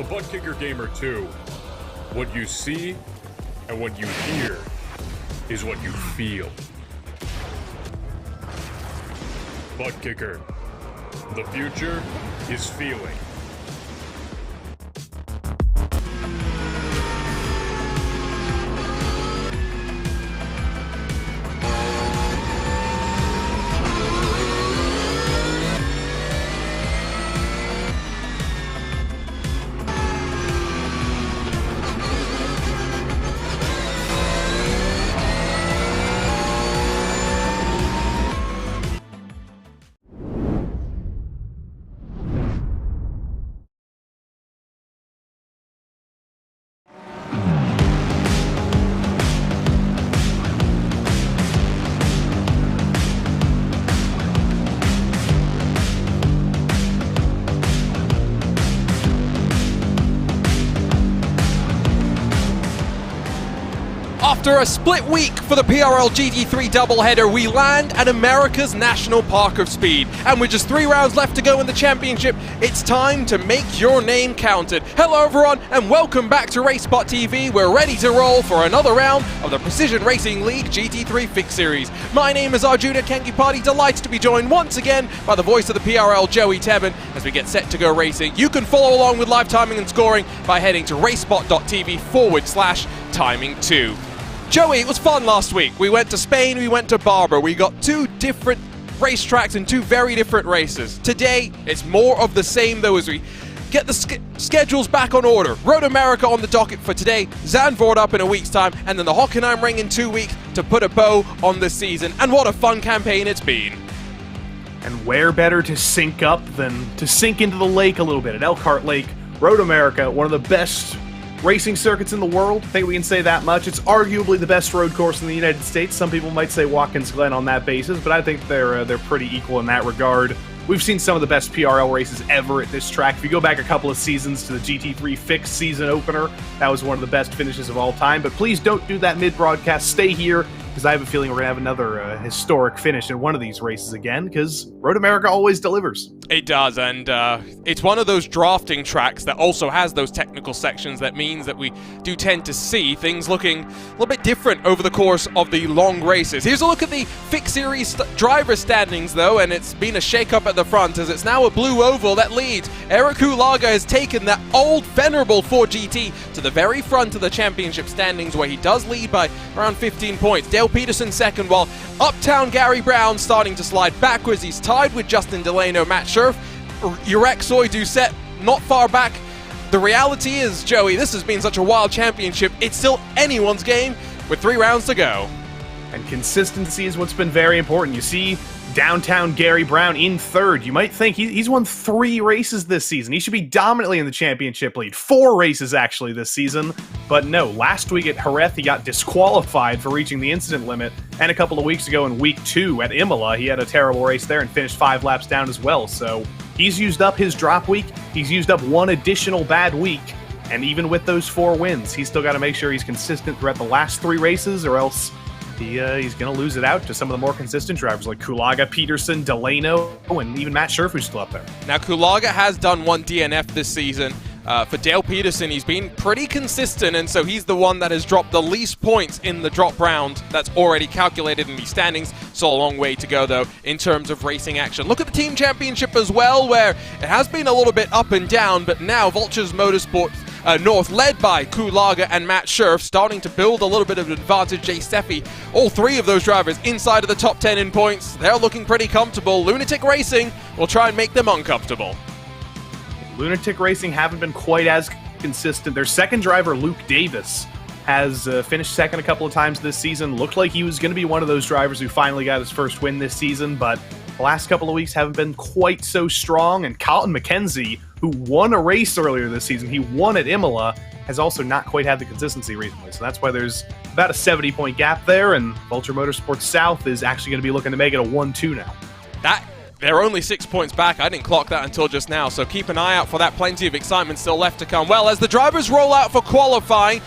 Butt Kicker Gamer 2, what you see and what you hear is what you feel. Butt Kicker, the future is feeling. After a split week for the PRL GT3 doubleheader, we land at America's National Park of Speed. And with just 3 rounds left to go in the championship, it's time to make your name counted. Hello everyone, and welcome back to RaceSpotTV. We're ready to roll for another round of the Precision Racing League GT3 Fix Series. My name is Arjuna Kankipati, delighted to be joined once again by the voice of the PRL, Joey Tebben, as we get set to go racing. You can follow along with live timing and scoring by heading to RaceSpot.tv/timing2. Joey, it was fun last week. We went to Spain, we went to Barber. We got 2 different racetracks and 2 very different races. Today, it's more of the same though as we get the schedules back on order. Road America on the docket for today, Zandvoort up in a week's time, and then the Hockenheim Ring in 2 weeks to put a bow on the season. And what a fun campaign it's been. And where better to sync up than to sink into the lake a little bit at Elkhart Lake. Road America, one of the best racing circuits in the world. I think we can say that much. It's arguably the best road course in the United States. Some people might say Watkins Glen on that basis, but I think they're pretty equal in that regard. We've seen some of the best PRL races ever at this track. If you go back a couple of seasons to the GT3 Fix season opener, that was one of the best finishes of all time. But please don't do that mid-broadcast. Stay here, because I have a feeling we're going to have another historic finish in one of these races again, because Road America always delivers. It does, and it's one of those drafting tracks that also has those technical sections. That means that we do tend to see things looking a little bit different over the course of the long races. Here's a look at the Fix Series driver standings, though, and it's been a shake-up at the front, as it's now a blue oval that leads. Eric Kulaga has taken that old, venerable Ford GT to the very front of the championship standings, where he does lead by around 15 points. Dale Peterson second, while Uptown Gary Brown starting to slide backwards. He's tied with Justin Delano, Matt Scherf, Urexoy Doucette not far back. The reality is, Joey, this has been such a wild championship, it's still anyone's game with 3 rounds to go. And consistency is what's been very important. You see downtown Gary Brown in third. You might think he's won 3 races this season. He should be dominantly in the championship lead. 4 races, actually, this season. But no, last week at Jerez, he got disqualified for reaching the incident limit. And a couple of weeks ago in week 2 at Imola, he had a terrible race there and finished 5 laps down as well. So he's used up his drop week. He's used up 1 additional bad week. And even with those 4 wins, he's still got to make sure he's consistent throughout the last 3 races, or else he's going to lose it out to some of the more consistent drivers like Kulaga, Peterson, Delano, and even Matt Scherf, who's still up there. Now, Kulaga has done 1 DNF this season. For Dale Peterson, he's been pretty consistent, and so he's the one that has dropped the least points in the drop round that's already calculated in these standings. So a long way to go, though, in terms of racing action. Look at the team championship as well, where it has been a little bit up and down, but now Vultures Motorsport North, led by Kulaga and Matt Scherf, starting to build a little bit of an advantage. Jay Steffi, all 3 of those drivers inside of the top 10 in points. They're looking pretty comfortable. Lunatic Racing will try and make them uncomfortable. Lunatic Racing haven't been quite as consistent. Their second driver, Luke Davis, has finished second a couple of times this season. Looked like he was going to be one of those drivers who finally got his first win this season, but the last couple of weeks haven't been quite so strong. And Colin McKenzie, who won a race earlier this season, he won at Imola, has also not quite had the consistency recently. So that's why there's about a 70-point gap there, and Vulture Motorsports South is actually going to be looking to make it a 1-2 now. They're only 6 points back. I didn't clock that until just now, so keep an eye out for that. Plenty of excitement still left to come. Well, as the drivers roll out for qualifying,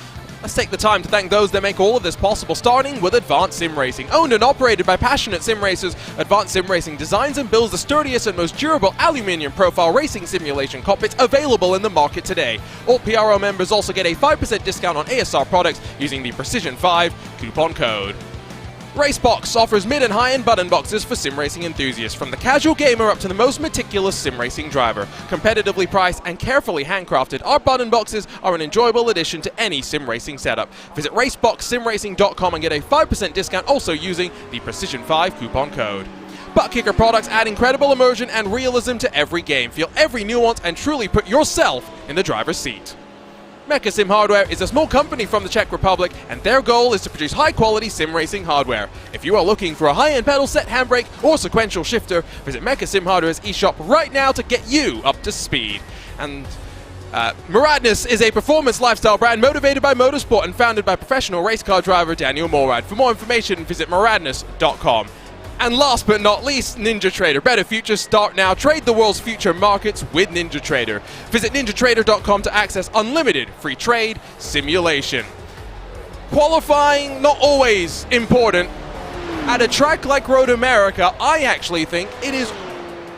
Let's take the time to thank those that make all of this possible, starting with Advanced Sim Racing. Owned and operated by passionate sim racers, Advanced Sim Racing designs and builds the sturdiest and most durable aluminium profile racing simulation cockpits available in the market today. All PRL members also get a 5% discount on ASR products using the Precision 5 coupon code. RaceBox offers mid and high-end button boxes for sim racing enthusiasts, from the casual gamer up to the most meticulous sim racing driver. Competitively priced and carefully handcrafted, our button boxes are an enjoyable addition to any sim racing setup. Visit raceboxsimracing.com and get a 5% discount also using the Precision 5 coupon code. Butt Kicker products add incredible immersion and realism to every game. Feel every nuance and truly put yourself in the driver's seat. Mecha Sim Hardware is a small company from the Czech Republic, and their goal is to produce high-quality sim racing hardware. If you are looking for a high-end pedal set, handbrake, or sequential shifter, visit Mecha Sim Hardware's eShop right now to get you up to speed. And Muradness is a performance lifestyle brand motivated by motorsport and founded by professional race car driver Daniel Morad. For more information, visit muradness.com. And last but not least, NinjaTrader. Better futures start now. Trade the world's future markets with NinjaTrader. Visit ninjatrader.com to access unlimited free trade simulation. Qualifying, not always important. At a track like Road America, I actually think it is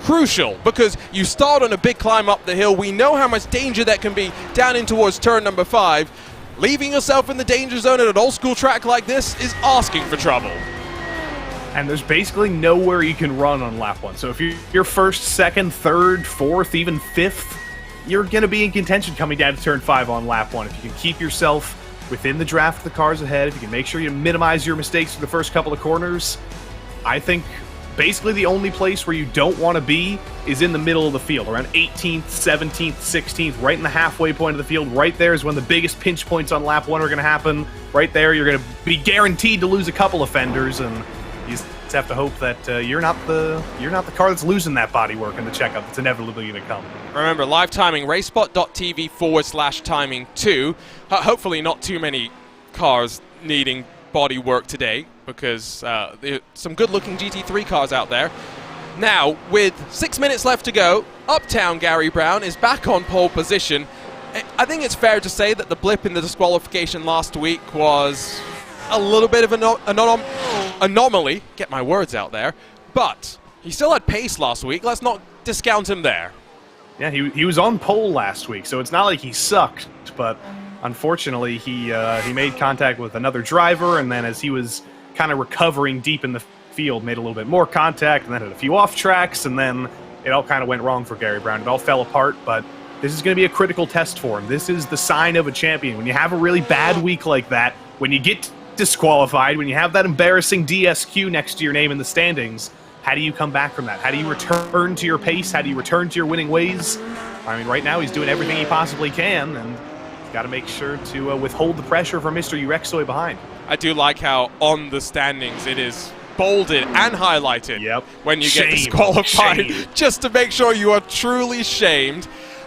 crucial, because you start on a big climb up the hill. We know how much danger that can be down in towards turn number 5. Leaving yourself in the danger zone at an old school track like this is asking for trouble. And there's basically nowhere you can run on lap 1. So if you're first, second, third, fourth, even fifth, you're going to be in contention coming down to turn 5 on lap 1. If you can keep yourself within the draft of the cars ahead, if you can make sure you minimize your mistakes for the first couple of corners, I think basically the only place where you don't want to be is in the middle of the field, around 18th, 17th, 16th, right in the halfway point of the field. Right there is when the biggest pinch points on lap 1 are going to happen. Right there, you're going to be guaranteed to lose a couple of fenders, and you just have to hope that you're not the car that's losing that bodywork in the checkup that's inevitably going to come. Remember, live timing, RaceSpot.tv/timing2. Hopefully not too many cars needing body work today, because there are some good-looking GT3 cars out there. Now, with 6 minutes left to go, Uptown Gary Brown is back on pole position. I think it's fair to say that the blip in the disqualification last week was a little bit of an anomaly, get my words out there, but he still had pace last week. Let's not discount him there. Yeah, he was on pole last week, so it's not like he sucked, but unfortunately he made contact with another driver, and then as he was kind of recovering deep in the field, made a little bit more contact, and then had a few off tracks, and then it all kind of went wrong for Gary Brown. It all fell apart, but this is going to be a critical test for him. This is the sign of a champion. When you have a really bad week like that, when you get disqualified, when you have that embarrassing DSQ next to your name in the standings, how do you come back from that? How do you return to your pace? How do you return to your winning ways? I mean, right now he's doing everything he possibly can, and he's got to make sure to withhold the pressure for Mr. Urexoy behind. I do like how on the standings it is bolded and highlighted when you get disqualified, just to make sure you are truly shamed.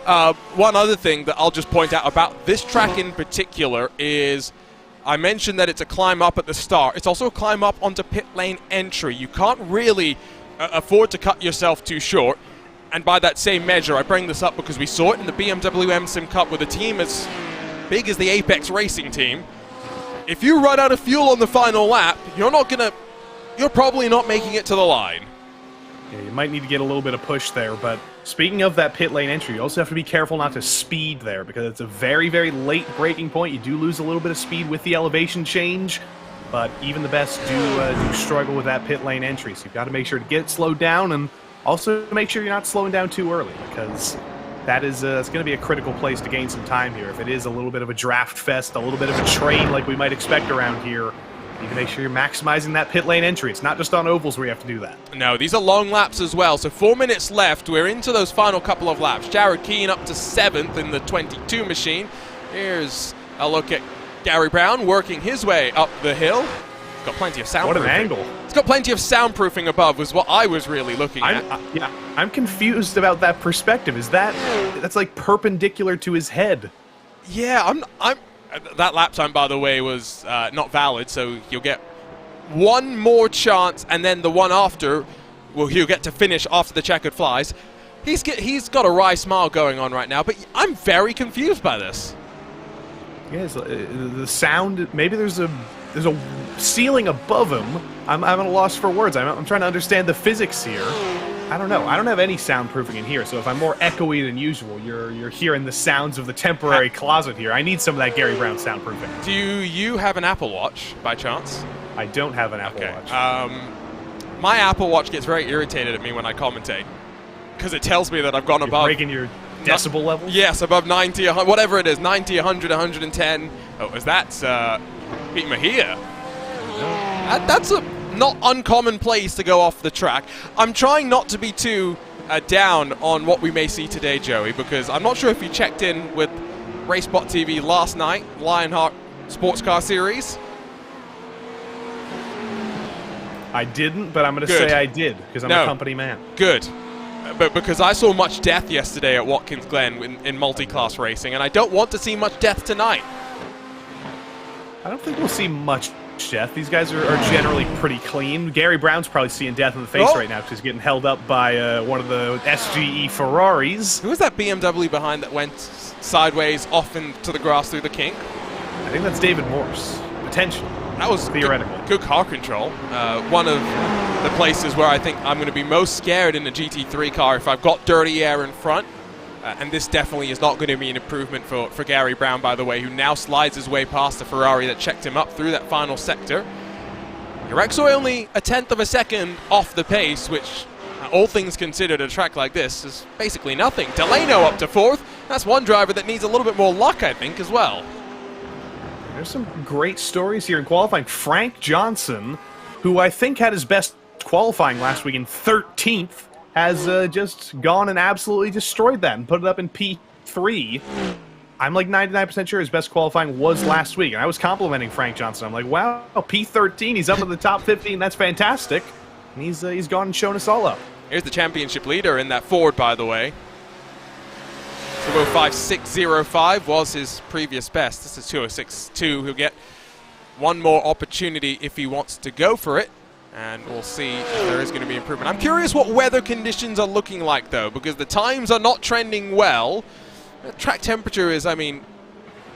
One other thing that I'll just point out about this track in particular is I mentioned that it's a climb up at the start. It's also a climb up onto pit lane entry. You can't really afford to cut yourself too short. And by that same measure, I bring this up because we saw it in the BMW M Sim Cup with a team as big as the Apex Racing team. If you run out of fuel on the final lap, you're probably not making it to the line. Yeah, you might need to get a little bit of push there, but speaking of that pit lane entry, you also have to be careful not to speed there, because it's a very, very late braking point. You do lose a little bit of speed with the elevation change, but even the best do struggle with that pit lane entry, so you've got to make sure to get it slowed down, and also make sure you're not slowing down too early, because that is it's going to be a critical place to gain some time here. If it is a little bit of a draft fest, a little bit of a train like we might expect around here, you need to make sure you're maximizing that pit lane entry. It's not just on ovals where you have to do that. No, these are long laps as well. So 4 minutes left. We're into those final couple of laps. Jared Keane up to 7th in the 22 machine. Here's a look at Gary Brown working his way up the hill. He's got plenty of soundproofing. What an angle. It's got plenty of soundproofing above was what I was really looking at. I'm confused about that perspective. Is that's like perpendicular to his head? Yeah, that lap time, by the way, was not valid, so you'll get one more chance, and then the one after, well, he'll get to finish after the checkered flies. He's got a wry smile going on right now, but I'm very confused by this. Yes, the sound. Maybe there's a ceiling above him. I'm at a loss for words. I'm trying to understand the physics here. I don't know. I don't have any soundproofing in here, so if I'm more echoey than usual, you're hearing the sounds of the temporary closet here. I need some of that Gary Brown soundproofing. Do you have an Apple Watch by chance? I don't have an Apple Watch. My Apple Watch gets very irritated at me when I commentate because it tells me that I've gone above. Breaking your decibel level? Yes, above 90, whatever it is, 90, 100, 110. Oh, is that Pete Mejia? That's a not uncommon place to go off the track. I'm trying not to be too down on what we may see today, Joey, because I'm not sure if you checked in with RaceSpotTV last night, Lionheart Sports Car Series. I didn't, but I'm going to say I did, because I'm a company man. Good. But because I saw much death yesterday at Watkins Glen in multi-class racing, and I don't want to see much death tonight. I don't think we'll see much death. These guys are generally pretty clean. Gary Brown's probably seeing death in the face right now because he's getting held up by one of the SGE Ferraris. Who was that BMW behind that went sideways off into the grass through the kink? I think that's David Morse, potentially. That was theoretical. Good car control. One of the places where I think I'm going to be most scared in a GT3 car if I've got dirty air in front. And this definitely is not going to be an improvement for Gary Brown, by the way, who now slides his way past the Ferrari that checked him up through that final sector. Irexoy only a 1/10 of a second off the pace, which, all things considered, a track like this is basically nothing. Delano up to 4th. That's one driver that needs a little bit more luck, I think, as well. There's some great stories here in qualifying. Frank Johnson, who I think had his best qualifying last week in 13th, has just gone and absolutely destroyed that and put it up in P3. I'm like 99% sure his best qualifying was last week, and I was complimenting Frank Johnson. I'm like, wow, P13, he's up in the top 15, that's fantastic. And he's gone and shown us all up. Here's the championship leader in that Ford, by the way. 205.605 was his previous best. This is 206.2. He'll get one more opportunity if he wants to go for it. And we'll see if there is going to be improvement. I'm curious what weather conditions are looking like, though, because the times are not trending well. The track temperature is, I mean,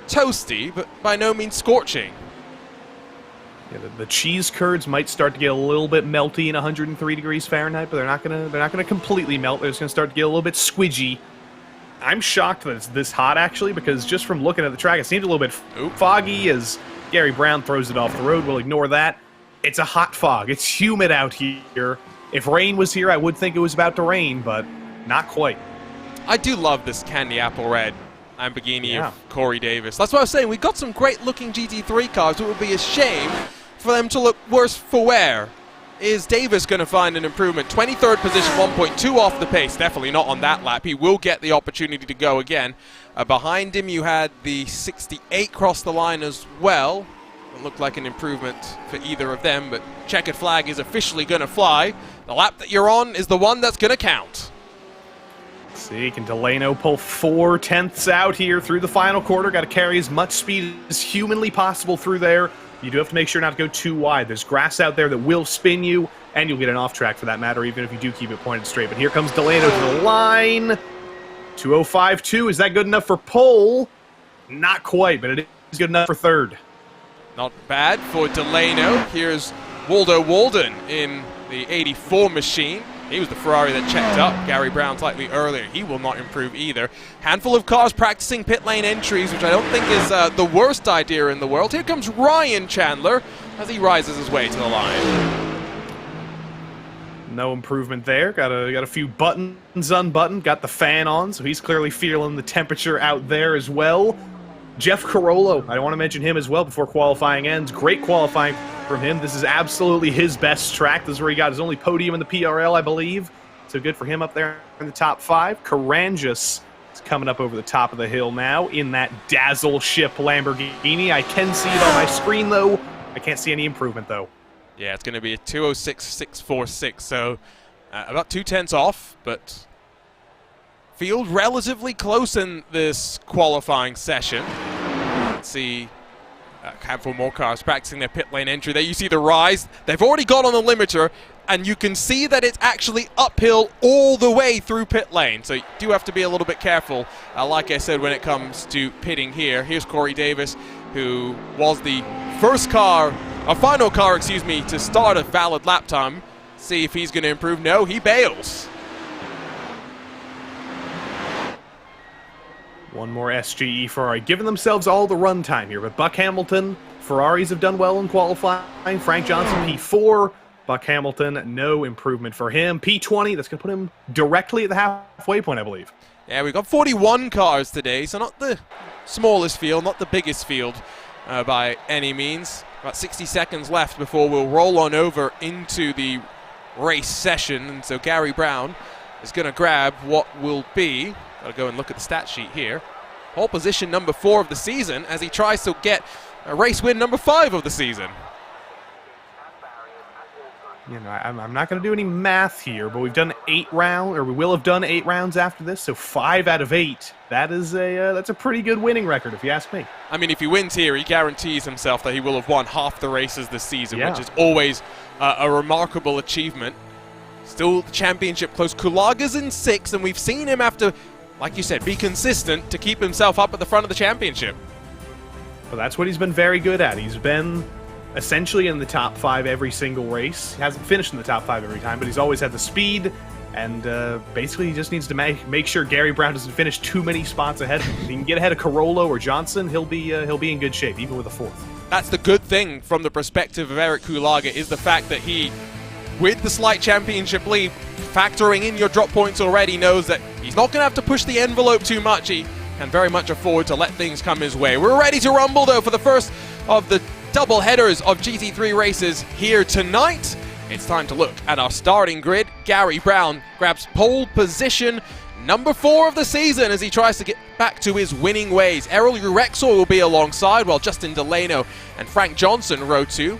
toasty, but by no means scorching. Yeah, the cheese curds might start to get a little bit melty in 103 degrees Fahrenheit, but they're not gonna completely melt. They're just gonna start to get a little bit squidgy. I'm shocked that it's this hot, actually, because just from looking at the track, it seems a little bit foggy as Gary Brown throws it off the road. We'll ignore that. It's a hot fog. It's humid out here. If rain was here, I would think it was about to rain, but not quite. I do love this candy apple red Lamborghini of Corey Davis. That's what I was saying. We've got some great-looking GT3 cars. It would be a shame for them to look worse for wear. Is Davis going to find an improvement? 23rd position, 1.2 off the pace. Definitely not on that lap. He will get the opportunity to go again. Behind him, you had the 68 cross the line as well. It looked like an improvement for either of them, but checkered flag is officially going to fly. The lap that you're on is the one that's going to count. Let's see, can Delano pull 4/10ths out here through the final quarter? Got to carry as much speed as humanly possible through there. You do have to make sure not to go too wide. There's grass out there that will spin you, and you'll get an off track for that matter, even if you do keep it pointed straight. But here comes Delano to the line. 205.2, is that good enough for pole? Not quite, but it is good enough for third. Not bad for Delano. Here's Waldo Walden in the 84 machine. He was the Ferrari that checked up Gary Brown slightly earlier. He will not improve either. Handful of cars practicing pit lane entries, which I don't think is the worst idea in the world. Here comes Ryan Chandler as he rises his way to the line. No improvement there. Got a few buttons unbuttoned. Got the fan on, so he's clearly feeling the temperature out there as well. Jeff Carollo, I want to mention him as well before qualifying ends. Great qualifying from him. This is absolutely his best track. This is where he got his only podium in the PRL, I believe. So good for him up there in the top 5. Karanjis is coming up over the top of the hill now in that Dazzle Ship Lamborghini. I can see it on my screen, though. I can't see any improvement, though. Yeah, it's going to be a 206.646, so about 2/10 off, but field relatively close in this qualifying session. Let's see a handful more cars practicing their pit lane entry. There you see the rise. They've already got on the limiter. and you can see that it's actually uphill all the way through pit lane. So you do have to be a little bit careful, like I said, when it comes to pitting here. Here's Corey Davis, who was the final car, to start a valid lap time. See if he's going to improve. No, he bails. One more SGE Ferrari, giving themselves all the run time here. But Buck Hamilton, Ferraris have done well in qualifying. Frank Johnson, P4. Buck Hamilton, no improvement for him. P20, that's going to put him directly at the halfway point, I believe. Yeah, we've got 41 cars today, so not the smallest field, not the biggest field by any means. About 60 seconds left before we'll roll on over into the race session. And so Gary Brown is going to grab what will be, I'll go and look at the stat sheet here, pole position number 4 of the season as he tries to get a race win number 5 of the season. You know, I'm not going to do any math here, but we've done 8 rounds, or we will have done 8 rounds after this, so 5 out of 8. That's a pretty good winning record, if you ask me. I mean, if he wins here, he guarantees himself that he will have won half the races this season, yeah, which is always a remarkable achievement. Still the championship close. Kulaga's in 6th, and we've seen him have to, like you said, be consistent to keep himself up at the front of the championship. Well, that's what he's been very good at. He's been essentially in the top 5 every single race. He hasn't finished in the top 5 every time, but he's always had the speed, and basically he just needs to make sure Gary Brown doesn't finish too many spots ahead of him. If he can get ahead of Carollo or Johnson, he'll be in good shape, even with a 4th. That's the good thing from the perspective of Eric Kulaga, is the fact that he, with the slight championship lead, factoring in your drop points already, knows that he's not going to have to push the envelope too much. He can very much afford to let things come his way. We're ready to rumble, though, for the first of the double headers of GT3 races here tonight. It's time to look at our starting grid. Gary Brown grabs pole position number 4 of the season as he tries to get back to his winning ways. Errol Urexor will be alongside, while Justin Delano and Frank Johnson row 2.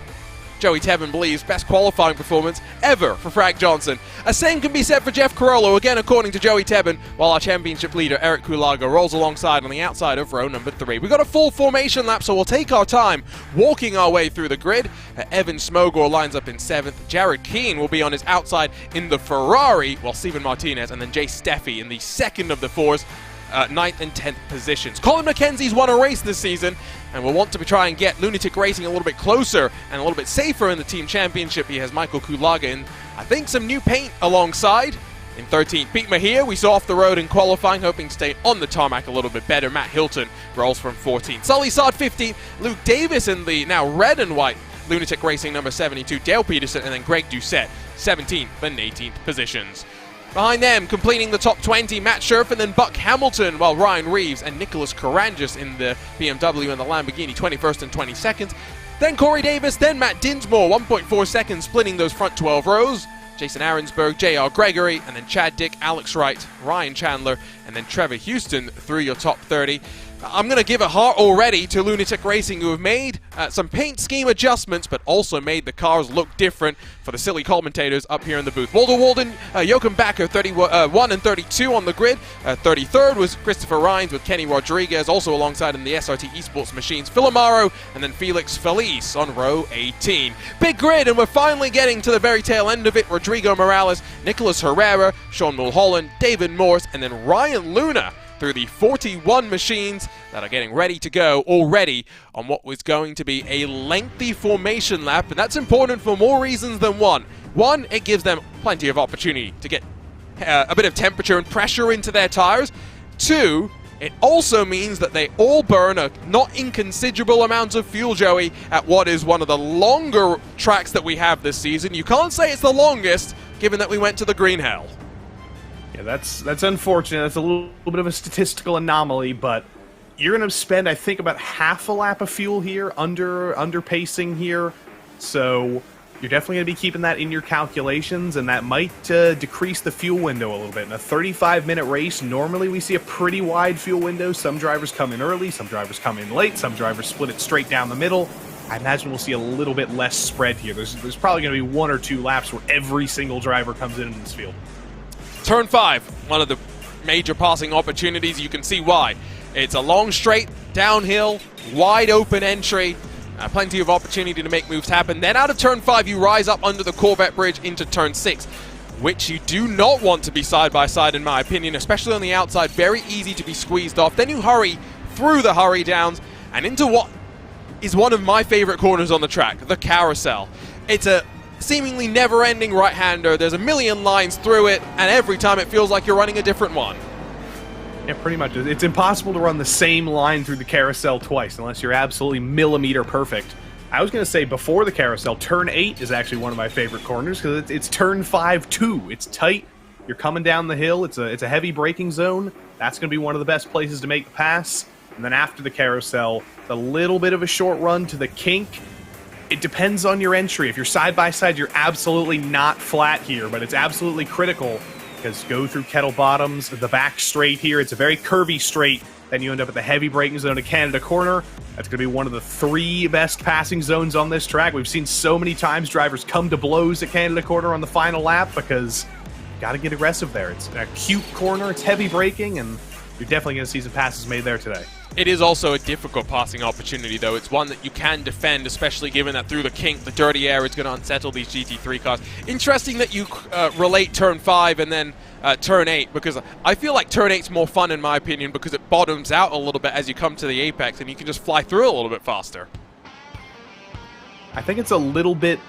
Joey Tebben believes best qualifying performance ever for Frank Johnson. A same can be said for Jeff Carollo, again according to Joey Tebben, while our championship leader Eric Kulaga rolls alongside on the outside of row number 3. We've got a full formation lap, so we'll take our time walking our way through the grid. Evan Smogor lines up in 7th. Jared Keane will be on his outside in the Ferrari, while Steven Martinez and then Jay Steffi in the second of the 4s. 9th and 10th positions. Colin McKenzie's won a race this season, and will want to try and get Lunatic Racing a little bit closer and a little bit safer in the team championship. He has Michael Kulaga in, I think, some new paint alongside. In 13th, Pete Mahir, we saw off the road in qualifying, hoping to stay on the tarmac a little bit better. Matt Hilton rolls from 14th. Sully Sard 15th. Luke Davis in the now red and white Lunatic Racing number 72. Dale Peterson, and then Greg Doucette, 17th and 18th positions. Behind them, completing the top 20, Matt Scherf and then Buck Hamilton, while Ryan Reeves and Nicholas Karangis in the BMW and the Lamborghini 21st and 22nd. Then Corey Davis, then Matt Dinsmore, 1.4 seconds splitting those front 12 rows. Jason Aaronsberg, J.R. Gregory, and then Chad Dick, Alex Wright, Ryan Chandler, and then Trevor Houston through your top 30. I'm going to give a heart already to Lunatic Racing, who have made some paint scheme adjustments, but also made the cars look different for the silly commentators up here in the booth. Walter Walden, Jochen Backer, 31 and 32 on the grid. 33rd was Christopher Rhines with Kenny Rodriguez, also alongside in the SRT Esports machines, Phil Amaro, and then Felix Felice on row 18. Big grid, and we're finally getting to the very tail end of it. Rodrigo Morales, Nicholas Herrera, Sean Mulholland, David Morse, and then Ryan Luna through the 41 machines that are getting ready to go already on what was going to be a lengthy formation lap, and that's important for more reasons than one. One, it gives them plenty of opportunity to get a bit of temperature and pressure into their tires. Two, it also means that they all burn a not inconsiderable amount of fuel, Joey, at what is one of the longer tracks that we have this season. You can't say it's the longest, given that we went to the Green Hell. Yeah, that's unfortunate. That's a little bit of a statistical anomaly, but you're going to spend, I think, about half a lap of fuel here, under pacing here. So you're definitely going to be keeping that in your calculations, and that might decrease the fuel window a little bit. In a 35-minute race, normally we see a pretty wide fuel window. Some drivers come in early, some drivers come in late, some drivers split it straight down the middle. I imagine we'll see a little bit less spread here. There's probably going to be 1 or 2 laps where every single driver comes in this field. Turn 5, one of the major passing opportunities. You can see why. It's a long straight, downhill, wide open entry. Plenty of opportunity to make moves happen. Then out of turn 5, you rise up under the Corvette bridge into turn 6, which you do not want to be side by side, in my opinion, especially on the outside. Very easy to be squeezed off. Then you hurry through the hurry downs and into what is one of my favorite corners on the track, the carousel. It's a seemingly never-ending right-hander. There's a million lines through it, and every time it feels like you're running a different one. Yeah, pretty much. It's impossible to run the same line through the carousel twice unless you're absolutely millimeter perfect. I was going to say, before the carousel, turn 8 is actually one of my favorite corners because it's turn 5 too. It's tight. You're coming down the hill. It's a heavy braking zone. That's going to be one of the best places to make the pass. And then after the carousel, it's a little bit of a short run to the kink. It depends on your entry. If you're side by side, you're absolutely not flat here, but it's absolutely critical because go through Kettle Bottoms, the back straight here. It's a very curvy straight. Then you end up at the heavy braking zone to Canada Corner. That's going to be one of the 3 best passing zones on this track. We've seen so many times drivers come to blows at Canada Corner on the final lap because you got to get aggressive there. It's an acute corner. It's heavy braking, and you're definitely going to see some passes made there today. It is also a difficult passing opportunity, though. It's one that you can defend, especially given that through the kink, the dirty air is going to unsettle these GT3 cars. Interesting that you relate turn 5 and then turn 8, because I feel like turn 8's more fun, in my opinion, because it bottoms out a little bit as you come to the apex, and you can just fly through it a little bit faster. I think it's a little bit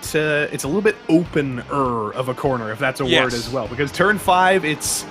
opener of a corner, if that's a word as well, because turn 5, it's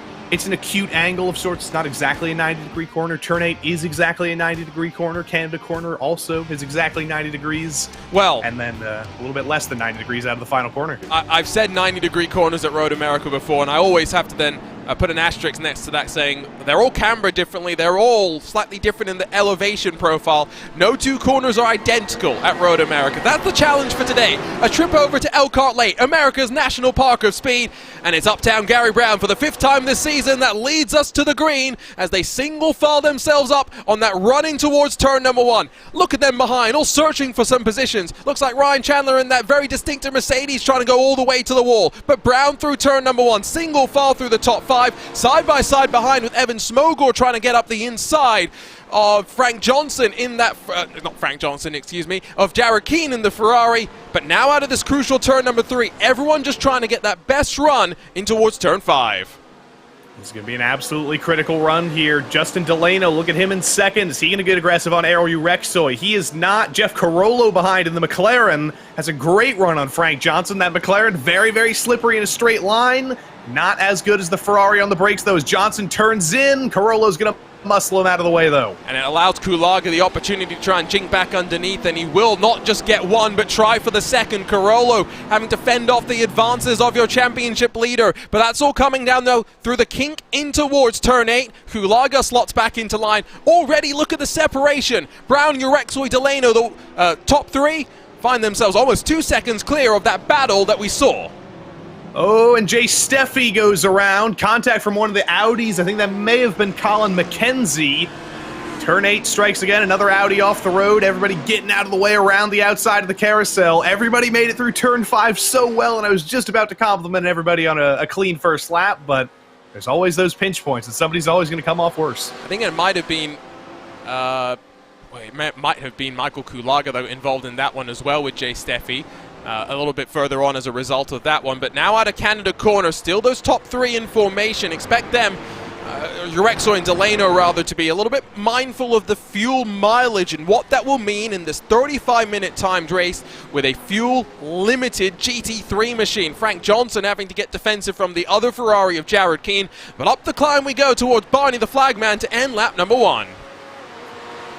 an acute angle of sorts. It's not exactly a 90-degree corner. Turn 8 is exactly a 90-degree corner. Canada Corner also is exactly 90 degrees. Well, and then a little bit less than 90 degrees out of the final corner. I've said 90-degree corners at Road America before, and I always have to then put an asterisk next to that saying they're all cambered differently. They're all slightly different in the elevation profile. No 2 corners are identical at Road America. That's the challenge for today. A trip over to Elkhart Lake, America's National Park of Speed, and it's Uptown Gary Brown for the 5th time this season that leads us to the green as they single file themselves up on that running towards turn number 1. Look at them behind, all searching for some positions. Looks like Ryan Chandler in that very distinctive Mercedes trying to go all the way to the wall. But Brown through turn number 1, single file through the top 5, side by side behind with Evan Smogor trying to get up the inside of Frank Johnson in that, not Frank Johnson, excuse me, of Jared Keane in the Ferrari. But now out of this crucial turn number 3, everyone just trying to get that best run in towards turn 5. This is going to be an absolutely critical run here. Justin Delano, look at him in second. Is he going to get aggressive on Aero Urexoy? He is not. Jeff Carollo behind in the McLaren has a great run on Frank Johnson. That McLaren, very, very slippery in a straight line. Not as good as the Ferrari on the brakes, though, as Johnson turns in. Carollo's going to muscle him out of the way, though. And it allows Kulaga the opportunity to try and jink back underneath, and he will not just get one, but try for the second. Carollo having to fend off the advances of your championship leader. But that's all coming down, though, through the kink in towards turn 8. Kulaga slots back into line. Already, look at the separation. Brown, Urexoy, Delano, the top 3, find themselves almost 2 seconds clear of that battle that we saw. Oh, and Jay Steffi goes around. Contact from one of the Audis. I think that may have been Colin McKenzie. Turn 8 strikes again. Another Audi off the road. Everybody getting out of the way around the outside of the carousel. Everybody made it through turn 5 so well, and I was just about to compliment everybody on a clean first lap, but there's always those pinch points, and somebody's always going to come off worse. I think it might have been... it might have been Michael Kulaga, though, involved in that one as well with Jay Steffi. A little bit further on as a result of that one. But now out of Canada Corner, still those top 3 in formation. Expect them, Urexoy and Delano rather, to be a little bit mindful of the fuel mileage and what that will mean in this 35-minute timed race with a fuel-limited GT3 machine. Frank Johnson having to get defensive from the other Ferrari of Jared Keane. But up the climb we go towards Barney the Flagman to end lap number 1.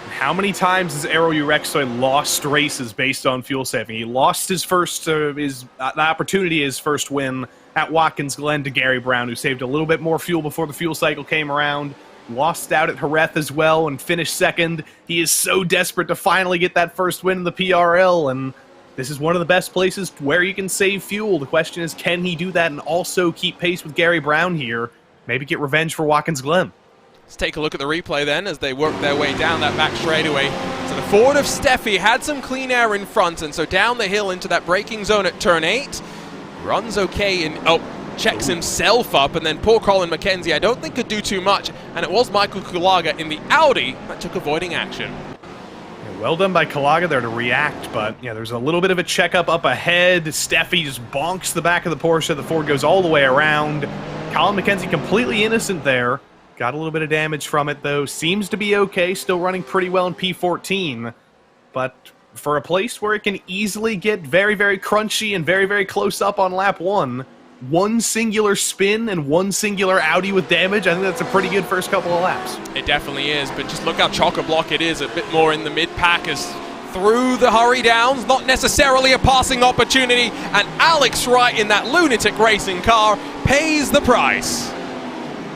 How many times has Aero Urexoy lost races based on fuel saving? He lost his first, the opportunity, his first win at Watkins Glen to Gary Brown, who saved a little bit more fuel before the fuel cycle came around. Lost out at Jerez as well and finished second. He is so desperate to finally get that first win in the PRL, and this is one of the best places where you can save fuel. The question is, can he do that and also keep pace with Gary Brown here? Maybe get revenge for Watkins Glen. Let's take a look at the replay then as they work their way down that back straightaway. So the forward of Steffi had some clean air in front, and so down the hill into that braking zone at turn 8. Runs okay and checks himself up, and then poor Colin McKenzie I don't think could do too much, and it was Michael Kulaga in the Audi that took avoiding action. Well done by Kalaga there to react, but yeah, there's a little bit of a checkup up ahead. Steffi just bonks the back of the Porsche. The Ford goes all the way around. Colin McKenzie completely innocent there. Got a little bit of damage from it, though. Seems to be okay. Still running pretty well in P14. But for a place where it can easily get very, very crunchy and very, very close up on lap 1, one singular spin and one singular Audi with damage, I think that's a pretty good first couple of laps. It definitely is, but just look how chock-a-block it is. A bit more in the mid-pack as through the hurry downs, not necessarily a passing opportunity, and Alex Wright in that lunatic racing car pays the price.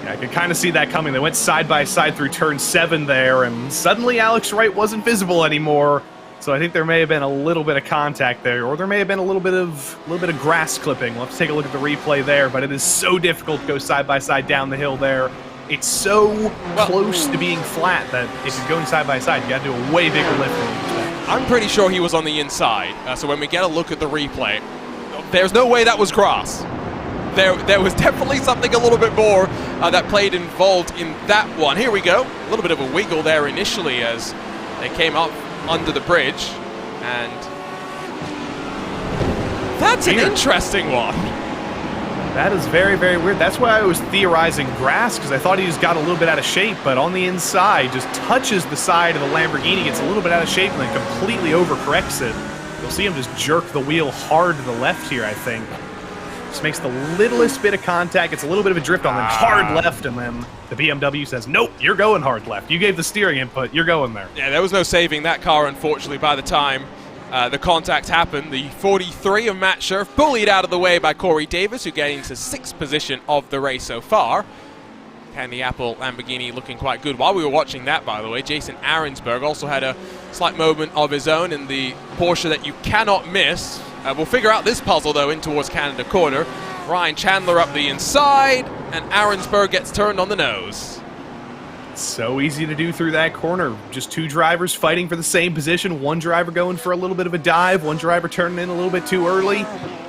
Yeah, I could kind of see that coming. They went side by side through turn 7 there, and suddenly Alex Wright wasn't visible anymore. So I think there may have been a little bit of contact there, or there may have been a little bit of grass clipping. We'll have to take a look at the replay there, but it is so difficult to go side by side down the hill there. It's so close to being flat that if you're going side by side, you got to do a way bigger lift than you expect. I'm pretty sure he was on the inside, so when we get a look at the replay, there's no way that was grass. There was definitely something a little bit more that played involved in that one. Here we go. A little bit of a wiggle there initially as they came up under the bridge, and that's an interesting one. That is very, very weird. That's why I was theorizing grass, because I thought he just got a little bit out of shape, but on the inside, just touches the side of the Lamborghini, gets a little bit out of shape, and then completely overcorrects it. You'll see him just jerk the wheel hard to the left here, I think. Just makes the littlest bit of contact, gets a little bit of a drift on, then hard left, and then the BMW says, nope, you're going hard left. You gave the steering input, you're going there. Yeah, there was no saving that car, unfortunately, by the time the contact happened. The 43 of Matt Scherf bullied out of the way by Corey Davis, who getting into 6th position of the race so far. Candy Apple Lamborghini looking quite good. While we were watching that, by the way, Jason Arensberg also had a slight moment of his own in the Porsche that you cannot miss. We'll figure out this puzzle, though, in towards Canada Corner. Ryan Chandler up the inside, and Arensberg gets turned on the nose. So easy to do through that corner. Just two drivers fighting for the same position. One driver going for a little bit of a dive. One driver turning in a little bit too early.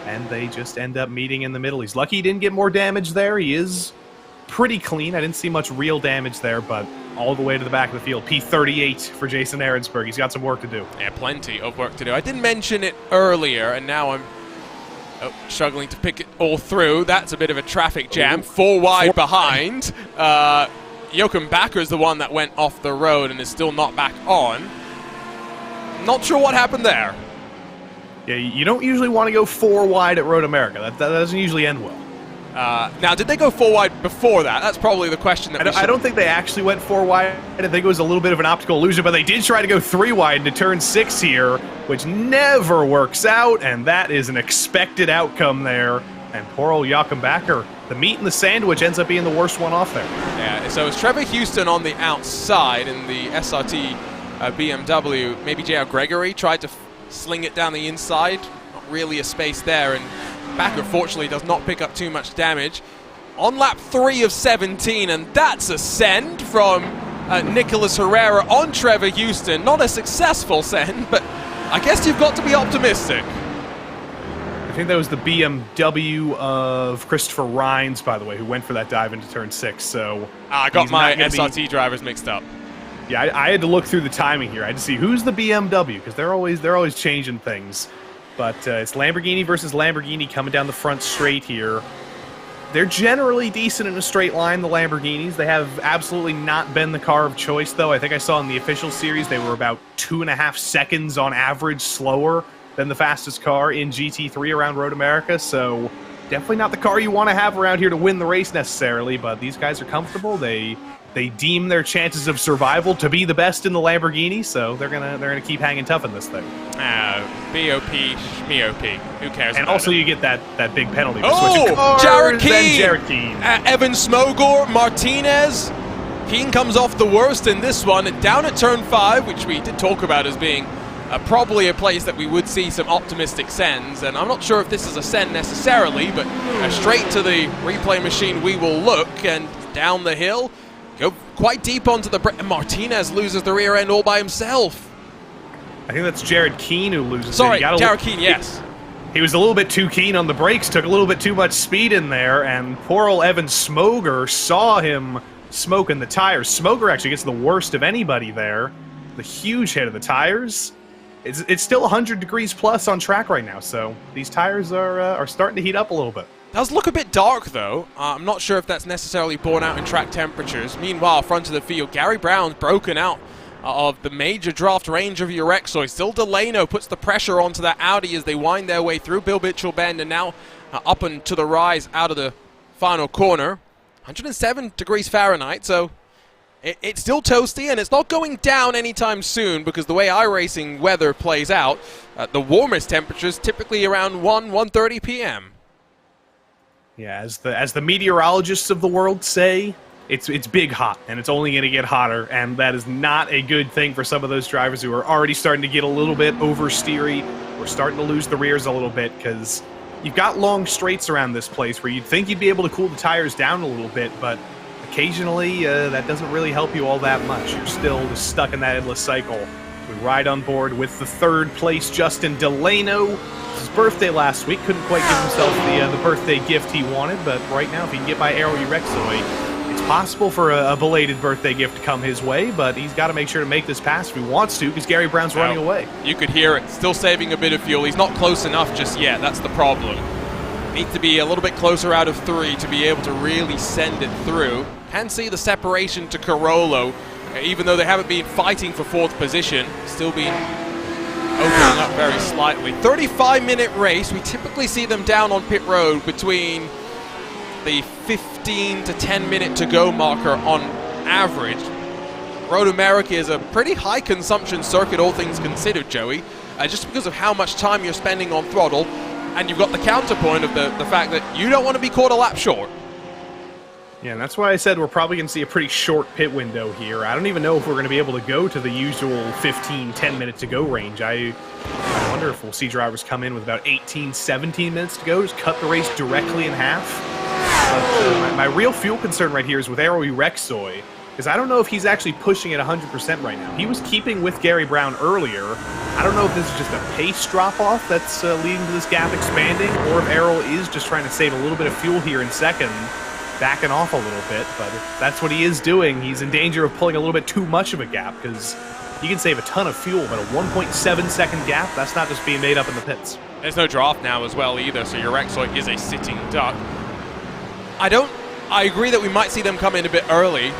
And they just end up meeting in the middle. He's lucky he didn't get more damage there. He is pretty clean. I didn't see much real damage there, but all the way to the back of the field. P38 for Jason Arensberg. He's got some work to do. Yeah, plenty of work to do. I didn't mention it earlier, and now I'm struggling to pick it all through. That's a bit of a traffic jam. 4 wide behind. Joachim Backer is the one that went off the road and is still not back on. Not sure what happened there. Yeah, you don't usually want to go 4 wide at Road America. That doesn't usually end well. Now, did they go 4 wide before that? That's probably the question that I don't think they actually went 4 wide. I think it was a little bit of an optical illusion, but they did try to go 3 wide into turn 6 here, which never works out, and that is an expected outcome there. And poor old Joachim Backer, the meat and the sandwich, ends up being the worst one off there. Yeah, so it's Trevor Houston on the outside in the SRT BMW. Maybe J.R. Gregory tried to sling it down the inside. Not really a space there, and Backer fortunately does not pick up too much damage. On lap 3 of 17, and that's a send from Nicholas Herrera on Trevor Houston. Not a successful send, but I guess you've got to be optimistic. I think that was the BMW of Christopher Rines, by the way, who went for that dive into turn 6. So I got my SRT drivers mixed up. Yeah, I had to look through the timing here. I had to see who's the BMW, because they're always changing things. But it's Lamborghini versus Lamborghini coming down the front straight here. They're generally decent in a straight line, the Lamborghinis. They have absolutely not been the car of choice, though. I think I saw in the official series they were about 2.5 seconds on average slower than the fastest car in GT3 around Road America. So definitely not the car you want to have around here to win the race necessarily, but these guys are comfortable. They deem their chances of survival to be the best in the Lamborghini, so they're gonna keep hanging tough in this thing. BOP, Schmeop. Who cares? And also, you get that big penalty. Jared Keane. Evan Smogor, Martinez. Keane comes off the worst in this one, and down at turn 5, which we did talk about as being probably a place that we would see some optimistic sends, and I'm not sure if this is a send necessarily, but straight to the replay machine we will look, and down the hill. Go quite deep onto the and Martinez loses the rear end all by himself. I think that's Jared Keane who loses. Sorry, Jared Keane, yes. He was a little bit too keen on the brakes, took a little bit too much speed in there, and poor old Evan Smoger saw him smoking the tires. Smoger actually gets the worst of anybody there. the huge hit of the tires, it's still 100 degrees plus on track right now, so these tires are starting to heat up a little bit. Does look a bit dark, though. I'm not sure if that's necessarily borne out in track temperatures. Meanwhile, front of the field, Gary Brown's broken out of the major draft range of Urexoy. Still Delano puts the pressure onto that Audi as they wind their way through Bill Mitchell Bend and now up and to the rise out of the final corner. 107 degrees Fahrenheit, so it's still toasty, and it's not going down anytime soon because the way iRacing weather plays out, the warmest temperatures typically around 1:30 p.m. Yeah, as the meteorologists of the world say, it's big hot, and it's only going to get hotter, and that is not a good thing for some of those drivers who are already starting to get a little bit oversteery. We're starting to lose the rears a little bit because you've got long straights around this place where you'd think you'd be able to cool the tires down a little bit, but occasionally that doesn't really help you all that much. You're still just stuck in that endless cycle. We ride on board with the third place Justin Delano. His birthday last week, couldn't quite give himself the birthday gift he wanted, but right now if he can get by Aero Urexoy, it's possible for a belated birthday gift to come his way, but he's got to make sure to make this pass if he wants to, because Gary Brown's running away. You could hear it, still saving a bit of fuel. He's not close enough just yet, that's the problem. Needs to be a little bit closer out of 3 to be able to really send it through. Can see the separation to Carollo, even though they haven't been fighting for 4th position, still been opening up very slightly. 35-minute race. We typically see them down on pit road between the 15 to 10-minute to-go marker on average. Road America is a pretty high consumption circuit, all things considered, Joey, just because of how much time you're spending on throttle, and you've got the counterpoint of the fact that you don't want to be caught a lap short. Yeah, and that's why I said we're probably going to see a pretty short pit window here. I don't even know if we're going to be able to go to the usual 15, 10-minute to-go range. I wonder if we'll see drivers come in with about 18, 17 minutes to go, just cut the race directly in half. But my real fuel concern right here is with Aero Urexoy, because I don't know if he's actually pushing at 100% right now. He was keeping with Gary Brown earlier. I don't know if this is just a pace drop-off that's leading to this gap expanding, or if Aero is just trying to save a little bit of fuel here in second, backing off a little bit, but if that's what he is doing, he's in danger of pulling a little bit too much of a gap, because he can save a ton of fuel, but a 1.7-second gap, that's not just being made up in the pits. There's no draft now as well either, so Urexoy is a sitting duck. I agree that we might see them come in a bit early.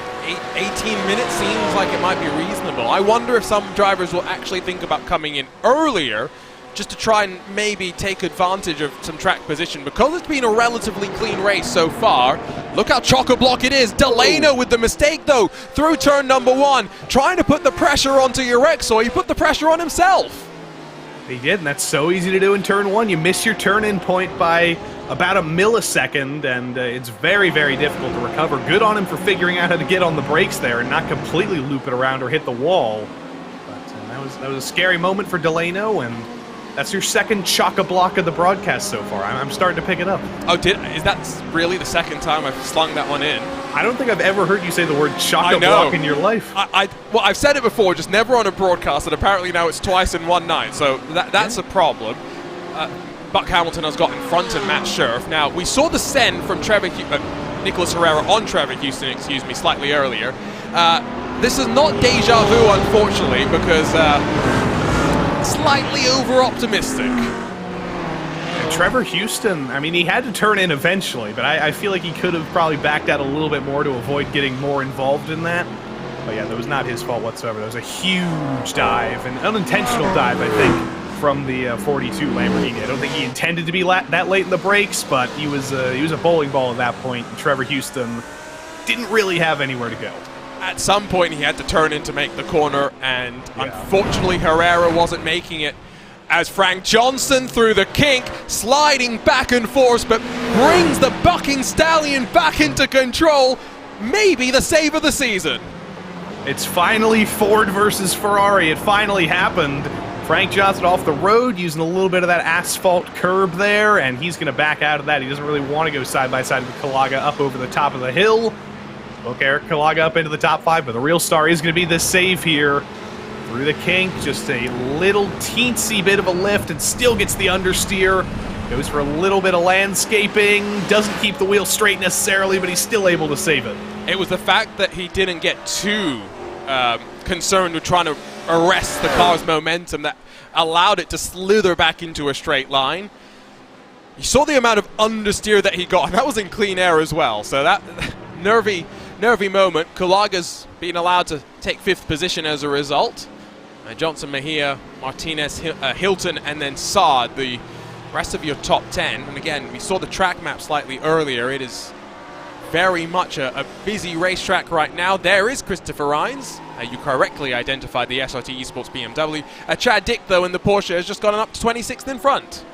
18 minutes seems like it might be reasonable. I wonder if some drivers will actually think about coming in earlier just to try and maybe take advantage of some track position, because it's been a relatively clean race so far. Look how chock-a-block it is. Delano with the mistake, though, through turn number 1, trying to put the pressure onto Urexoy. He put the pressure on himself. He did, and that's so easy to do in turn 1. You miss your turn-in point by about a millisecond, and it's very, very difficult to recover. Good on him for figuring out how to get on the brakes there and not completely loop it around or hit the wall. But that was a scary moment for Delano, and that's your second chock-a-block of the broadcast so far. I'm starting to pick it up. Oh, is that really the second time I've slung that one in? I don't think I've ever heard you say the word chock-a-block in your life. Well, I've said it before, just never on a broadcast, and apparently now it's twice in one night, so that's a problem. Buck Hamilton has got in front of Matt Scherf. Now, we saw the send from Nicholas Herrera on Trevor Houston, slightly earlier. This is not deja vu, unfortunately, because slightly over-optimistic. And Trevor Houston, I mean, he had to turn in eventually, but I feel like he could have probably backed out a little bit more to avoid getting more involved in that. But yeah, that was not his fault whatsoever. That was a huge dive, an unintentional dive, I think, from the 42 Lamborghini. I don't think he intended to be that late in the brakes, but he was a bowling ball at that point. And Trevor Houston didn't really have anywhere to go. At some point, he had to turn in to make the corner, and unfortunately, Herrera wasn't making it. As Frank Johnson through the kink, sliding back and forth, but brings the bucking stallion back into control. Maybe the save of the season. It's finally Ford versus Ferrari. It finally happened. Frank Johnson off the road, using a little bit of that asphalt curb there, and he's going to back out of that. He doesn't really want to go side by side with Kalaga up over the top of the hill. Look, Eric Kalaga up into the top 5, but the real star is going to be this save here. Through the kink, just a little teensy bit of a lift, and still gets the understeer. Goes for a little bit of landscaping, doesn't keep the wheel straight necessarily, but he's still able to save it. It was the fact that he didn't get too concerned with trying to arrests the car's momentum that allowed it to slither back into a straight line. You saw the amount of understeer that he got, and that was in clean air as well. So that nervy moment. Kulaga's been allowed to take 5th position as a result. Johnson, Mejia, Martinez, Hilton, and then Saad, the rest of your top 10. And again, we saw the track map slightly earlier. It is very much a busy racetrack right now. There is Christopher Rines. You correctly identified the SRT Esports BMW. Chad Dick, though, in the Porsche has just gotten up to 26th in front.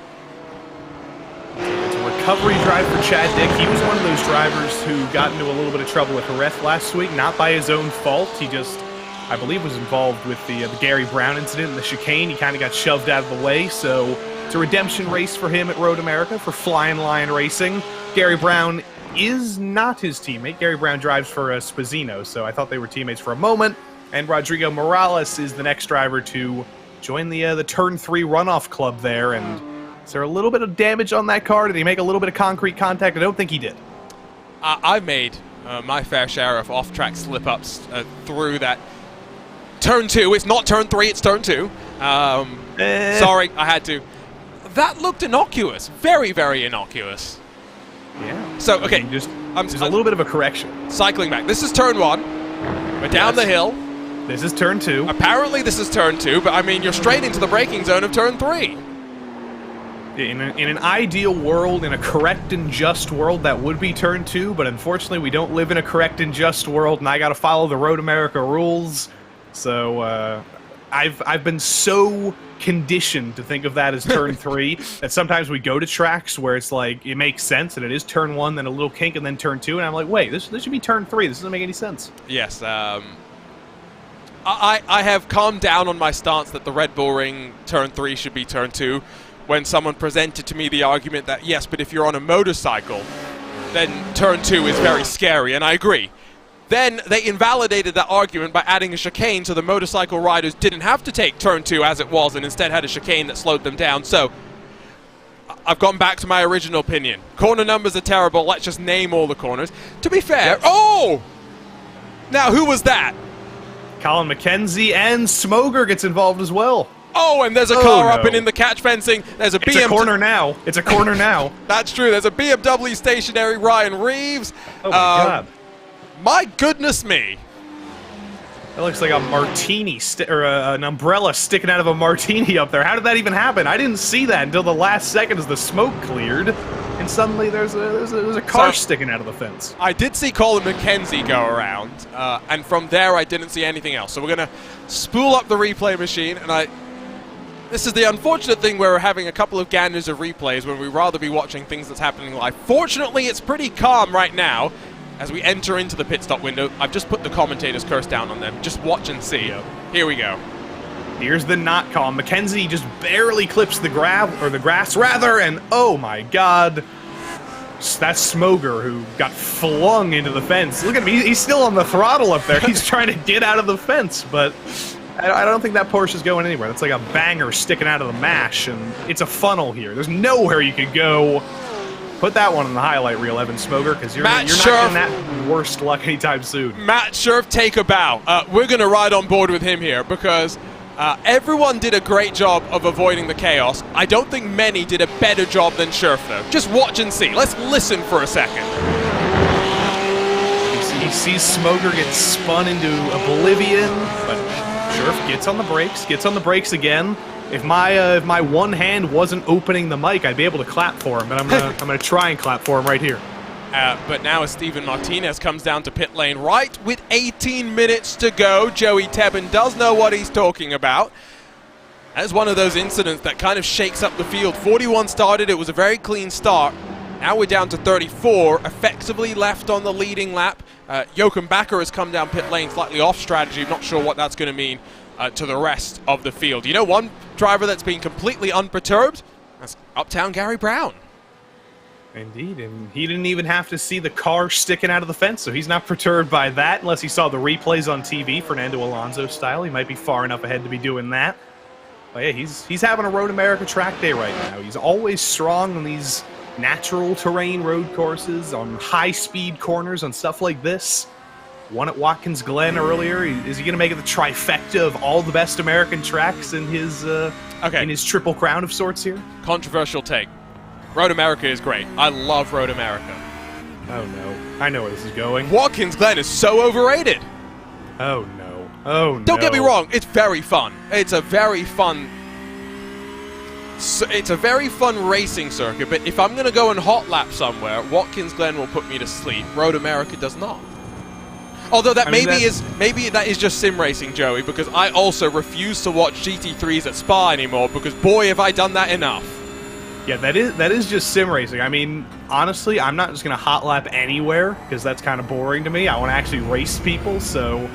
It's a recovery drive for Chad Dick. He was one of those drivers who got into a little bit of trouble with Jerez last week, not by his own fault. He just, I believe, was involved with the Gary Brown incident and the chicane. He kind of got shoved out of the way, so it's a redemption race for him at Road America for Flying Lion Racing. Gary Brown is not his teammate. Gary Brown drives for Spazzino, so I thought they were teammates for a moment. And Rodrigo Morales is the next driver to join the Turn 3 runoff club there. And is there a little bit of damage on that car? Did he make a little bit of concrete contact? I don't think he did. I've made my fair share of off-track slip-ups through that Turn 2. It's not Turn 3, it's Turn 2. Sorry, I had to. That looked innocuous. Very, very innocuous. Yeah. So, okay. There's a little bit of a correction. Cycling back. This is Turn 1. We're down the hill. This is Turn 2. Apparently this is Turn 2, but I mean, you're straight into the braking zone of Turn 3. In an ideal world, in a correct and just world, that would be Turn 2, but unfortunately we don't live in a correct and just world, and I gotta follow the Road America rules. So, I've been so conditioned to think of that as Turn 3 that sometimes we go to tracks where it's like, it makes sense, and it is Turn 1, then a little kink, and then Turn 2, and I'm like, wait, this should be Turn 3, this doesn't make any sense. Yes, I have calmed down on my stance that the Red Bull Ring Turn 3 should be Turn 2 when someone presented to me the argument that, yes, but if you're on a motorcycle, then Turn 2 is very scary, and I agree. Then they invalidated that argument by adding a chicane so the motorcycle riders didn't have to take Turn 2 as it was and instead had a chicane that slowed them down. So, I've gone back to my original opinion. Corner numbers are terrible, let's just name all the corners. To be fair, oh! Now, who was that? Colin McKenzie, and Smoger gets involved as well. Oh, and there's a car up and in the catch fencing. There's a BMW. It's a corner now. It's a corner now. That's true. There's a BMW stationary. Ryan Reeves. Oh, my God. My goodness me. That looks like a martini, or an umbrella sticking out of a martini up there. How did that even happen? I didn't see that until the last second as the smoke cleared, and suddenly there's a car sticking out of the fence. I did see Colin McKenzie go around, and from there I didn't see anything else. So we're going to spool up the replay machine, and this is the unfortunate thing where we're having a couple of ganders of replays when we'd rather be watching things that's happening live. Fortunately, it's pretty calm right now. As we enter into the pit stop window, I've just put the commentator's curse down on them. Just watch and see. Yep. Here we go. Here's the not calm. McKenzie just barely clips the grass rather, and oh my God. That's Smoger who got flung into the fence. Look at him, he's still on the throttle up there. He's trying to get out of the fence, but I don't think that Porsche's going anywhere. That's like a banger sticking out of the mash, and it's a funnel here. There's nowhere you could go. Put that one in the highlight reel, Evan Smoger, because you're not getting that worst luck anytime soon. Matt Scherf, take a bow. We're going to ride on board with him here because everyone did a great job of avoiding the chaos. I don't think many did a better job than Scherf, though. Just watch and see. Let's listen for a second. He sees Smoger get spun into oblivion, but Scherf gets on the brakes again. If my one hand wasn't opening the mic, I'd be able to clap for him, but I'm gonna try and clap for him right here. But now as Steven Martinez comes down to pit lane right with 18 minutes to go, Joey Tebbin does know what he's talking about. That's one of those incidents that kind of shakes up the field. 41 started, it was a very clean start. Now we're down to 34, effectively left on the leading lap. Jochen Bakker has come down pit lane slightly off strategy. I'm not sure what that's going to mean to the rest of the field. You know, one driver that's been completely unperturbed, that's Uptown Gary Brown. Indeed, and he didn't even have to see the car sticking out of the fence, so he's not perturbed by that unless he saw the replays on TV, Fernando Alonso style. He might be far enough ahead to be doing that. But yeah, he's having a Road America track day right now. He's always strong on these natural terrain road courses, on high-speed corners, on stuff like this. won at Watkins Glen earlier. Is he going to make it the trifecta of all the best American tracks in his Triple Crown of sorts here? Controversial take. Road America is great. I love Road America. Oh no, I know where this is going. Watkins Glen is so overrated. Oh no, oh no. Don't get me wrong, it's very fun. It's a very fun racing circuit, but if I'm going to go and hot lap somewhere, Watkins Glen will put me to sleep. Road America does not. Although that maybe that is just sim racing, Joey, because I also refuse to watch GT3s at Spa anymore, because boy, have I done that enough. Yeah, that is just sim racing. I mean, honestly, I'm not just going to hot lap anywhere, because that's kind of boring to me. I want to actually race people, so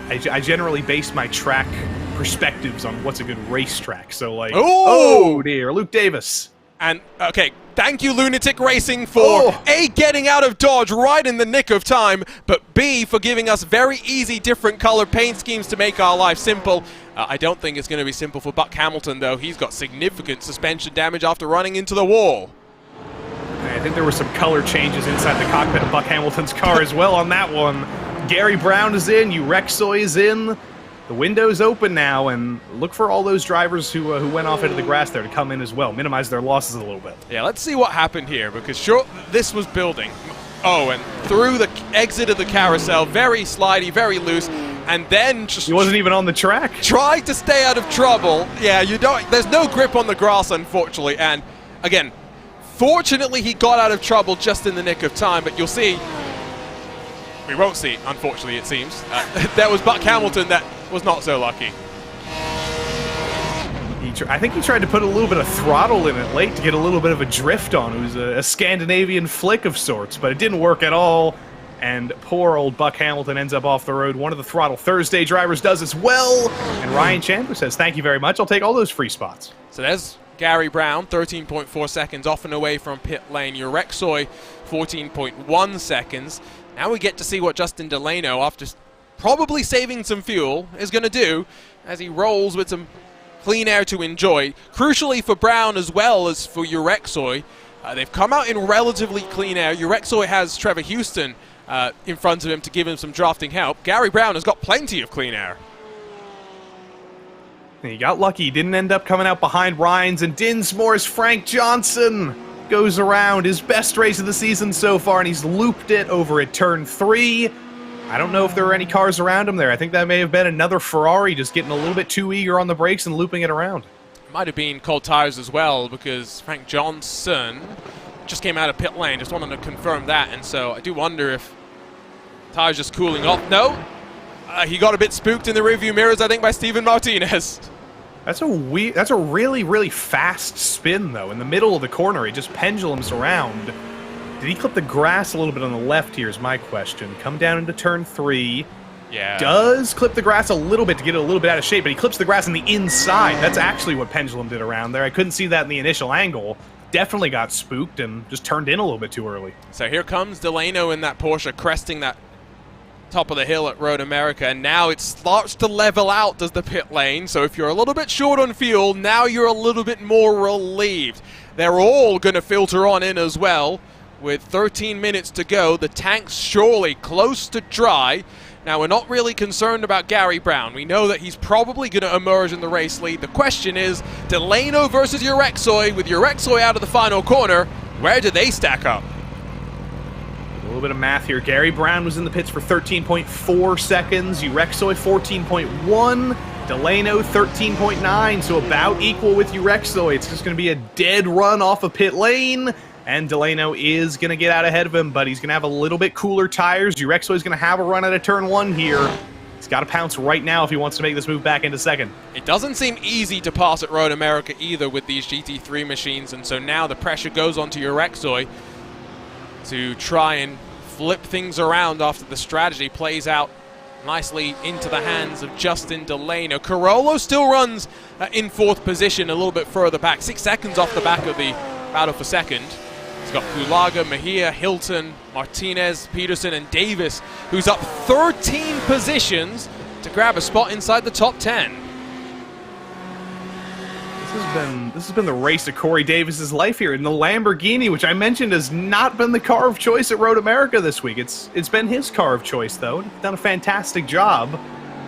I generally base my track perspectives on what's a good racetrack. So, like, oh dear, Luke Davis. And, okay, thank you, Lunatic Racing, for A, getting out of Dodge right in the nick of time, but B, for giving us very easy different color paint schemes to make our life simple. I don't think it's going to be simple for Buck Hamilton, though. He's got significant suspension damage after running into the wall. I think there were some color changes inside the cockpit of Buck Hamilton's car as well on that one. Gary Brown is in, Urexoy is in. The window's open now, and look for all those drivers who went off into the grass there to come in as well, minimize their losses a little bit. Yeah, let's see what happened here, because sure, this was building. Oh, and through the exit of the carousel, very slidey, very loose, and then just... He wasn't even on the track. Tried to stay out of trouble. Yeah, there's no grip on the grass, unfortunately, and again, fortunately he got out of trouble just in the nick of time, but you'll see... We won't see, unfortunately, it seems. There was Buck Hamilton that was not so lucky. I think he tried to put a little bit of throttle in it late to get a little bit of a drift on. It was a Scandinavian flick of sorts, but it didn't work at all. And poor old Buck Hamilton ends up off the road. One of the Throttle Thursday drivers does as well. And Ryan Chandler says, thank you very much. I'll take all those free spots. So there's Gary Brown, 13.4 seconds off and away from pit lane. Urexoy, 14.1 seconds. Now we get to see what Justin Delano, after probably saving some fuel, is going to do as he rolls with some clean air to enjoy. Crucially for Brown as well as for Urexoy, they've come out in relatively clean air. Urexoy has Trevor Houston in front of him to give him some drafting help. Gary Brown has got plenty of clean air. He got lucky. He didn't end up coming out behind Ryan's, and Dinsmore's Frank Johnson goes around his best race of the season so far, and he's looped it over at turn 3. I don't know if there were any cars around him there. I think that may have been another Ferrari just getting a little bit too eager on the brakes and looping it around. Might have been cold tires as well, because Frank Johnson just came out of pit lane. Just wanted to confirm that, and so I do wonder if tires just cooling off. No, he got a bit spooked in the rearview mirrors, I think, by Steven Martinez. That's a really, really fast spin, though. In the middle of the corner, he just pendulums around. Did he clip the grass a little bit on the left here is my question. Come down into turn 3. Yeah. Does clip the grass a little bit to get it a little bit out of shape, but he clips the grass on the inside. That's actually what pendulum did around there. I couldn't see that in the initial angle. Definitely got spooked and just turned in a little bit too early. So here comes Delano in that Porsche, cresting that top of the hill at Road America, and now it starts to level out, does the pit lane. So if you're a little bit short on fuel, now you're a little bit more relieved. They're all going to filter on in as well. With 13 minutes to go, the tank's surely close to dry. Now, we're not really concerned about Gary Brown. We know that he's probably going to emerge in the race lead. The question is, Delano versus Urexoy. With Urexoy out of the final corner, where do they stack up? A little bit of math here. Gary Brown was in the pits for 13.4 seconds. Urexoy 14.1. Delano 13.9. So about equal with Urexoy. It's just going to be a dead run off of pit lane. And Delano is going to get out ahead of him, but he's going to have a little bit cooler tires. Urexoy is going to have a run at a turn 1 here. He's got to pounce right now if he wants to make this move back into second. It doesn't seem easy to pass at Road America either with these GT3 machines, and so now the pressure goes onto Urexoy to try and flip things around after the strategy plays out nicely into the hands of Justin Delano. Carollo still runs in 4th position a little bit further back, 6 seconds off the back of the battle for second. He's got Kulaga, Mejia, Hilton, Martinez, Peterson, and Davis, who's up 13 positions to grab a spot inside the top 10. This has been the race of Corey Davis's life here in the Lamborghini, which I mentioned has not been the car of choice at Road America this week. It's been his car of choice though. He's done a fantastic job.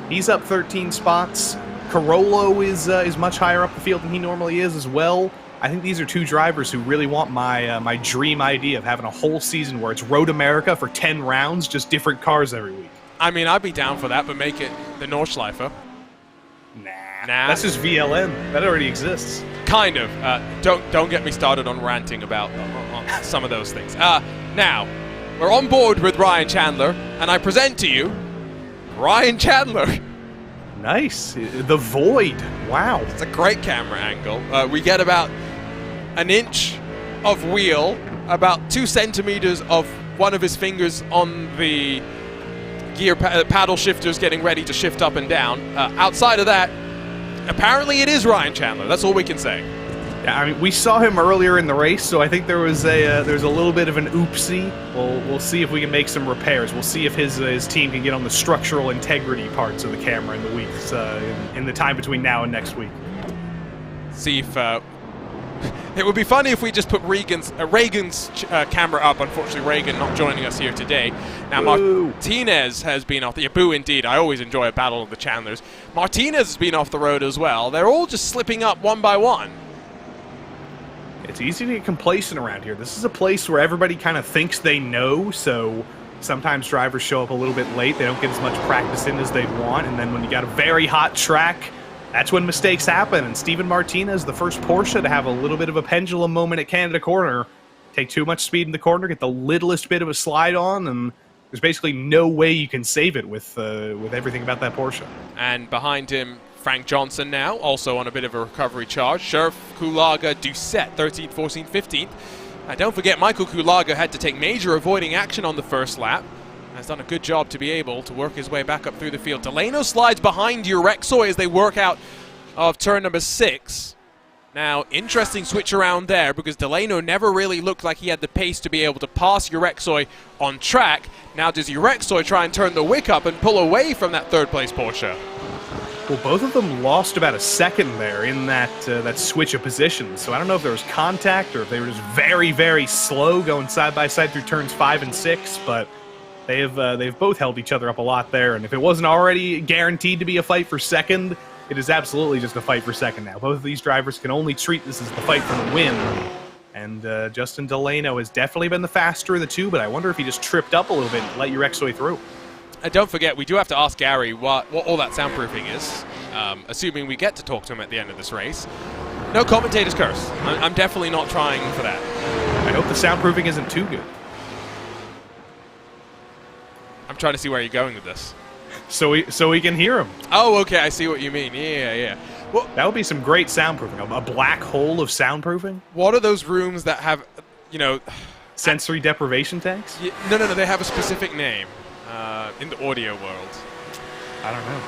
He's up 13 spots. Carollo is much higher up the field than he normally is as well. I think these are two drivers who really want my dream idea of having a whole season where it's Road America for 10 rounds, just different cars every week. I mean, I'd be down for that, but make it the Nordschleife. Nah. That's just VLN. That already exists. Kind of. Don't get me started on ranting about on some of those things. Now, we're on board with Ryan Chandler, and I present to you Ryan Chandler. Nice. The Void. Wow. It's a great camera angle. We get about an inch of wheel, about 2 centimeters of one of his fingers on the gear paddle shifters getting ready to shift up and down. Outside of that, apparently it is Ryan Chandler. That's all we can say. Yeah, I mean, we saw him earlier in the race, so I think there was a little bit of an oopsie. We'll see if we can make some repairs. We'll see if his team can get on the structural integrity parts of the camera in the weeks in the time between now and next week. See if it would be funny if we just put Reagan's camera up. Unfortunately, Reagan not joining us here today. Now, Martinez has been off the boo. Indeed, I always enjoy a battle of the Chandlers. Martinez has been off the road as well. They're all just slipping up one by one. It's easy to get complacent around here. This is a place where everybody kind of thinks they know, so sometimes drivers show up a little bit late. They don't get as much practice in as they'd want, and then when you got a very hot track, that's when mistakes happen. And Steven Martinez, the first Porsche to have a little bit of a pendulum moment at Canada Corner, take too much speed in the corner, get the littlest bit of a slide on, and there's basically no way you can save it with everything about that Porsche. And behind him, Frank Johnson now, also on a bit of a recovery charge. Sheriff Kulaga, Doucette, 13th, 14th, 15th. Don't forget, Michael Kulaga had to take major avoiding action on the first lap. Has done a good job to be able to work his way back up through the field. Delano slides behind Urexoy as they work out of turn number 6. Now, interesting switch around there because Delano never really looked like he had the pace to be able to pass Urexoy on track. Now does Urexoy try and turn the wick up and pull away from that third place Porsche? Well, both of them lost about a second there in that switch of positions. So I don't know if there was contact or if they were just very, very slow going side by side through turns 5 and 6. But they've both held each other up a lot there. And if it wasn't already guaranteed to be a fight for second, it is absolutely just a fight for second now. Both of these drivers can only treat this as the fight for the win. And Justin Delano has definitely been the faster of the two, but I wonder if he just tripped up a little bit and let Urexoy through. And don't forget, we do have to ask Gary what all that soundproofing is, assuming we get to talk to him at the end of this race. No commentator's curse. I'm definitely not trying for that. I hope the soundproofing isn't too good. I'm trying to see where you're going with this. So we can hear him. Oh, okay, I see what you mean. Yeah. Well, that would be some great soundproofing. A black hole of soundproofing? What are those rooms that have, sensory deprivation tanks? No, they have a specific name. In the audio world, I don't know.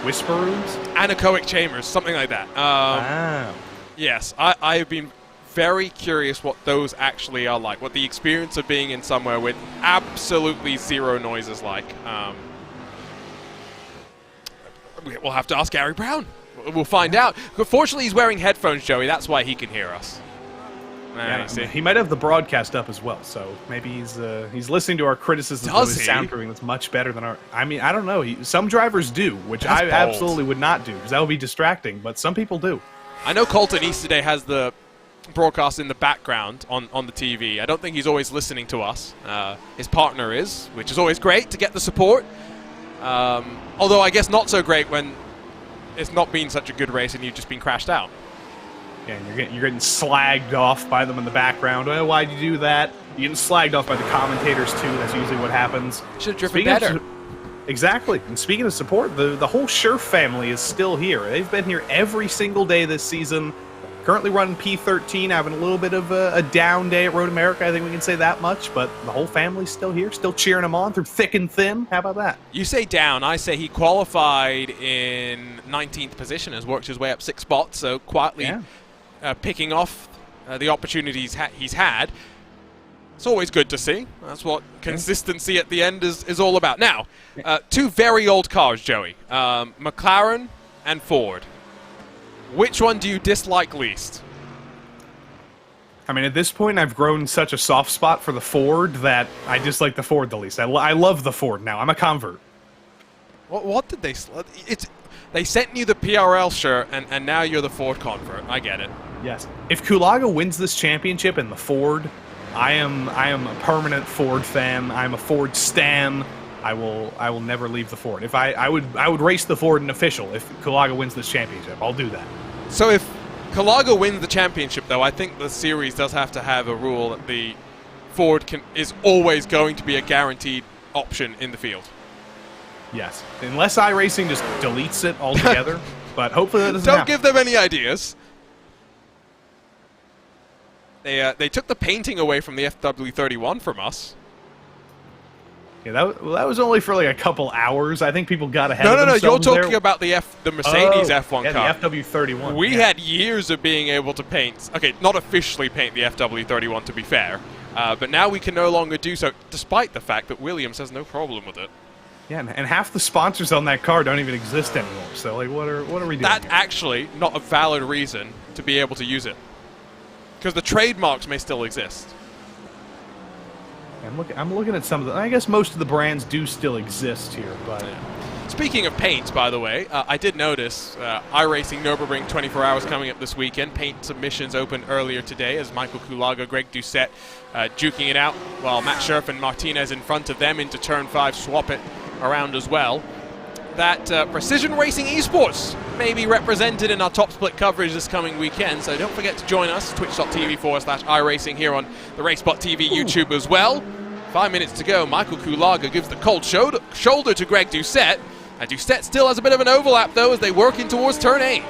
Whisper rooms? Anechoic chambers, something like that. Yes, I have been very curious what those actually are like, what the experience of being in somewhere with absolutely zero noise is like. We'll have to ask Gary Brown. We'll find out. Fortunately, he's wearing headphones, Joey. That's why he can hear us. Yeah, he might have the broadcast up as well, so maybe he's listening to our criticisms of his soundproofing that's much better than our... I mean, I don't know. Some drivers do, which I absolutely would not do, because that would be distracting, but some people do. I know Colton Easterday has the broadcast in the background on the TV. I don't think he's always listening to us. His partner is, which is always great to get the support. Although I guess not so great when it's not been such a good race and you've just been crashed out. Yeah, and you're getting slagged off by them in the background. Oh, why'd you do that? You're getting slagged off by the commentators, too. That's usually what happens. Should have driven better. Exactly. And speaking of support, the whole Scherf family is still here. They've been here every single day this season. Currently running P13, having a little bit of a down day at Road America. I think we can say that much. But the whole family's still here, still cheering him on through thick and thin. How about that? You say down. I say he qualified in 19th position, has worked his way up 6 spots, so quietly... Yeah. Picking off the opportunities he's had. It's always good to see. That's what consistency at the end is all about. Now, 2 very old cars, Joey. McLaren and Ford. Which one do you dislike least? I mean, at this point, I've grown such a soft spot for the Ford that I dislike the Ford the least. I love the Ford now. I'm a convert. What did they... They sent you the PRL shirt, and now you're the Ford convert. I get it. Yes. If Kulaga wins this championship in the Ford, I am a permanent Ford fan. I'm a Ford stan. I will never leave the Ford. If I would race the Ford in official if Kulaga wins this championship. I'll do that. So if Kulaga wins the championship, though, I think the series does have to have a rule that the Ford is always going to be a guaranteed option in the field. Yes. Unless iRacing just deletes it altogether. But hopefully that doesn't happen. Don't give them any ideas. They took the painting away from the FW31 from us. Yeah, that was only for like a couple hours. I think people got ahead of No, themselves. you're talking there. about the Mercedes F1 car. Yeah, the FW31. We had years of being able to paint. Okay, not officially paint the FW31, to be fair. But now we can no longer do so, despite the fact that Williams has no problem with it. Yeah, and half the sponsors on that car don't even exist anymore. So, like, what are we doing? That's here? actually not a valid reason to be able to use it. Because the trademarks may still exist. I'm looking at some of the... I guess most of the brands do still exist here, but... Yeah. Speaking of paint, by the way, I did notice iRacing Nürburgring 24 hours coming up this weekend. Paint submissions opened earlier today as Michael Kulaga, Greg Doucette duking it out, while Matt Scherf and Martinez in front of them into Turn 5 swap it around as well. That Precision Racing Esports may be represented in our top split coverage this coming weekend, so don't forget to join us, twitch.tv/iRacing here on the RaceSpotTV YouTube as well. 5 minutes to go. Michael Kulaga gives the cold shoulder to Greg Doucette, and Doucette still has a bit of an overlap, though, as they work in towards Turn 8.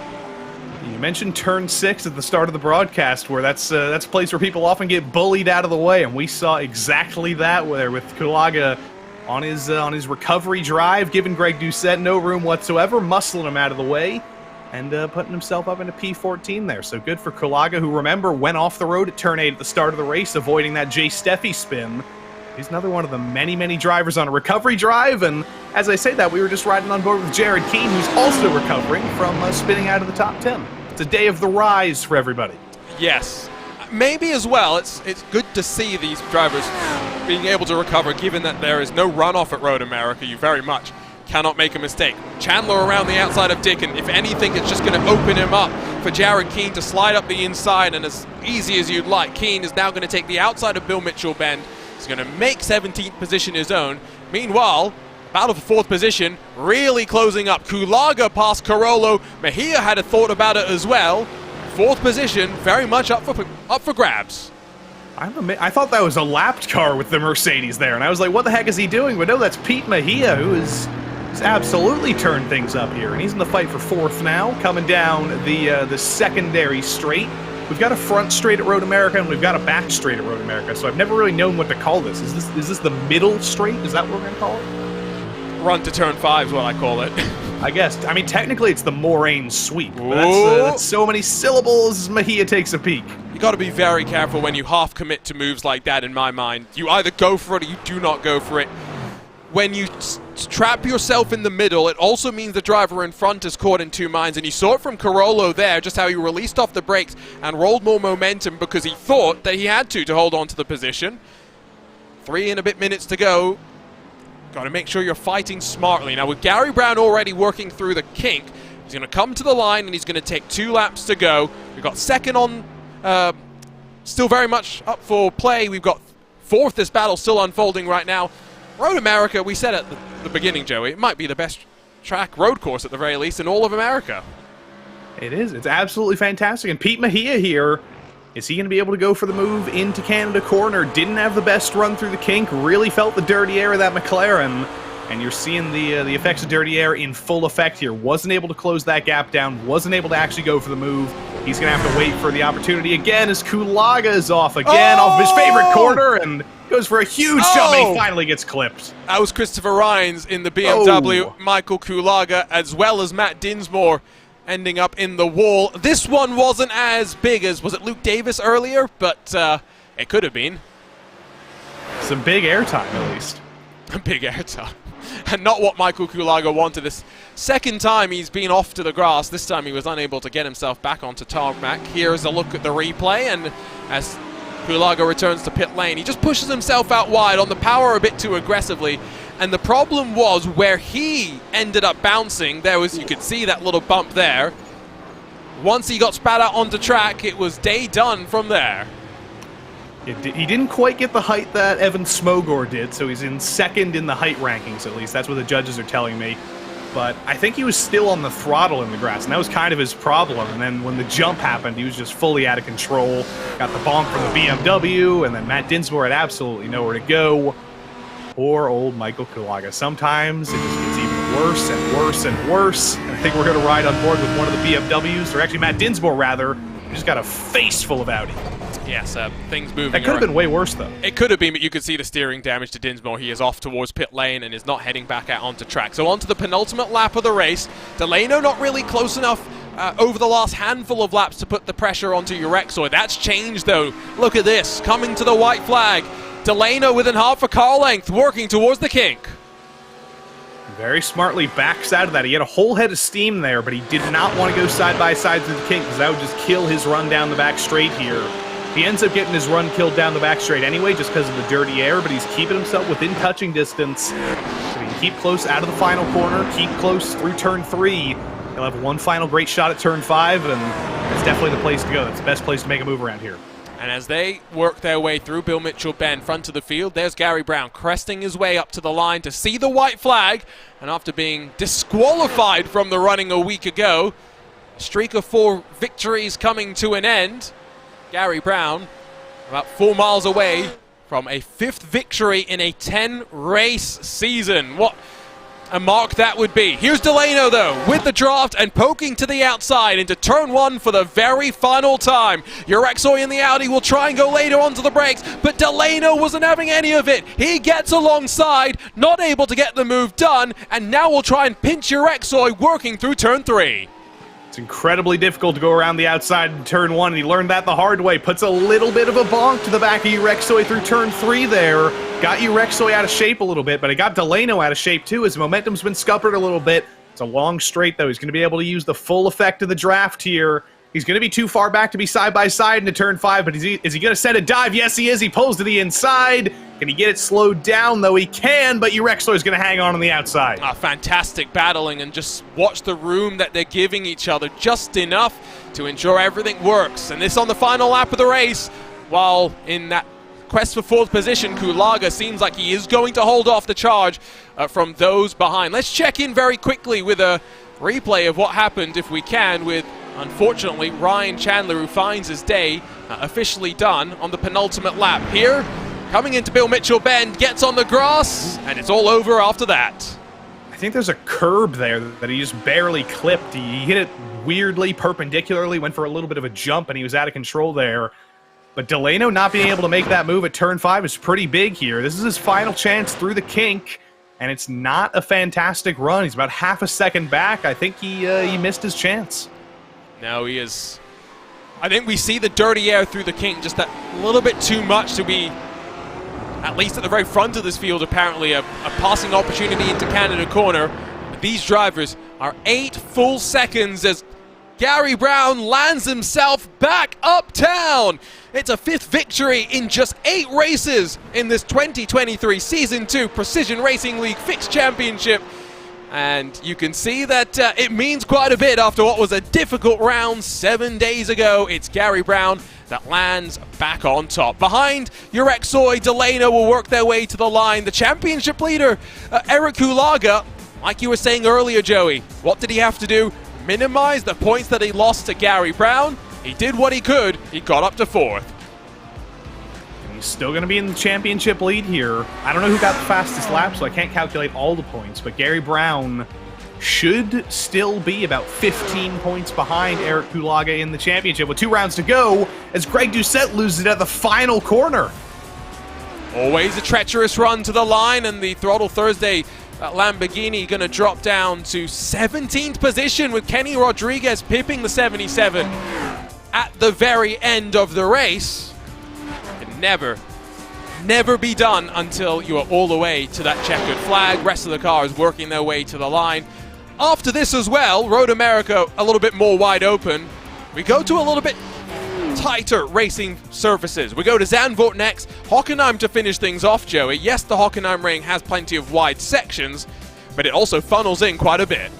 You mentioned Turn 6 at the start of the broadcast, where that's a place where people often get bullied out of the way, and we saw exactly that there with Kulaga on his recovery drive, giving Greg Doucette no room whatsoever, muscling him out of the way, and putting himself up into P14 there. So good for Kulaga, who, remember, went off the road at Turn 8 at the start of the race, avoiding that Jay Steffi spin. He's another one of the many, many drivers on a recovery drive, and as I say that, we were just riding on board with Jared Keane, who's also recovering from spinning out of the top 10. It's a day of the rise for everybody. Yes. Maybe as well, it's good to see these drivers being able to recover, given that there is no runoff at Road America. You very much cannot make a mistake. Chandler around the outside of Dick, and if anything, it's just going to open him up for Jared Keane to slide up the inside, and as easy as you'd like, Keane is now going to take the outside of Bill Mitchell Bend. He's going to make 17th position his own. Meanwhile, battle for 4th position, really closing up. Kulaga past Carollo. Mejia had a thought about it as well. 4th position, very much up for grabs. I thought that was a lapped car with the Mercedes there, and I was like, what the heck is he doing? But no, that's Pete Mejia, who has absolutely turned things up here, and he's in the fight for 4th now, coming down the secondary straight. We've got a front straight at Road America, and we've got a back straight at Road America, so I've never really known what to call this. Is this the middle straight? Is that what we're going to call it? Run to Turn 5 is what I call it. I guess. I mean, technically, it's the Moraine sweep. But that's so many syllables. Mejia takes a peek. You got to be very careful when you half commit to moves like that. In my mind, you either go for it or you do not go for it. When you trap yourself in the middle, it also means the driver in front is caught in two minds. And you saw it from Carollo there, just how he released off the brakes and rolled more momentum because he thought that he had to hold on to the position. 3 and a bit minutes to go. Got to make sure you're fighting smartly. Now, with Gary Brown already working through the kink, he's going to come to the line and he's going to take 2 laps to go. We've got 2nd on, still very much up for play. We've got 4th. This battle still unfolding right now. Road America, we said at the beginning, Joey, it might be the best track road course at the very least in all of America. It is. It's absolutely fantastic. And Pete Mejia here, is he going to be able to go for the move into Canada Corner? Didn't have the best run through the kink, really felt the dirty air of that McLaren, and you're seeing the effects of dirty air in full effect here. Wasn't able to close that gap down, wasn't able to actually go for the move. He's going to have to wait for the opportunity again as Kulaga is off again off of his favorite corner and goes for a huge jump, and he finally gets clipped. That was Christopher Rhines in the BMW, Michael Kulaga, as well as Matt Dinsmore ending up in the wall. This one wasn't as big as, was it Luke Davis earlier? But it could have been. Some big airtime, at least. Big airtime. and not what Michael Kulaga wanted. This second time he's been off to the grass. This time he was unable to get himself back onto tarmac. Here's a look at the replay, and as Kulaga returns to pit lane, he just pushes himself out wide on the power a bit too aggressively. And the problem was where he ended up bouncing, there was, you could see that little bump there. Once he got spat out onto track, it was day done from there. He didn't quite get the height that Evan Smogor did, so he's in second in the height rankings, at least. That's what the judges are telling me. But I think he was still on the throttle in the grass, and that was kind of his problem. And then when the jump happened, he was just fully out of control. Got the bonk from the BMW, and then Matt Dinsmore had absolutely nowhere to go. Poor old Michael Kulaga. Sometimes it just gets even worse and worse and worse. And I think we're going to ride on board with one of the BMWs, or actually Matt Dinsmore, rather. He just got a face full of Audi. Yes, things moving. That could have been way worse, though. It could have been, but you could see the steering damage to Dinsmore. He is off towards pit lane and is not heading back out onto track. So onto the penultimate lap of the race. Delano not really close enough over the last handful of laps to put the pressure onto Urexoy. That's changed, though. Look at this, coming to the white flag. Delano within half a car length, working towards the kink. Very smartly backs out of that. He had a whole head of steam there, but he did not want to go side by side through the kink because that would just kill his run down the back straight here. He ends up getting his run killed down the back straight anyway just because of the dirty air, but he's keeping himself within touching distance. So he can keep close out of the final corner, keep close through turn 3. He'll have one final great shot at turn 5, and that's definitely the place to go. That's the best place to make a move around here. And as they work their way through Bill Mitchell Bend front of the field, there's Gary Brown cresting his way up to the line to see the white flag. And after being disqualified from the running a week ago, a streak of 4 victories coming to an end. Gary Brown about 4 miles away from a 5th victory in a 10-race season. What a mark that would be. Here's Delano, though, with the draft and poking to the outside into turn 1 for the very final time. Urexoy in the Audi will try and go later onto the brakes, but Delano wasn't having any of it. He gets alongside, not able to get the move done, and now will try and pinch Urexoy working through turn 3. It's incredibly difficult to go around the outside in turn 1, and he learned that the hard way. Puts a little bit of a bonk to the back of Urexoy through turn 3 there. Got Urexoy out of shape a little bit, but it got Delano out of shape too. His momentum's been scuppered a little bit. It's a long straight, though. He's going to be able to use the full effect of the draft here. He's going to be too far back to be side by side into turn 5, but is he going to set a dive? Yes, he is. He pulls to the inside. Can he get it slowed down, though? He can, but Urexoy is going to hang on the outside. Fantastic battling, and just watch the room that they're giving each other, just enough to ensure everything works. And this on the final lap of the race, while in that quest for 4th position, Kulaga seems like he is going to hold off the charge from those behind. Let's check in very quickly with a replay of what happened, if we can, with, unfortunately, Ryan Chandler, who finds his day officially done on the penultimate lap. Here, coming into Bill Mitchell Bend, gets on the grass, and it's all over after that. I think there's a curb there that he just barely clipped. He hit it weirdly, perpendicularly, went for a little bit of a jump, and he was out of control there. But Delano not being able to make that move at turn 5 is pretty big here. This is his final chance through the kink, and it's not a fantastic run. He's about half a second back. I think he missed his chance. Now he is. I think we see the dirty air through the kink just that little bit too much to be, at least at the very front of this field, apparently a passing opportunity into Canada corner. But these drivers are 8 full seconds as Gary Brown lands himself back uptown. It's a 5th victory in just 8 races in this 2023 Season 2 Precision Racing League Fixed Championship. And you can see that it means quite a bit after what was a difficult round 7 days ago. It's Gary Brown that lands back on top. Behind Urexoy, Delano will work their way to the line. The championship leader, Eric Kulaga, like you were saying earlier, Joey, what did he have to do? Minimize the points that he lost to Gary Brown. He did what he could. He got up to 4th. And he's still going to be in the championship lead here. I don't know who got the fastest lap, so I can't calculate all the points, but Gary Brown should still be about 15 points behind Eric Kulaga in the championship with 2 rounds to go as Greg Doucette loses it at the final corner. Always a treacherous run to the line, and the Throttle Thursday Lamborghini going to drop down to 17th position with Kenny Rodriguez pipping the 77 at the very end of the race. And never never be done until you are all the way to that checkered flag. Rest of the cars working their way to the line. After this as well, Road America a little bit more wide open. We go to a little bit tighter racing surfaces. We go to Zandvoort next. Hockenheim to finish things off, Joey. Yes, the Hockenheim ring has plenty of wide sections, but it also funnels in quite a bit.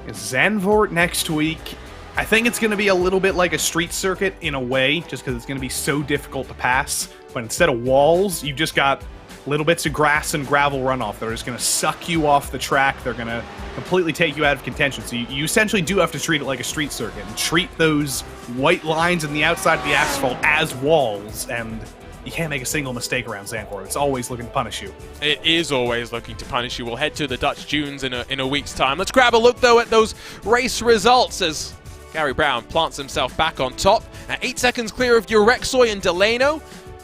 Zandvoort next week. I think it's going to be a little bit like a street circuit in a way, just because it's going to be so difficult to pass. But instead of walls, you've just got little bits of grass and gravel runoff that are just going to suck you off the track. They're going to completely take you out of contention. So you essentially do have to treat it like a street circuit and treat those white lines in the outside of the asphalt as walls, and you can't make a single mistake around Zandvoort. It's always looking to punish you. It is always looking to punish you. We'll head to the Dutch Dunes in a week's time. Let's grab a look, though, at those race results as Gary Brown plants himself back on top. At 8 seconds clear of Urexoy and Delano.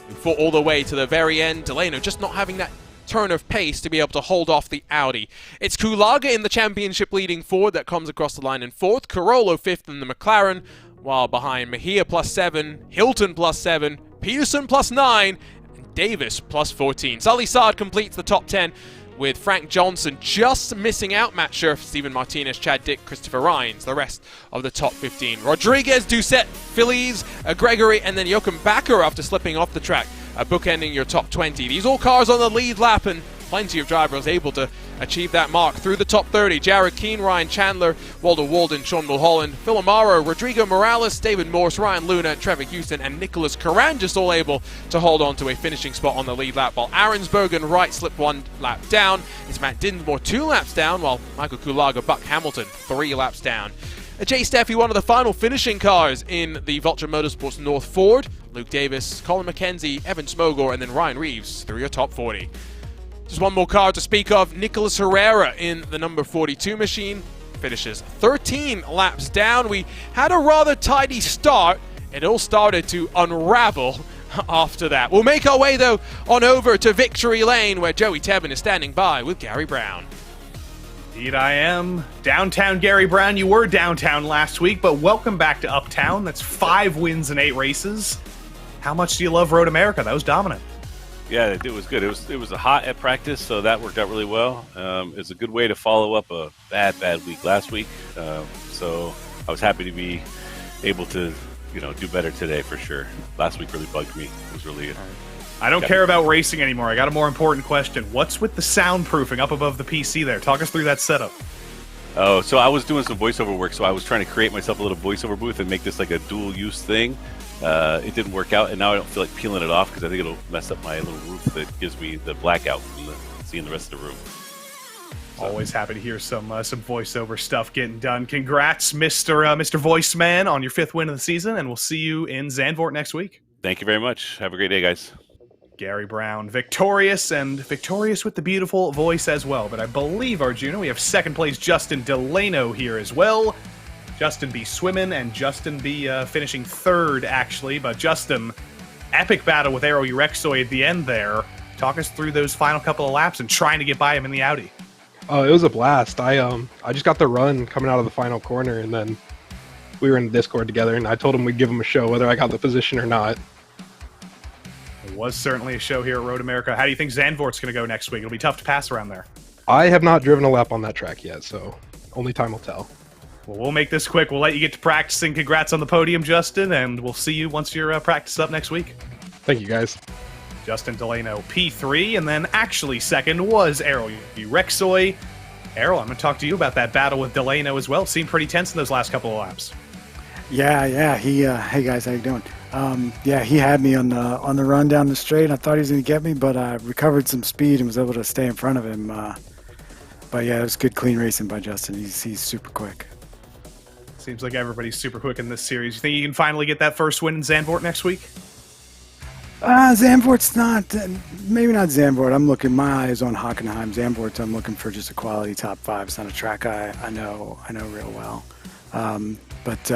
We fought all the way to the very end. Delano just not having that turn of pace to be able to hold off the Audi. It's Kulaga in the championship leading forward that comes across the line in fourth. Carollo fifth in the McLaren, while behind Mejia +7, Hilton +7, Peterson +9, and Davis +14. Sully Saad completes the top 10 with Frank Johnson just missing out. Matt Scherf, Stephen Martinez, Chad Dick, Christopher Rhines, the rest of the top 15. Rodriguez, Doucette, Feliz, Gregory, and then Joachim Bakker after slipping off the track, bookending your top 20. These all cars on the lead lap, and plenty of drivers able to achieve that mark through the top 30. Jared Keane, Ryan Chandler, Waldo Walden, Sean Mulholland, Phil Amaro, Rodrigo Morales, David Morse, Ryan Luna, Trevor Houston, and Nicholas Caran just all able to hold on to a finishing spot on the lead lap, while Arensberg and Wright slip 1 lap down. It's Matt Dinsmore 2 laps down, while Michael Kulaga, Buck Hamilton 3 laps down. Jay Steffi, one of the final finishing cars in the Vulture Motorsports North Ford. Luke Davis, Colin McKenzie, Evan Smogor, and then Ryan Reeves through your top 40. Just one more car to speak of. Nicholas Herrera in the number 42 machine finishes 13 laps down. We had a rather tidy start. It all started to unravel after that. We'll make our way, though, on over to Victory Lane, where Joey Tebben is standing by with Gary Brown. Indeed I am. Downtown Gary Brown, you were downtown last week, but welcome back to Uptown. That's 5 wins in 8 races. How much do you love Road America? That was dominant. Yeah, it was good. It was a hot at practice, so that worked out really well. It's a good way to follow up a bad week last week. So I was happy to be able to, do better today for sure. Last week really bugged me. It was really. I don't care about racing anymore. I got a more important question. What's with the soundproofing up above the PC there? Talk us through that setup. Oh, so I was doing some voiceover work, so I was trying to create myself a little voiceover booth and make this like a dual-use thing. It didn't work out, and now I don't feel like peeling it off because I think it'll mess up my little roof that gives me the blackout from seeing the rest of the room. So. Always happy to hear some voiceover stuff getting done. Congrats, Mr. Voice Man, on your 5th win of the season, and we'll see you in Zandvoort next week. Thank you very much. Have a great day, guys. Gary Brown, victorious, and victorious with the beautiful voice as well. But I believe, Arjuna, we have 2nd place Justin Delano here as well. Justin B. swimming, and Justin B. finishing 3rd, actually. But Justin, epic battle with Aero Urexoy at the end there. Talk us through those final couple of laps and trying to get by him in the Audi. Oh, it was a blast. I just got the run coming out of the final corner, and then we were in Discord together, and I told him we'd give him a show whether I got the position or not. It was certainly a show here at Road America. How do you think Zandvoort's going to go next week? It'll be tough to pass around there. I have not driven a lap on that track yet, so only time will tell. Well, we'll make this quick. We'll let you get to practicing. Congrats on the podium, Justin, and we'll see you once your practice up next week. Thank you, guys. Justin Delano, P3, and then actually 2nd was Errol Urexoy. Errol, I'm going to talk to you about that battle with Delano as well. Seemed pretty tense in those last couple of laps. Yeah. He, hey guys, how you doing? He had me on the run down the straight. I thought he was going to get me, but I recovered some speed and was able to stay in front of him. But yeah, it was good, clean racing by Justin. He's super quick. Seems like everybody's super quick in this series. You think you can finally get that 1st win in Zandvoort next week? Zandvoort's not, maybe not Zandvoort. I'm looking, my eyes on Hockenheim. Zandvoort, I'm looking for just a quality top 5. It's not a track I know real well. But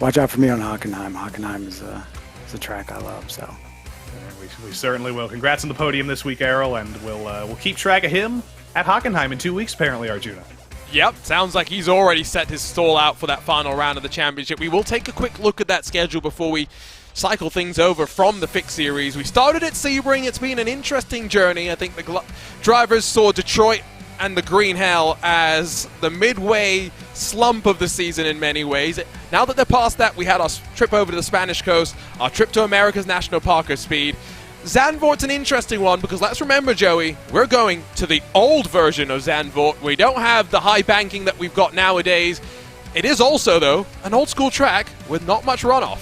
watch out for me on Hockenheim. Hockenheim is a track I love, so. We certainly will. Congrats on the podium this week, Errol, and we'll keep track of him at Hockenheim in 2 weeks, apparently, Arjuna. Yep, sounds like he's already set his stall out for that final round of the championship. We will take a quick look at that schedule before we cycle things over from the fixed series. We started at Sebring. It's been an interesting journey. I think the drivers saw Detroit and the Green Hell as the midway slump of the season in many ways. Now that they're past that, we had our trip over to the Spanish coast, our trip to America's National Park of Speed. Zandvoort's an interesting one because let's remember, Joey, we're going to the old version of Zandvoort. We don't have the high banking that we've got nowadays. It is also, though, an old school track with not much runoff.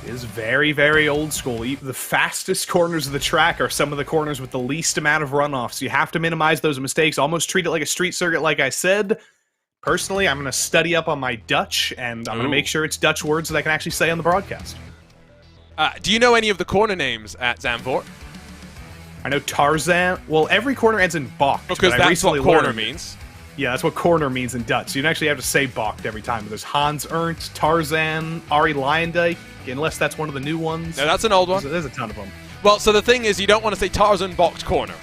Is very, very old school. The fastest corners of the track are some of the corners with the least amount of runoff, so you have to minimize those mistakes, almost treat it like a street circuit, like I said. Personally, I'm going to study up on my Dutch, and I'm going to make sure it's Dutch words that I can actually say on the broadcast. Do you know any of the corner names at Zandvoort? I know Tarzan. Well, every corner ends in Bocht. Because that's what corner means. Yeah, that's what corner means in Dutch. So you don't actually have to say Bocht every time. But there's Hans Ernst, Tarzan, Arie Luyendyk, unless that's one of the new ones. No, that's an old one. There's a ton of them. Well, so the thing is, you don't want to say Tarzan Bocht corner.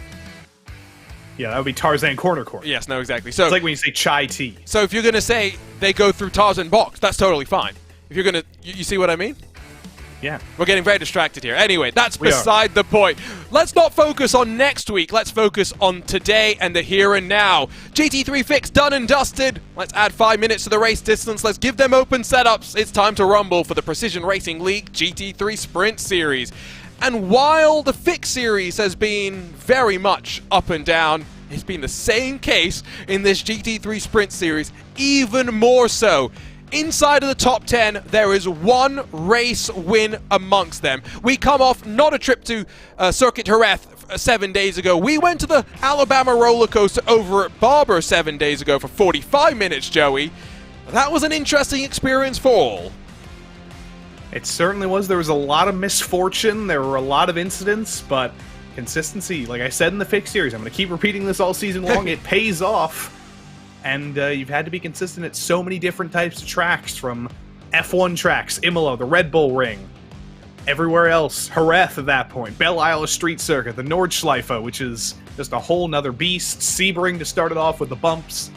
Yeah, that would be Tarzan corner. Yes, no, exactly. So it's like when you say chai tea. So if you're going to say they go through Tarzan Bocht, that's totally fine. If you're going to, you see what I mean? Yeah. We're getting very distracted here. Anyway, that's beside the point. Let's not focus on next week. Let's focus on today and the here and now. GT3 fix done and dusted. Let's add 5 minutes to the race distance. Let's give them open setups. It's time to rumble for the Precision Racing League GT3 Sprint Series. And while the fix series has been very much up and down, it's been the same case in this GT3 Sprint Series, even more so. Inside of the top 10, there is one race win amongst them. We come off not a trip to Circuit Jerez 7 days ago. We went to the Alabama roller coaster over at Barber 7 days ago for 45 minutes, Joey. That was an interesting experience for all. It certainly was. There was a lot of misfortune. There were a lot of incidents, but consistency, like I said in the fix series, I'm going to keep repeating this all season long, it pays off. And you've had to be consistent at so many different types of tracks, from F1 tracks, Imola, the Red Bull Ring, everywhere else, Jerez at that point, Belle Isle Street Circuit, the Nordschleife, which is just a whole nother beast, Sebring to start it off with the bumps.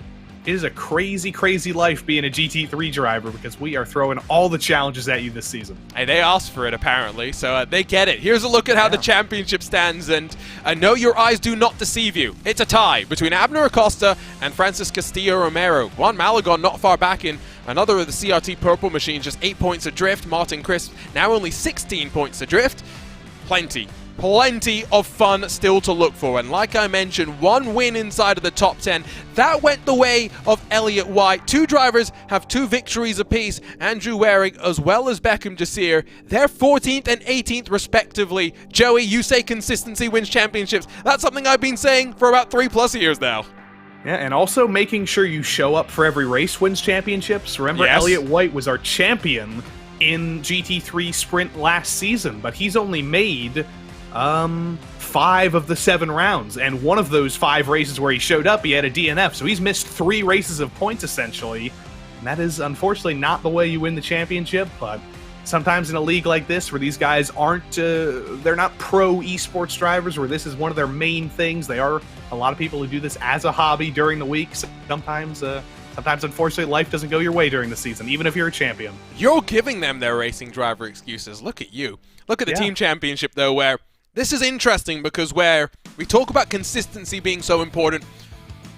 It is a crazy, crazy life being a GT3 driver because we are throwing all the challenges at you this season. Hey, they asked for it, apparently, so they get it. Here's a look at how the championship stands, and no, your eyes do not deceive you. It's a tie between Abner Acosta and Francis Castillo-Romero. Juan Malagon not far back in another of the CRT Purple machines, just 8 points adrift. Martin Crisp now only 16 points adrift. Plenty of fun still to look for, and like I mentioned, one win inside of the top 10. That went the way of Elliott White. Two drivers have 2 victories apiece. Andrew Waring as well as Beckham Jasir. They're 14th and 18th respectively. Joey, you say consistency wins championships. That's something I've been saying for about 3+ years now. Yeah, and also making sure you show up for every race wins championships. Remember, Elliott White was our champion in GT3 Sprint last season, but he's only made 5 of the 7 rounds, and one of those 5 races where he showed up, he had a DNF, so he's missed 3 races of points, essentially, and that is unfortunately not the way you win the championship. But sometimes in a league like this, where these guys aren't, they're not pro esports drivers, where this is one of their main things, they are a lot of people who do this as a hobby during the week. Sometimes, unfortunately, life doesn't go your way during the season, even if you're a champion. You're giving them their racing driver excuses. Look at you. Look at the team championship, though, where this is interesting because where we talk about consistency being so important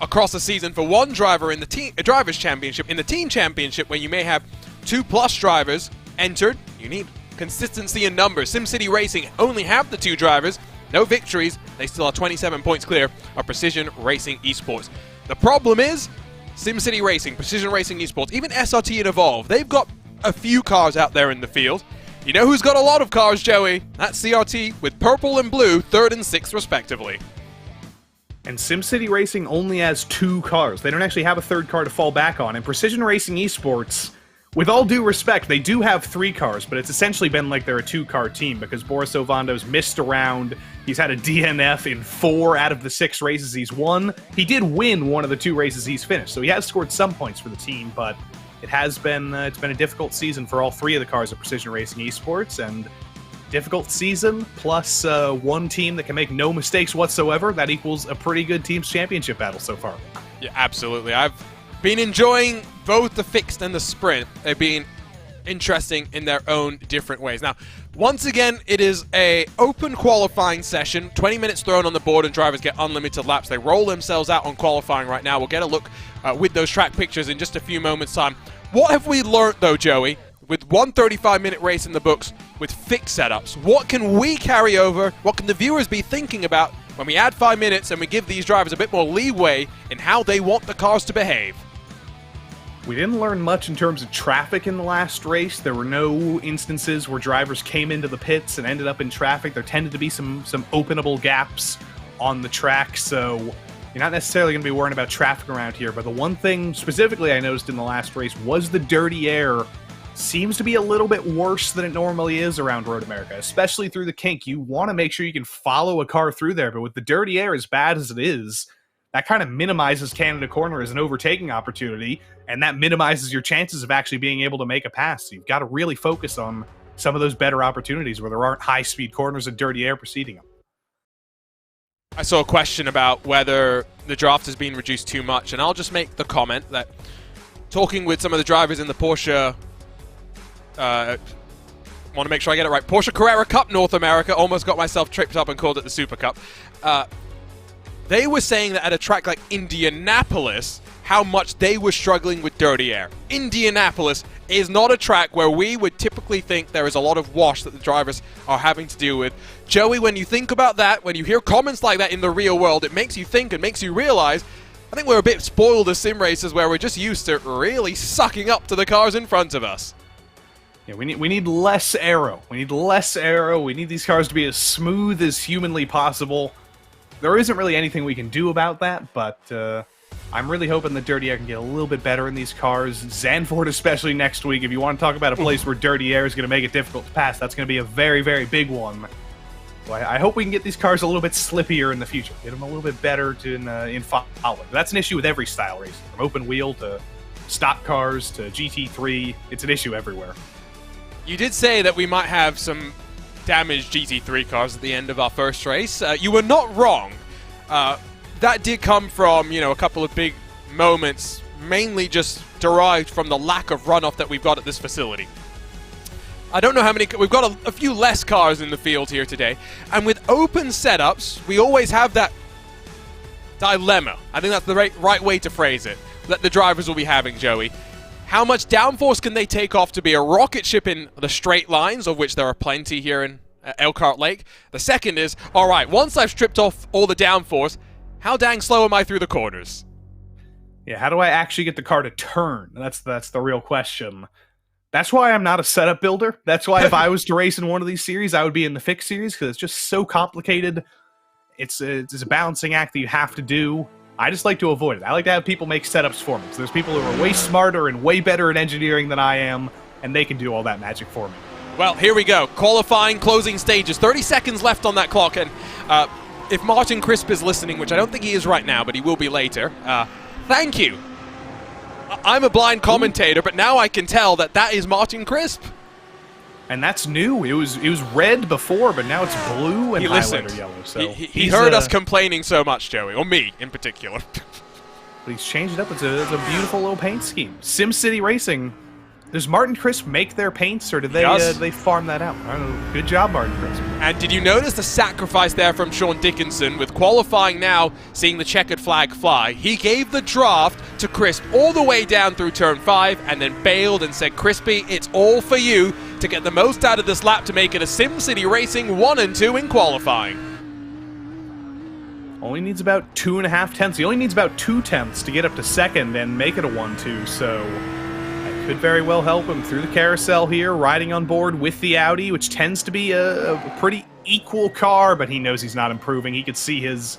across the season for one driver in the drivers championship, in the team championship, where you may have 2+ drivers entered, you need consistency in numbers. SimCity Racing only have the 2 drivers, no victories, they still are 27 points clear of Precision Racing Esports. The problem is SimCity Racing, Precision Racing Esports, even SRT and Evolve, they've got a few cars out there in the field. You know who's got a lot of cars, Joey? That's CRT with purple and blue, 3rd and 6th respectively. And SimCity Racing only has 2 cars. They don't actually have a 3rd car to fall back on. And Precision Racing Esports, with all due respect, they do have 3 cars, but it's essentially been like they're a 2-car team because Boris Ovando's missed around. He's had a DNF in 4 out of the 6 races he's won. He did win one of the 2 races he's finished, so he has scored some points for the team, but it has been it's been a difficult season for all 3 of the cars of Precision Racing Esports, and difficult season plus one team that can make no mistakes whatsoever, that equals a pretty good team's championship battle so far. Yeah, absolutely. I've been enjoying both the fixed and the sprint. They've been interesting in their own different ways. Now, once again, it is a open qualifying session. 20 minutes thrown on the board and drivers get unlimited laps. They roll themselves out on qualifying right now. We'll get a look with those track pictures in just a few moments' time. What have we learned, though, Joey, with one 35-minute race in the books with fixed setups? What can we carry over? What can the viewers be thinking about when we add 5 minutes and we give these drivers a bit more leeway in how they want the cars to behave? We didn't learn much in terms of traffic in the last race. There were no instances where drivers came into the pits and ended up in traffic. There tended to be some openable gaps on the track, so you're not necessarily going to be worrying about traffic around here. But the one thing specifically I noticed in the last race was the dirty air seems to be a little bit worse than it normally is around Road America, especially through the kink. You want to make sure you can follow a car through there, but with the dirty air as bad as it is, that kind of minimizes Canada Corner as an overtaking opportunity, and that minimizes your chances of actually being able to make a pass. So you've got to really focus on some of those better opportunities where there aren't high-speed corners and dirty air preceding them. I saw a question about whether the draft has been reduced too much, and I'll just make the comment that talking with some of the drivers in the Porsche, want to make sure I get it right, Porsche Carrera Cup North America, almost got myself tripped up and called it the Super Cup. They were saying that at a track like Indianapolis, how much they were struggling with dirty air. Indianapolis is not a track where we would typically think there is a lot of wash that the drivers are having to deal with. Joey, when you think about that, when you hear comments like that in the real world, it makes you think and makes you realize, I think we're a bit spoiled as sim racers where we're just used to really sucking up to the cars in front of us. Yeah, we need less aero. We need less aero. We need these cars to be as smooth as humanly possible. There isn't really anything we can do about that, but I'm really hoping the dirty air can get a little bit better in these cars. Zandvoort especially next week. If you want to talk about a place where dirty air is going to make it difficult to pass, that's going to be a very, very big one. So I hope we can get these cars a little bit slippier in the future. Get them a little bit better in following. That's an issue with every style racing, from open wheel to stock cars to GT3. It's an issue everywhere. You did say that we might have some damaged GT3 cars at the end of our first race. You were not wrong. That did come from, a couple of big moments, mainly just derived from the lack of runoff that we've got at this facility. I don't know how many... We've got a few less cars in the field here today. And with open setups, we always have that dilemma. I think that's the right way to phrase it, that the drivers will be having, Joey. How much downforce can they take off to be a rocket ship in the straight lines, of which there are plenty here in Elkhart Lake? The second is, all right, once I've stripped off all the downforce, how dang slow am I through the corners? Yeah, how do I actually get the car to turn? That's the real question. That's why I'm not a setup builder. That's why if I was to race in one of these series, I would be in the fixed series, because it's just so complicated. It's a balancing act that you have to do. I just like to avoid it. I like to have people make setups for me. So there's people who are way smarter and way better at engineering than I am, and they can do all that magic for me. Well, here we go. Qualifying, closing stages. 30 seconds left on that clock, and if Martin Crisp is listening, which I don't think he is right now, but he will be later, thank you. I'm a blind commentator, but now I can tell that is Martin Crisp. And that's new. It was red before, but now it's blue and highlighter yellow. So he heard us complaining so much, Joey, or me in particular. But he's changed it up. It's a beautiful little paint scheme. SimCity Racing. Does Martin Crisp make their paints, or did they farm that out? I don't know. Good job, Martin Crisp. And did you notice the sacrifice there from Sean Dickinson with qualifying now, seeing the checkered flag fly? He gave the draft to Crisp all the way down through turn 5 and then bailed and said, Crispy, it's all for you to get the most out of this lap to make it a SimCity Racing 1 and 2 in qualifying. Only needs about 2.5 tenths. He only needs about 2 tenths to get up to second and make it a 1-2, so that could very well help him through the carousel here, riding on board with the Audi, which tends to be a pretty equal car, but he knows he's not improving. He could see his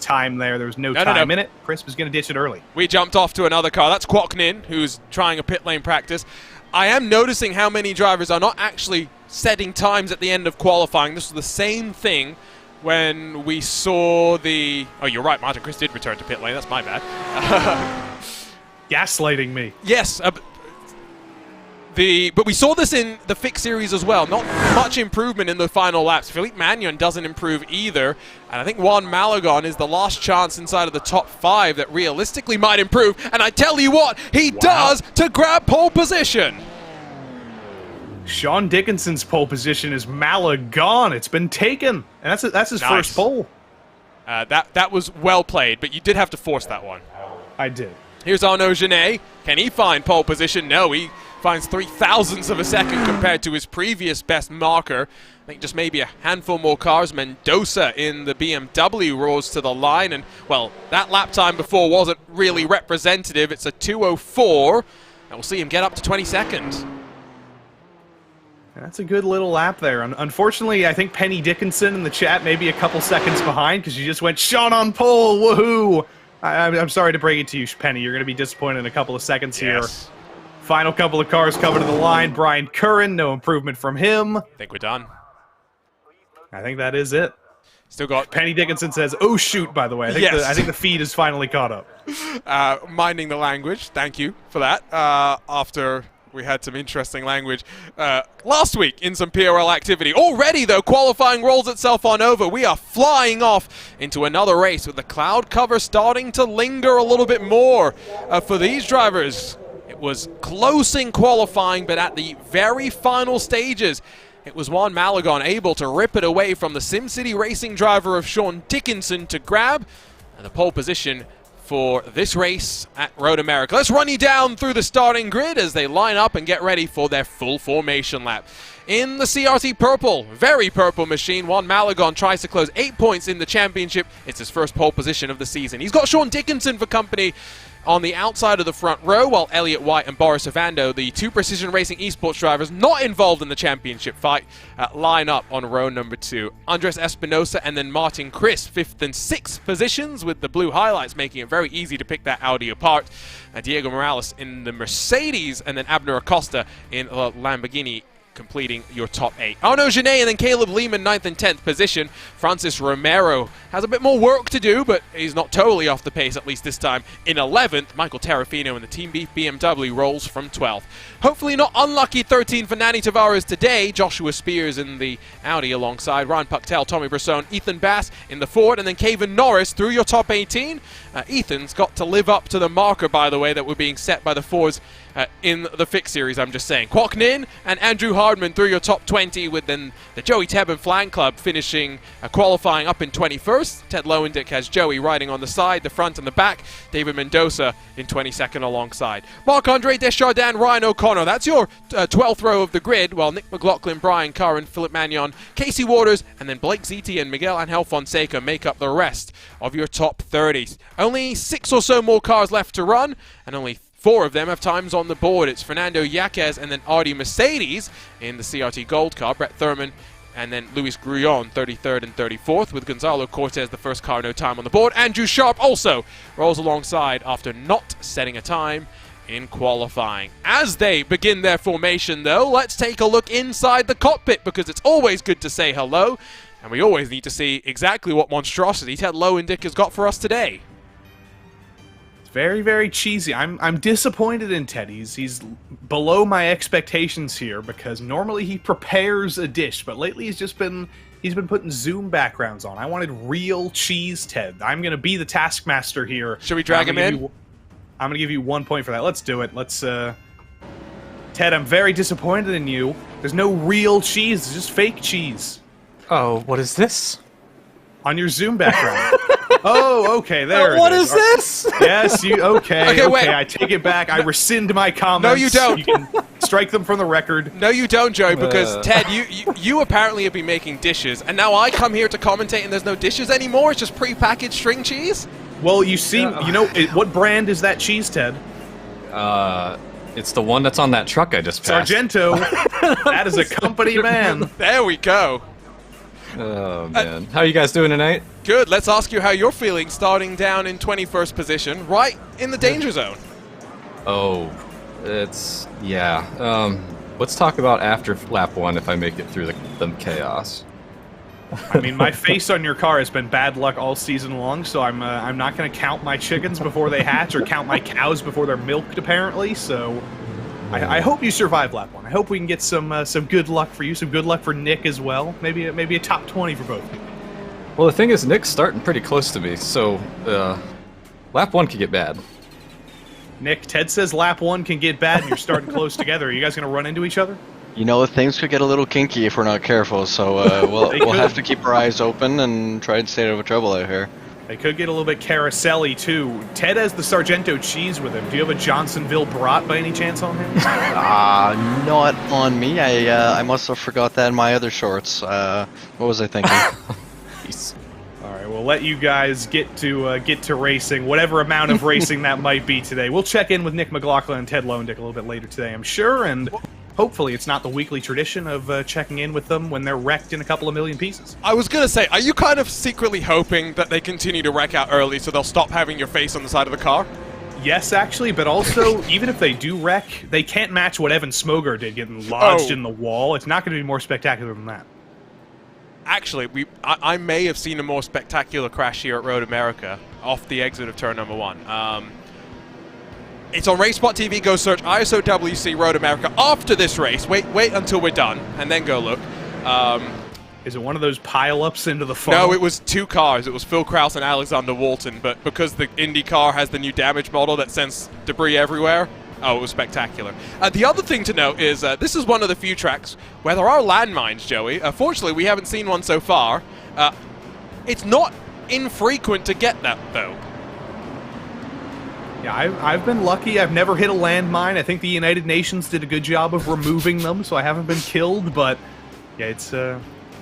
time there. There was no time in it. Crisp is going to ditch it early. We jumped off to another car. That's Kwoknin, who's trying a pit lane practice. I am noticing how many drivers are not actually setting times at the end of qualifying. This was the same thing when we saw the... Oh, you're right, Martin Crisp did return to pit lane. That's my bad. Gaslighting me. Yes, but we saw this in the fixed series as well. Not much improvement in the final laps. Philippe Magnon doesn't improve either. And I think Juan Malagon is the last chance inside of the top 5 that realistically might improve. And I tell you what, he does to grab pole position. Sean Dickinson's pole position is Malagon. It's been taken, and that's his Nice. first pole. That was well played, but you did have to force that one. I did. Here's Arnaud Genet. Can he find pole position? No, he finds 0.003 of a second compared to his previous best marker. I think just maybe a handful more cars. Mendoza in the BMW roars to the line, and, well, that lap time before wasn't really representative. It's a 2:04, and we'll see him get up to 22nd. That's a good little lap there. Unfortunately, I think Penny Dickinson in the chat may be a couple seconds behind because you just went Sean on pole. Woohoo! I'm sorry to bring it to you, Penny. You're going to be disappointed in a couple of seconds here. Final couple of cars coming to the line. Brian Curran, no improvement from him. I think we're done. I think that is it. Still got Penny Dickinson says, "Oh shoot!" By the way, I think the feed is finally caught up. minding the language. Thank you for that. After we had some interesting language last week in some PRL activity. Already, though, qualifying rolls itself on over. We are flying off into another race with the cloud cover starting to linger a little bit more for these drivers. It was close in qualifying, but at the very final stages, it was Juan Malagon able to rip it away from the SimCity Racing driver of Sean Dickinson to grab the pole position for this race at Road America. Let's run you down through the starting grid as they line up and get ready for their full formation lap. In the CRT purple, very purple machine, Juan Malagon tries to close 8 points in the championship. It's his first pole position of the season. He's got Sean Dickinson for company on the outside of the front row, while Elliot White and Boris Ovando, the two Precision Racing esports drivers not involved in the championship fight, line up on row number 2. Andres Espinosa and then Martin Chris, 5th and 6th positions, with the blue highlights making it very easy to pick that Audi apart. Diego Morales in the Mercedes, and then Abner Acosta in the Lamborghini, completing your top 8. Arnaud Genet and then Caleb Lehman 9th and 10th position. Francis Romero has a bit more work to do, but he's not totally off the pace, at least this time, in 11th. Michael Terrafino in the Team Beef BMW rolls from 12th. Hopefully not unlucky 13 for Nani Tavares today. Joshua Spears in the Audi alongside Ryan Pucktel, Tommy Brasson, Ethan Bass in the Ford, and then Caven Norris through your top 18. Ethan's got to live up to the marker, by the way, that were being set by the Fords in the Fix Series, I'm just saying. Kwok Nin and Andrew Hardman through your top 20, with then the Joey Tebben Flan Club finishing qualifying up in 21st. Ted Lowendick has Joey riding on the side, the front and the back. David Mendoza in 22nd alongside. Marc-Andre Desjardins, Ryan O'Connor. That's your 12th row of the grid, while Nick McLaughlin, Brian Curran, Philip Magnon, Casey Waters, and then Blake Ziti and Miguel Angel Fonseca make up the rest of your top 30s. Only 6 or so more cars left to run, and only 4 of them have times on the board. It's Fernando Yaquez and then Artie Mercedes in the CRT Gold car, Brett Thurman, and then Luis Grullon, 33rd and 34th, with Gonzalo Cortez, the first car, no time on the board. Andrew Sharp also rolls alongside after not setting a time in qualifying. As they begin their formation, though, let's take a look inside the cockpit, because it's always good to say hello, and we always need to see exactly what monstrosity Ted Lowendick has got for us today. Very, very cheesy. I'm disappointed in Ted. He's below my expectations here, because normally he prepares a dish, but lately he's been putting Zoom backgrounds on. I wanted real cheese, Ted. I'm gonna be the taskmaster here. Should we drag him in? I'm gonna give you 1 point for that. Let's do it. Let's Ted, I'm very disappointed in you. There's no real cheese, it's just fake cheese. Oh, what is this? On your Zoom background. Oh, okay, there What it is this? Yes, you, okay, wait. I take it back. I rescind my comments. No, you don't. You can strike them from the record. No, you don't, Joey, because Ted, you apparently have been making dishes, and now I come here to commentate and there's no dishes anymore? It's just pre-packaged string cheese? Well, you see, you know, what brand is that cheese, Ted? It's the one that's on that truck I just passed. Sargento. That is a company man. There we go. Oh, man. How are you guys doing tonight? Good. Let's ask you how you're feeling starting down in 21st position, right in the danger zone. Oh, it's... yeah. Let's talk about after lap 1 if I make it through the chaos. I mean, my face on your car has been bad luck all season long, so I'm not going to count my chickens before they hatch or count my cows before they're milked, apparently, so... I hope you survive lap 1. I hope we can get some good luck for you, some good luck for Nick as well. Maybe a top 20 for both. Well, the thing is, Nick's starting pretty close to me, so lap 1 could get bad. Nick, Ted says lap 1 can get bad and you're starting close together. Are you guys going to run into each other? You know, things could get a little kinky if we're not careful, so we'll have to keep our eyes open and try to stay out of trouble out here. They could get a little bit carousel-y, too. Ted has the Sargento cheese with him. Do you have a Johnsonville brat by any chance on him? Not on me. I must have forgot that in my other shorts. What was I thinking? All right, we'll let you guys get to racing, whatever amount of racing that might be today. We'll check in with Nick McLaughlin and Ted Lonedick a little bit later today, I'm sure, and hopefully it's not the weekly tradition of checking in with them when they're wrecked in a couple of million pieces. I was going to say, are you kind of secretly hoping that they continue to wreck out early so they'll stop having your face on the side of the car? Yes, actually, but also, even if they do wreck, they can't match what Evan Smoger did getting lodged in the wall. It's not going to be more spectacular than that. Actually, I may have seen a more spectacular crash here at Road America off the exit of turn number 1. It's on RaceSpotTV. Go search ISOWC Road America after this race. Wait until we're done, and then go look. Is it one of those pile-ups into the funnel? No, it was 2 cars. It was Phil Krause and Alexander Walton, but because the Indy car has the new damage model that sends debris everywhere, oh, it was spectacular. The other thing to note is this is one of the few tracks where there are landmines, Joey. Fortunately, we haven't seen one so far. It's not infrequent to get that, though. Yeah, I've been lucky. I've never hit a landmine. I think the United Nations did a good job of removing them, so I haven't been killed. But yeah, it's a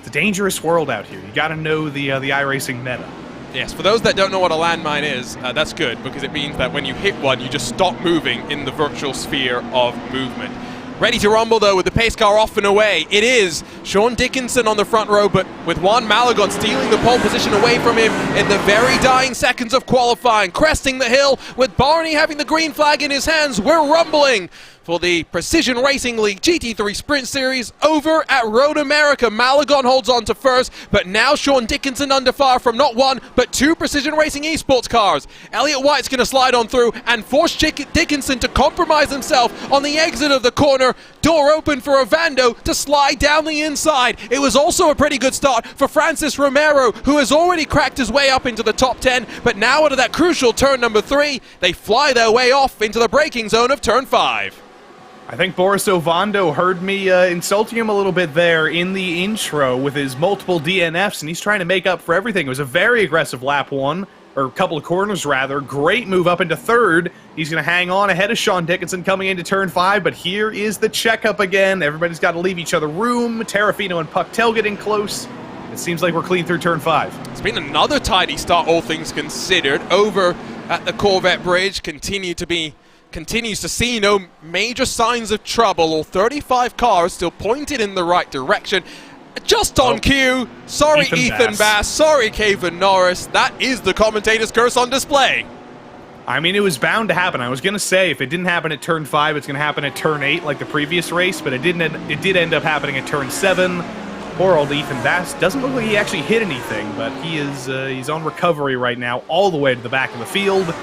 dangerous world out here. You got to know the iRacing meta. Yes, for those that don't know what a landmine is, that's good, because it means that when you hit one, you just stop moving in the virtual sphere of movement. Ready to rumble, though, with the pace car off and away. It is Sean Dickinson on the front row, but with Juan Malagon stealing the pole position away from him in the very dying seconds of qualifying. Cresting the hill with Barney having the green flag in his hands. We're rumbling for the Precision Racing League GT3 Sprint Series over at Road America. Malagon holds on to first, but now Sean Dickinson under fire from not one, but 2 Precision Racing esports cars. Elliott White's going to slide on through and force Dickinson to compromise himself on the exit of the corner. Door open for Ovando to slide down the inside. It was also a pretty good start for Francis Romero, who has already cracked his way up into the top 10, but now out of that crucial turn number 3, they fly their way off into the braking zone of turn 5. I think Boris Ovando heard me insulting him a little bit there in the intro with his multiple DNFs, and he's trying to make up for everything. It was a very aggressive lap 1, or a couple of corners rather. Great move up into 3rd. He's going to hang on ahead of Sean Dickinson coming into turn 5, but here is the checkup again. Everybody's got to leave each other room. Terrafino and Pucktel getting close. It seems like we're clean through turn 5. It's been another tidy start, all things considered. Over at the Corvette Bridge, continues to see no major signs of trouble. All 35 cars still pointed in the right direction. Just on cue. Sorry, Ethan Bass. Sorry, Kevin Norris. That is the commentator's curse on display. I mean, it was bound to happen. I was going to say, if it didn't happen at turn 5, it's going to happen at turn 8 like the previous race, but it did end up happening at turn 7. Poor old Ethan Bass. Doesn't look like he actually hit anything, but he's on recovery right now all the way to the back of the field.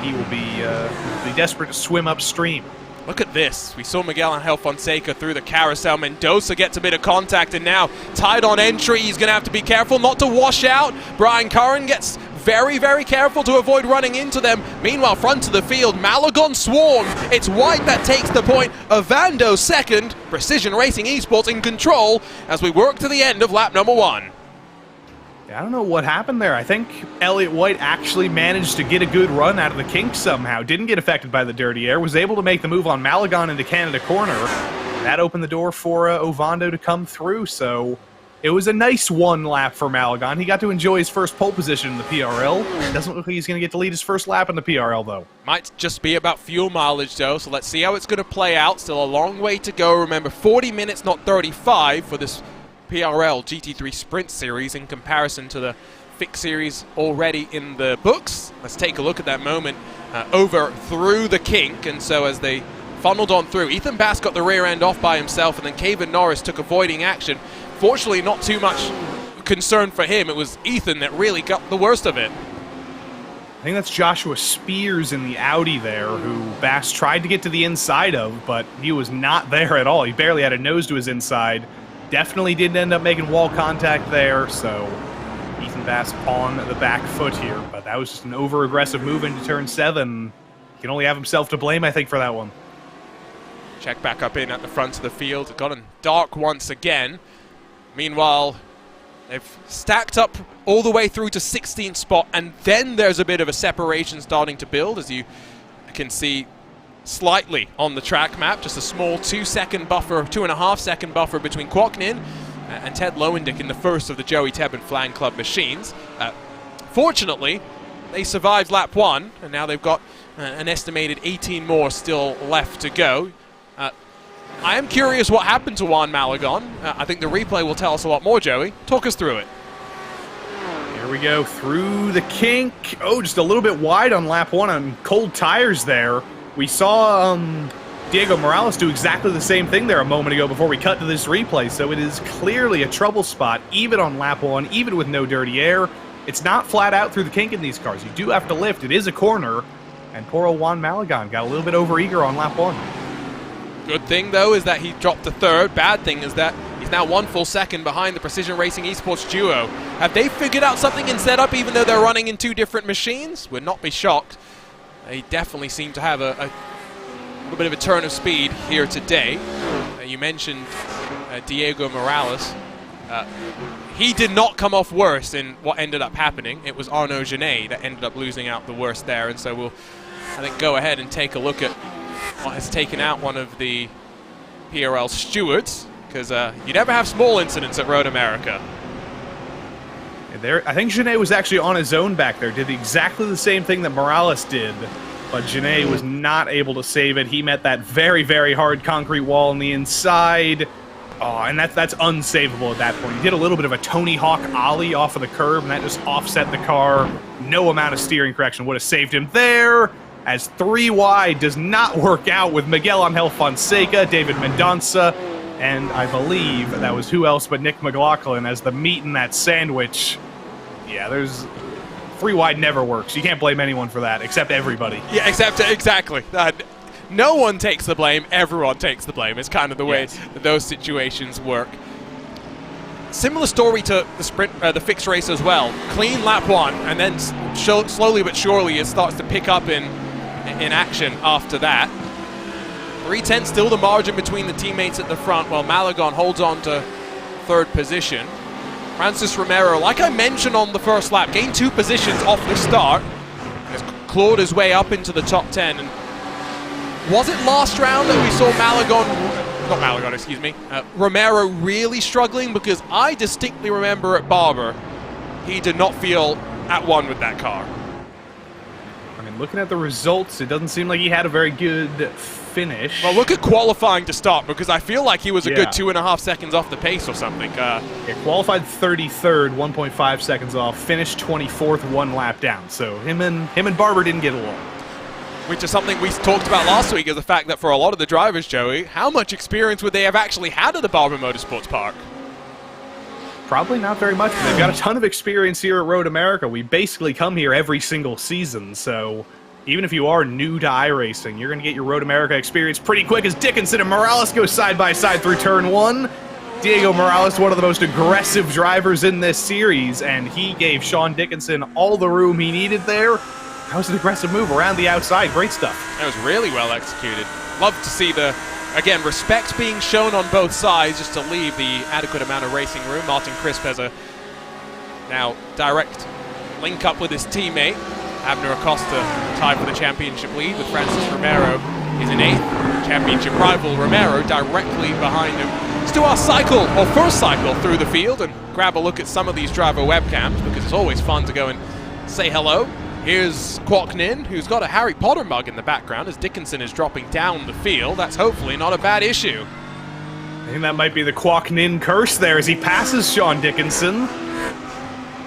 He will be desperate to swim upstream. Look at this. We saw Miguel Angel Fonseca through the carousel. Mendoza gets a bit of contact, and now tied on entry. He's going to have to be careful not to wash out. Brian Curran gets very, very careful to avoid running into them. Meanwhile, front of the field, Malagon swarms. It's White that takes the point. Ovando second. Precision Racing Esports in control as we work to the end of lap number 1. I don't know what happened there. I think Elliott White actually managed to get a good run out of the kinks somehow. Didn't get affected by the dirty air. Was able to make the move on Malagon into Canada Corner. That opened the door for Ovando to come through, so it was a nice 1 lap for Malagon. He got to enjoy his first pole position in the PRL. Doesn't look like he's going to get to lead his first lap in the PRL, though. Might just be about fuel mileage, though, so let's see how it's going to play out. Still a long way to go. Remember, 40 minutes, not 35 for this PRL GT3 Sprint Series in comparison to the fixed series already in the books. Let's take a look at that moment over through the kink, and so as they funneled on through, Ethan Bass got the rear end off by himself, and then Kevin Norris took avoiding action. Fortunately, not too much concern for him. It was Ethan that really got the worst of it. I think that's Joshua Spears in the Audi there, who Bass tried to get to the inside of, but he was not there at all. He barely had a nose to his inside. Definitely didn't end up making wall contact there, so Ethan Bass on the back foot here. But that was just an over-aggressive move into turn 7. He can only have himself to blame, I think, for that one. check back up in at the front of the field. It got dark once again. Meanwhile, they've stacked up all the way through to 16th spot, and then there's a bit of a separation starting to build, as you can see slightly on the track map. Just a small 2-second buffer, 2.5-second buffer between Kwoknin and Ted Lowendick in the first of the Joey Tebben Flang Club machines. Fortunately, they survived lap 1, and now they've got an estimated 18 more still left to go. I am curious what happened to Juan Malagon. I think the replay will tell us a lot more, Joey. Talk us through it. Here we go, through the kink. Oh, just a little bit wide on lap 1 on cold tires there. We saw Diego Morales do exactly the same thing there a moment ago before we cut to this replay, so it is clearly a trouble spot, even on lap 1, even with no dirty air. It's not flat out through the kink in these cars. You do have to lift. It is a corner, and poor old Juan Malagon got a little bit overeager on lap 1. Good thing, though, is that he dropped to 3rd. Bad thing is that he's now 1 full second behind the Precision Racing Esports duo. Have they figured out something in setup, even though they're running in 2 different machines? Would not be shocked. They definitely seem to have a little bit of a turn of speed here today. You mentioned Diego Morales. He did not come off worse in what ended up happening. It was Arnaud Genet that ended up losing out the worst there, and so we'll, I think, go ahead and take a look at what has taken out one of the PRL stewards, because you never have small incidents at Road America. I think Genet was actually on his own back there, did exactly the same thing that Morales did, but Genet was not able to save it. He met that very, very hard concrete wall on the inside. Oh, and that's unsavable at that point. He did a little bit of a Tony Hawk ollie off of the curb, and that just offset the car. No amount of steering correction would have saved him there, as 3 wide does not work out with Miguel Angel Fonseca, David Mendonça, and I believe that was who else but Nick McLaughlin as the meat in that sandwich. Yeah, there's 3 wide never works. You can't blame anyone for that, except everybody. Yeah, exactly. No one takes the blame, everyone takes the blame. It's kind of the way that those situations work. Similar story to the sprint, the fixed race as well. Clean lap 1, and then slowly but surely it starts to pick up in action after that. 3/10 still the margin between the teammates at the front, while Malagon holds on to 3rd position. Francis Romero, like I mentioned on the first lap, gained 2 positions off the start. Has clawed his way up into the top 10. And was it last round that we saw Romero really struggling? Because I distinctly remember at Barber, he did not feel at one with that car. I mean, looking at the results, it doesn't seem like he had a very good finish. Well, look at qualifying to start, because I feel like he was a good 2.5 seconds off the pace or something. Qualified 33rd, 1.5 seconds off, finished 24th, 1 lap down. So him and Barber didn't get along. Which is something we talked about last week, is the fact that for a lot of the drivers, Joey, how much experience would they have actually had at the Barber Motorsports Park? Probably not very much. They've got a ton of experience here at Road America. We basically come here every single season, so even if you are new to iRacing, you're going to get your Road America experience pretty quick as Dickinson and Morales go side by side through turn 1. Diego Morales, one of the most aggressive drivers in this series, and he gave Sean Dickinson all the room he needed there. That was an aggressive move around the outside. Great stuff. That was really well executed. Love to see the, again, respect being shown on both sides just to leave the adequate amount of racing room. Martin Crisp has a now direct link up with his teammate. Abner Acosta tied for the championship lead with Francis Romero. He's in 8th. Championship rival Romero directly behind him. Let's do our cycle, or first cycle, through the field and grab a look at some of these driver webcams, because it's always fun to go and say hello. Here's Kwoknin, who's got a Harry Potter mug in the background as Dickinson is dropping down the field. That's hopefully not a bad issue. I think that might be the Kwoknin curse there as he passes Sean Dickinson.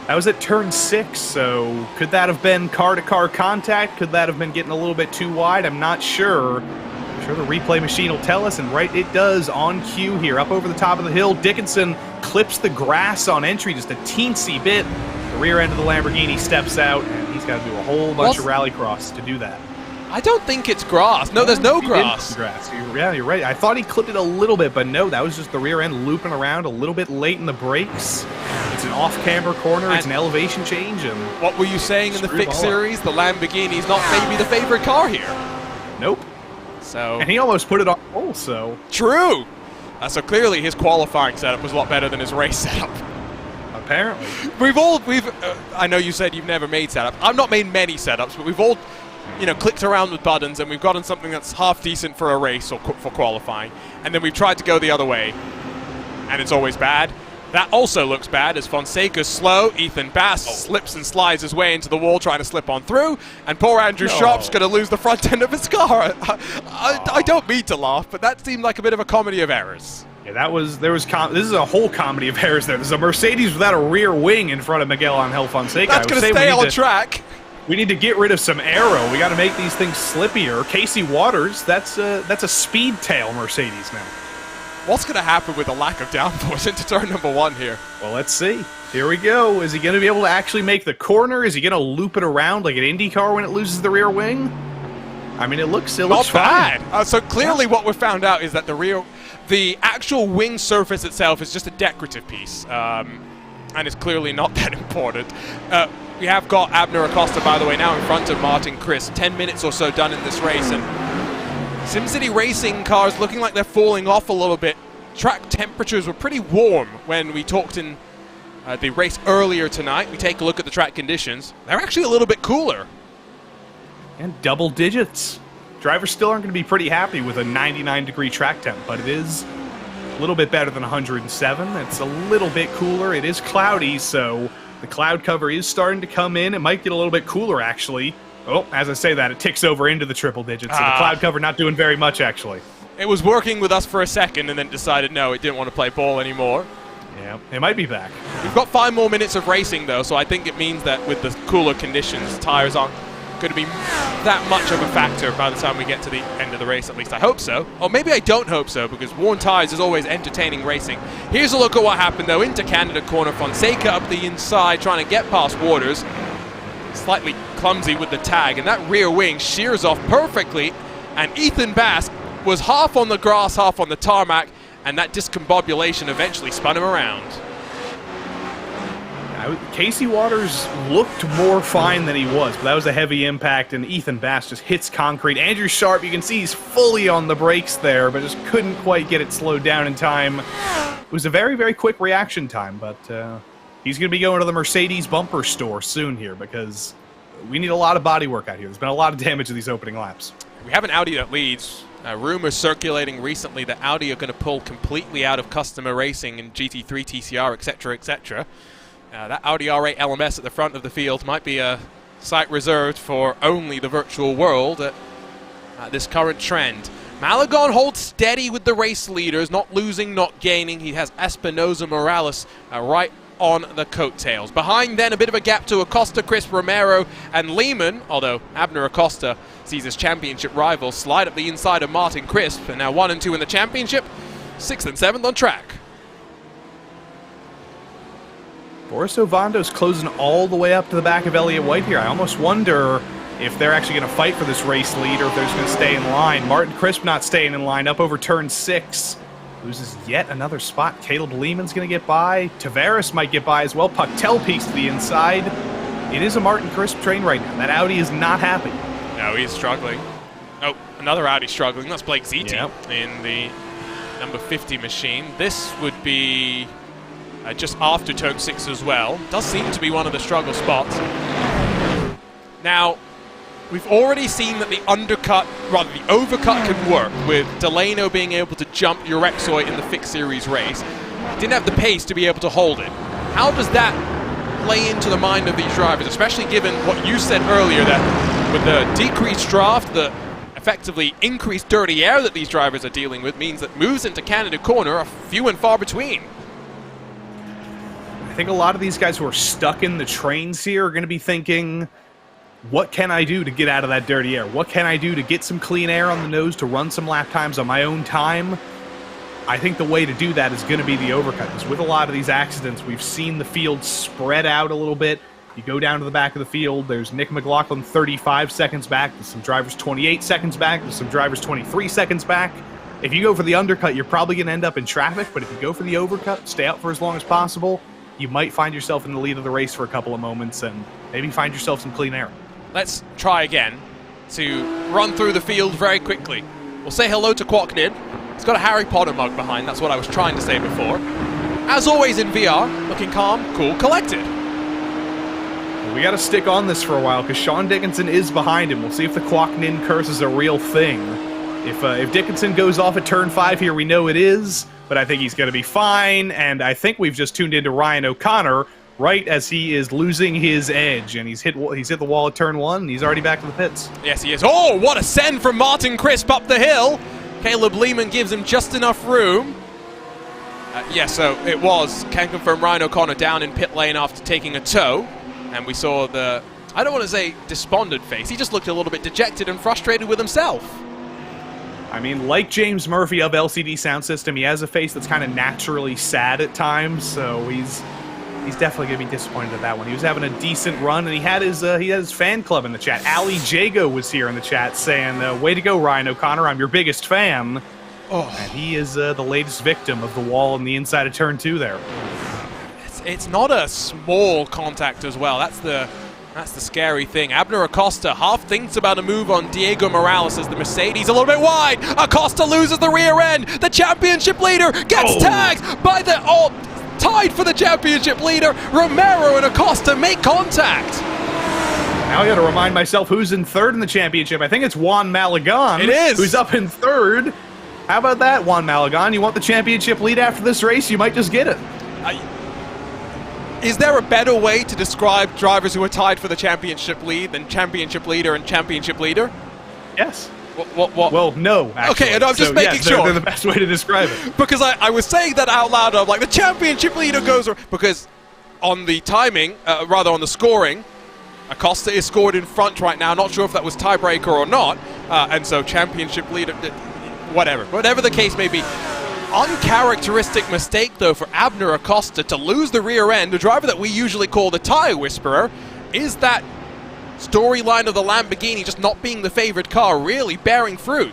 That was at turn 6, so could that have been car-to-car contact? Could that have been getting a little bit too wide? I'm not sure. I'm sure the replay machine will tell us, and right it does on cue here. Up over the top of the hill, Dickinson clips the grass on entry just a teensy bit. The rear end of the Lamborghini steps out, and he's got to do a whole bunch of rallycross to do that. I don't think it's grass. No, there's no grass. Yeah, you're right. I thought he clipped it a little bit, but no, that was just the rear end looping around a little bit late in the brakes. It's an off-camber corner. It's an elevation change. And what were you saying in the fixed series? The Lamborghini's not maybe the favorite car here. Nope. So And he almost put it on pole, so... True! So clearly his qualifying setup was a lot better than his race setup. Apparently. I know you said you've never made setups. I've not made many setups, but we've all, clicked around with buttons and we've gotten something that's half decent for a race or for qualifying. And then we've tried to go the other way. And it's always bad. That also looks bad as Fonseca's slow. Ethan Bass slips and slides his way into the wall trying to slip on through. And poor Andrew Sharp's going to lose the front end of his car. I don't mean to laugh, but that seemed like a bit of a comedy of errors. Yeah, this is a whole comedy of errors there. There's a Mercedes without a rear wing in front of Miguel Angel Fonseca. That's going to stay on track. We need to get rid of some aero. We got to make these things slippier. Casey Waters, that's a speed tail Mercedes now. What's going to happen with the lack of downforce into turn number 1 here? Well, let's see. Here we go. Is he going to be able to actually make the corner? Is he going to loop it around like an Indy car when it loses the rear wing? I mean, it looks not fine. Bad. So clearly what we've found out is that the actual wing surface itself is just a decorative piece. And it's clearly not that important. We have got Abner Acosta, by the way, now in front of Martin Crisp. 10 minutes or so done in this race, and SimCity Racing cars looking like they're falling off a little bit. Track temperatures were pretty warm when we talked in the race earlier tonight. We take a look at the track conditions. They're actually a little bit cooler. And double digits. Drivers still aren't going to be pretty happy with a 99-degree track temp, but it is a little bit better than 107. It's a little bit cooler. It is cloudy, so the cloud cover is starting to come in. It might get a little bit cooler, actually. Oh, as I say that, it ticks over into the triple digits, so the cloud cover not doing very much, actually. It was working with us for a second and then decided, no, it didn't want to play ball anymore. Yeah, it might be back. We've got 5 more minutes of racing, though, so I think it means that with the cooler conditions, tires aren't going to be that much of a factor by the time we get to the end of the race. At least I hope so. Or maybe I don't hope so, because worn tires is always entertaining racing. Here's a look at what happened, though. Into Canada corner, Fonseca up the inside, trying to get past Waters. Slightly clumsy with the tag, and that rear wing shears off perfectly, and Ethan Bass was half on the grass, half on the tarmac, and that discombobulation eventually spun him around. Casey Waters looked more fine than he was, but that was a heavy impact, and Ethan Bass just hits concrete. Andrew Sharp, you can see he's fully on the brakes there, but just couldn't quite get it slowed down in time. It was a very, very quick reaction time, but he's going to be going to the Mercedes bumper store soon here, because we need a lot of body work out here. There's been a lot of damage in these opening laps. We have an Audi that leads. Rumors circulating recently that Audi are going to pull completely out of customer racing in GT3, TCR, etc., etc. That Audi R8 LMS at the front of the field might be a site reserved for only the virtual world at this current trend. Malagon holds steady with the race leaders, not losing, not gaining. He has Espinosa Morales right on the coattails. Behind then, a bit of a gap to Acosta, Chris Romero, and Lehman, although Abner Acosta sees his championship rivals slide up the inside of Martin Crisp, and now 1 and 2 in the championship, 6th and 7th on track. Boris Ovando's closing all the way up to the back of Elliott White here. I almost wonder if they're actually going to fight for this race lead or if they're just going to stay in line. Martin Crisp not staying in line, up over turn 6. Loses yet another spot. Caleb Lehman's going to get by. Tavares might get by as well. Pucktel peeks to the inside. It is a Martin Crisp train right now. That Audi is not happy. No, he's struggling. Oh, another Audi struggling. That's Blake Ziti Yep. in the number 50 machine. This would be just after turn 6 as well. Does seem to be one of the struggle spots. Now, we've already seen that the undercut, rather the overcut can work, with Delano being able to jump Urexoy in the Fix Series race. Didn't have the pace to be able to hold it. How does that play into the mind of these drivers, especially given what you said earlier, that with the decreased draft, the effectively increased dirty air that these drivers are dealing with means that moves into Canada corner are few and far between. I think a lot of these guys who are stuck in the trains here are going to be thinking, what can I do to get out of that dirty air? What can I do to get some clean air on the nose, to run some lap times on my own time? I think the way to do that is going to be the overcut, because with a lot of these accidents, we've seen the field spread out a little bit. You go down to the back of the field, there's Nick McLaughlin 35 seconds back, there's some drivers 28 seconds back, there's some drivers 23 seconds back. If you go for the undercut, you're probably going to end up in traffic, but if you go for the overcut, stay out for as long as possible, you might find yourself in the lead of the race for a couple of moments and maybe find yourself some clean air. Let's try again to run through the field very quickly. We'll say hello to Quoknin. He's got a Harry Potter mug behind, that's what I was trying to say before. As always in VR, looking calm, cool, collected. We got to stick on this for a while because Sean Dickinson is behind him. We'll see if the Quoknin curse is a real thing. If Dickinson goes off at turn 5 here, we know it is, but I think he's going to be fine, and I think we've just tuned into Ryan O'Connor right as he is losing his edge, and he's hit the wall at turn 1, and he's already back to the pits. Yes, he is. Oh, what a send from Martin Crisp up the hill! Caleb Lehman gives him just enough room. So it can confirm Ryan O'Connor down in pit lane after taking a tow, and we saw the, I don't want to say despondent face, he just looked a little bit dejected and frustrated with himself. I mean, like James Murphy of LCD Sound System, he has a face that's kind of naturally sad at times, so he's definitely going to be disappointed at that one. He was having a decent run, and he had his fan club in the chat. Ali Jago was here in the chat saying, way to go, Ryan O'Connor, I'm your biggest fan. Oh. And he is the latest victim of the wall on the inside of turn 2 there. It's not a small contact as well. That's the scary thing. Abner Acosta half thinks about a move on Diego Morales as the Mercedes a little bit wide. Acosta loses the rear end. The championship leader gets tagged by the tied for the championship leader. Romero and Acosta make contact. Now I got to remind myself who's in 3rd in the championship. I think it's Juan Malagon. It is. Who's up in 3rd. How about that, Juan Malagon? You want the championship lead after this race? You might just get it. Is there a better way to describe drivers who are tied for the championship lead than championship leader and championship leader? Yes. What? Well, no, actually. Okay, and I'm just making sure. They're the best way to describe it. Because I was saying that out loud, I'm like, the championship leader goes... Because on the timing, on the scoring, Acosta is scored in front right now. Not sure if that was tiebreaker or not. And so championship leader... Whatever the case may be. Uncharacteristic mistake, though, for Abner Acosta to lose the rear end. A driver that we usually call the tire whisperer. Is that storyline of the Lamborghini just not being the favored car really bearing fruit?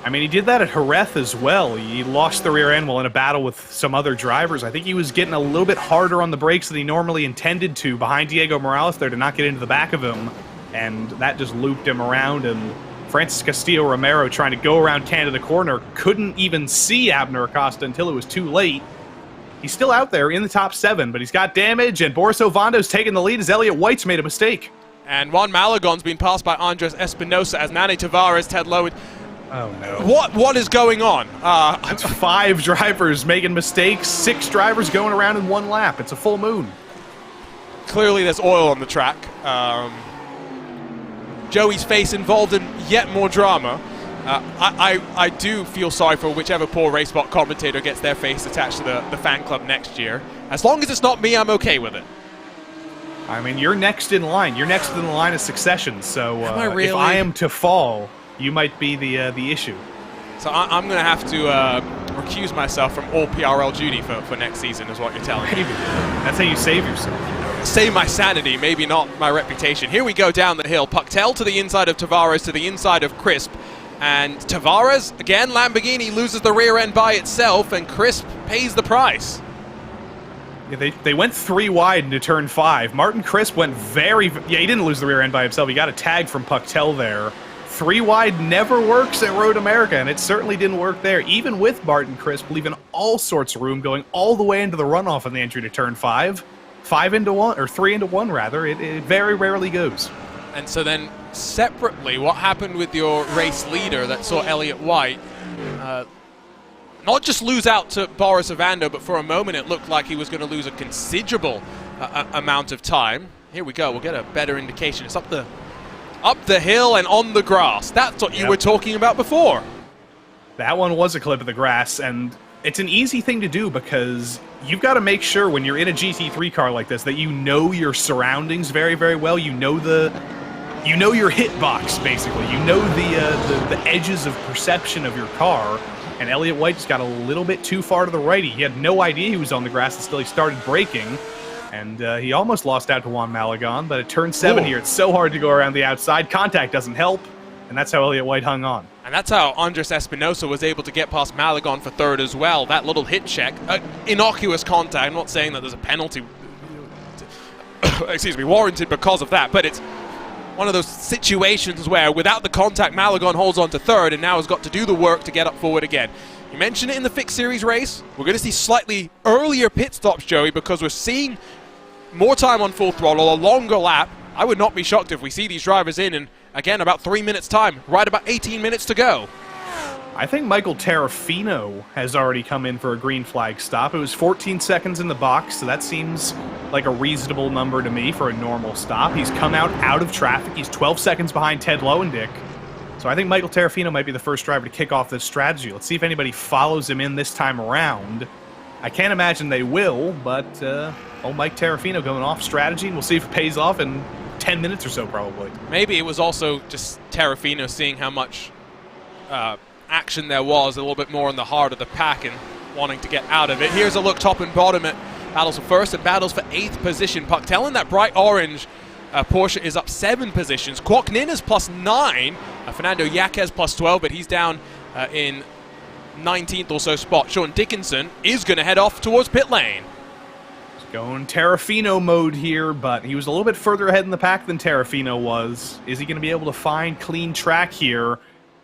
I mean, he did that at Jerez as well. He lost the rear end while in a battle with some other drivers. I think he was getting a little bit harder on the brakes than he normally intended to behind Diego Morales there to not get into the back of him. And that just looped him around, and Francis Castillo Romero, trying to go around Canada corner, couldn't even see Abner Acosta until it was too late. He's still out there in the top 7, but he's got damage, and Boris Ovondo's taking the lead as Elliott White's made a mistake. And Juan Malagon's been passed by Andres Espinosa as Nani Tavares, Ted Lowe. Oh no. What is going on? That's 5 drivers making mistakes, 6 drivers going around in 1 lap. It's a full moon. Clearly there's oil on the track. Joey's face involved in yet more drama. I do feel sorry for whichever poor RaceSpot commentator gets their face attached to the fan club next year. As long as it's not me, I'm okay with it. I mean, you're next in line. You're next in the line of succession. So really? If I am to fall, you might be the issue. So I'm going to have to recuse myself from all PRL duty for next season, is what you're telling me. Maybe. That's how you save yourself. Save my sanity, maybe not my reputation. Here we go down the hill. Pucktel to the inside of Tavares, to the inside of Crisp. And Tavares, again, Lamborghini loses the rear end by itself, and Crisp pays the price. Yeah, they went 3 wide into turn 5. Martin Crisp went he didn't lose the rear end by himself. He got a tag from Pucktel there. 3 wide never works at Road America, and it certainly didn't work there, even with Martin Crisp leaving all sorts of room, going all the way into the runoff on the entry to turn 5. 5 into 1, or 3 into 1 rather, it very rarely goes. And so then, separately, what happened with your race leader that saw Elliott White not just lose out to Boris Ovando, but for a moment it looked like he was going to lose a considerable amount of time. Here we go, we'll get a better indication. It's up the hill and on the grass. That's what you were talking about before. That one was a clip of the grass, and it's an easy thing to do because you've got to make sure when you're in a GT3 car like this that you know your surroundings very, very well. You know your hitbox, basically. You know the edges of perception of your car. And Elliott White just got a little bit too far to the right. He had no idea he was on the grass until he started braking. And he almost lost out to Juan Malagon, but at turn 7 here, it's so hard to go around the outside. Contact doesn't help, and that's how Elliott White hung on. And that's how Andres Espinosa was able to get past Malagon for 3rd as well. That little hit check, innocuous contact. I'm not saying that there's a penalty, excuse me, warranted because of that, but it's one of those situations where without the contact, Malagon holds on to third and now has got to do the work to get up forward again. You mentioned it in the fixed series race. We're going to see slightly earlier pit stops, Joey, because we're seeing more time on full throttle, a longer lap. I would not be shocked if we see these drivers in again, about 3 minutes time, right about 18 minutes to go. I think Michael Terrafino has already come in for a green flag stop. It was 14 seconds in the box, so that seems like a reasonable number to me for a normal stop. He's come out of traffic. He's 12 seconds behind Ted Lowendick. So I think Michael Terrafino might be the first driver to kick off this strategy. Let's see if anybody follows him in this time around. I can't imagine they will, but Mike Terrafino going off strategy, and we'll see if it pays off in 10 minutes or so, probably. Maybe it was also just Terrafino seeing how much action there was, a little bit more in the heart of the pack and wanting to get out of it. Here's a look top and bottom at battles for first and battles for 8th position. Pucktel in that bright orange Porsche is up 7 positions. Kwok Nin is +9. Fernando Yaquez +12, but he's down in 19th or so spot. Sean Dickinson is going to head off towards pit lane. Going Terrafino mode here, but he was a little bit further ahead in the pack than Terrafino was. Is he going to be able to find clean track here?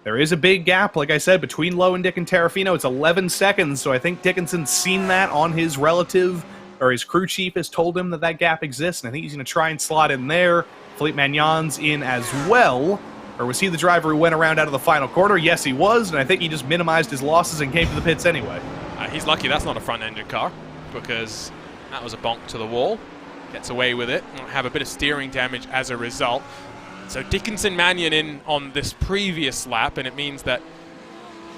There is a big gap, like I said, between Lowendick and Terrafino. It's 11 seconds, so I think Dickinson's seen that on his relative, or his crew chief has told him that gap exists, and I think he's going to try and slot in there. Philippe Magnon's in as well. Or was he the driver who went around out of the final corner? Yes, he was, and I think he just minimized his losses and came to the pits anyway. He's lucky that's not a front-engine car, because that was a bonk to the wall. Gets away with it. Have a bit of steering damage as a result. So Dickinson Magnon in on this previous lap, and it means that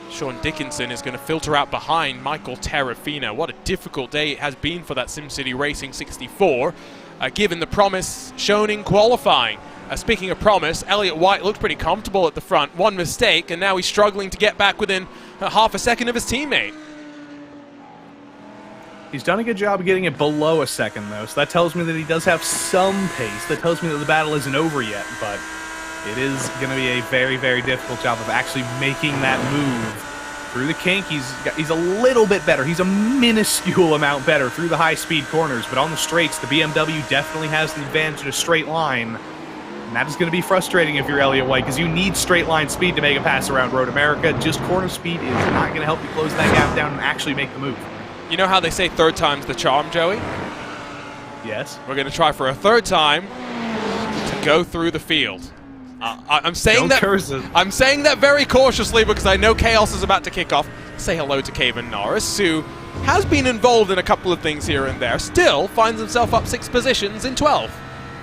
Sean Dickinson is going to filter out behind Michael Terrafino. What a difficult day it has been for that SimCity Racing 64, given the promise shown in qualifying. Speaking of promise, Elliott White looked pretty comfortable at the front. One mistake, and now he's struggling to get back within half a second of his teammate. He's done a good job of getting it below a second, though, so that tells me that he does have some pace. That tells me that the battle isn't over yet, but it is going to be a very, very difficult job of actually making that move. Through the kink, he's a little bit better. He's a minuscule amount better through the high-speed corners, but on the straights, the BMW definitely has the advantage in a straight line. And that is going to be frustrating if you're Elliott White, because you need straight line speed to make a pass around Road America. Just corner speed is not going to help you close that gap down and actually make the move. You know how they say third time's the charm, Joey? Yes. We're going to try for a third time to go through the field. I'm saying that very cautiously because I know chaos is about to kick off. Say hello to Caven Norris, who has been involved in a couple of things here and there. Still finds himself up 6 positions in 12th.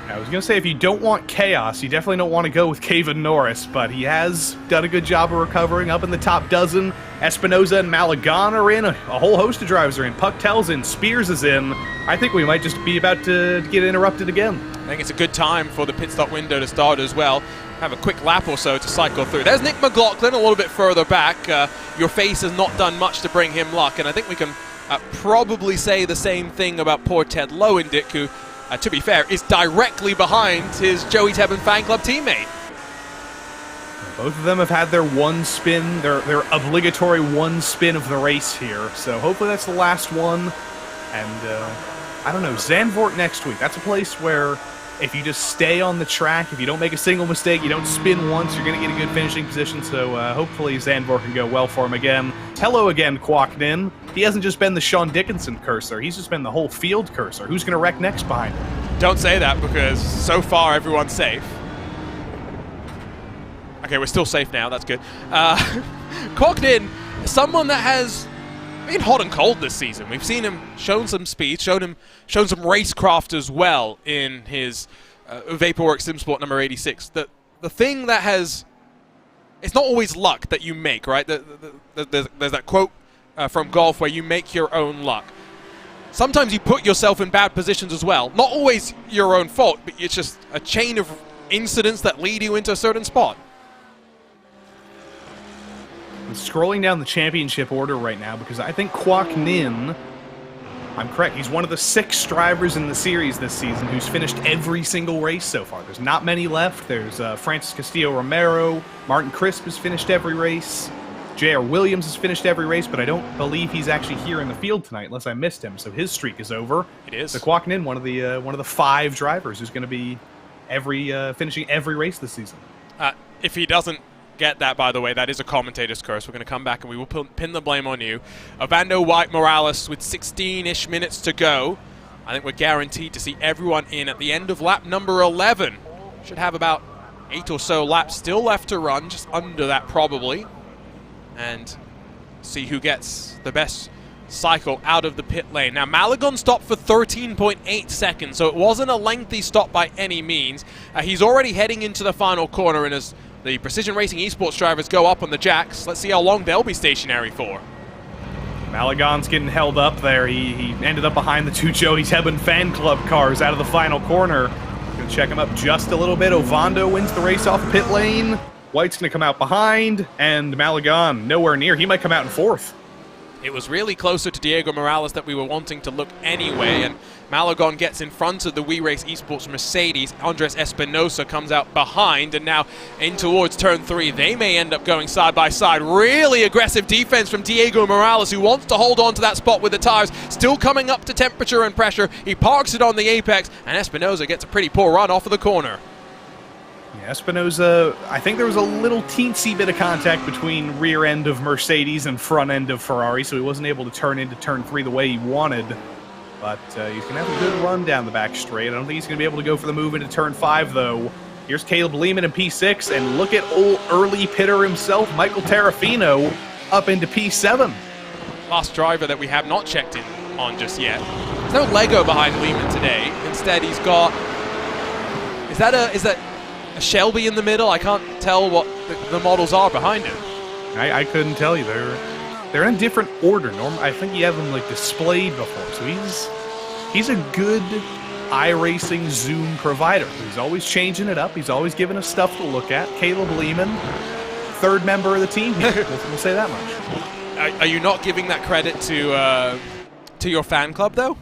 I was going to say, if you don't want chaos, you definitely don't want to go with Caven Norris, but he has done a good job of recovering up in the top dozen. Espinoza and Malagon are in. A whole host of drivers are in. Pucktel's in. Spears is in. I think we might just be about to get interrupted again. I think it's a good time for the pit stop window to start as well. Have a quick lap or so to cycle through. There's Nick McLaughlin a little bit further back. Your face has not done much to bring him luck, and I think we can probably say the same thing about poor Ted Lowendick, who, to be fair, is directly behind his Joey Tebben fan club teammate. Both of them have had their one spin, their obligatory one spin of the race here, so hopefully that's the last one. And, I don't know, Zandvoort next week. That's a place where if you just stay on the track, if you don't make a single mistake, you don't spin once, you're going to get a good finishing position, so hopefully Zandvoort can go well for him again. Hello again, Kwok Nin. He hasn't just been the Sean Dickinson cursor, he's just been the whole field cursor. Who's going to wreck next behind him? Don't say that, because so far everyone's safe. Okay, we're still safe now, that's good. Kwok Nin, someone that has been hot and cold this season. We've seen him shown some speed, shown some racecraft as well in his Vaporworks SimSport number 86. The thing that has, it's not always luck that you make, right? There's that quote from golf where you make your own luck. Sometimes you put yourself in bad positions as well. Not always your own fault, but it's just a chain of incidents that lead you into a certain spot. I'm scrolling down the championship order right now because I think Kwok Nin, I'm correct, he's one of the 6 drivers in the series this season who's finished every single race so far. There's not many left. There's Francis Castillo-Romero, Martin Crisp has finished every race, J.R. Williams has finished every race, but I don't believe he's actually here in the field tonight unless I missed him, so his streak is over. It is. So Kwok Nin, one of the 5 drivers who's going to be finishing every race this season. If he doesn't get that, by the way, that is a commentator's curse. We're going to come back and we will pin the blame on you. Ovando White Morales with 16-ish minutes to go. I think we're guaranteed to see everyone in at the end of lap number 11. Should have about 8 or so laps still left to run, just under that probably. And see who gets the best cycle out of the pit lane. Now, Malagon stopped for 13.8 seconds, so it wasn't a lengthy stop by any means. He's already heading into the final corner, and as the Precision Racing Esports drivers go up on the jacks, let's see how long they'll be stationary for. Malagon's getting held up there. He ended up behind the two Joey's Hebben fan club cars out of the final corner. Gonna check him up just a little bit. Ovando wins the race off the pit lane. White's gonna come out behind, and Malagon nowhere near. He might come out in 4th. It was really closer to Diego Morales that we were wanting to look anyway, and Malagon gets in front of the We Race Esports Mercedes. Andres Espinosa comes out behind, and now in towards turn 3. They may end up going side by side. Really aggressive defense from Diego Morales, who wants to hold on to that spot with the tires. Still coming up to temperature and pressure. He parks it on the apex, and Espinosa gets a pretty poor run off of the corner. Yeah, Espinosa, I think there was a little teensy bit of contact between rear end of Mercedes and front end of Ferrari, so he wasn't able to turn into turn 3 the way he wanted. But he's going to have a good run down the back straight. I don't think he's going to be able to go for the move into turn 5, though. Here's Caleb Lehman in P6, and look at old early pitter himself, Michael Terrafino, up into P7. Last driver that we have not checked in on just yet. There's no Lego behind Lehman today. Instead, he's got... Is that a Shelby in the middle? I can't tell what the models are behind it. I couldn't tell you. They're in a different order. I think you have them like displayed before. So he's a good iRacing Zoom provider. He's always changing it up. He's always giving us stuff to look at. Caleb Lehman, 3rd member of the team. We'll say that much. Are you not giving that credit to your fan club though?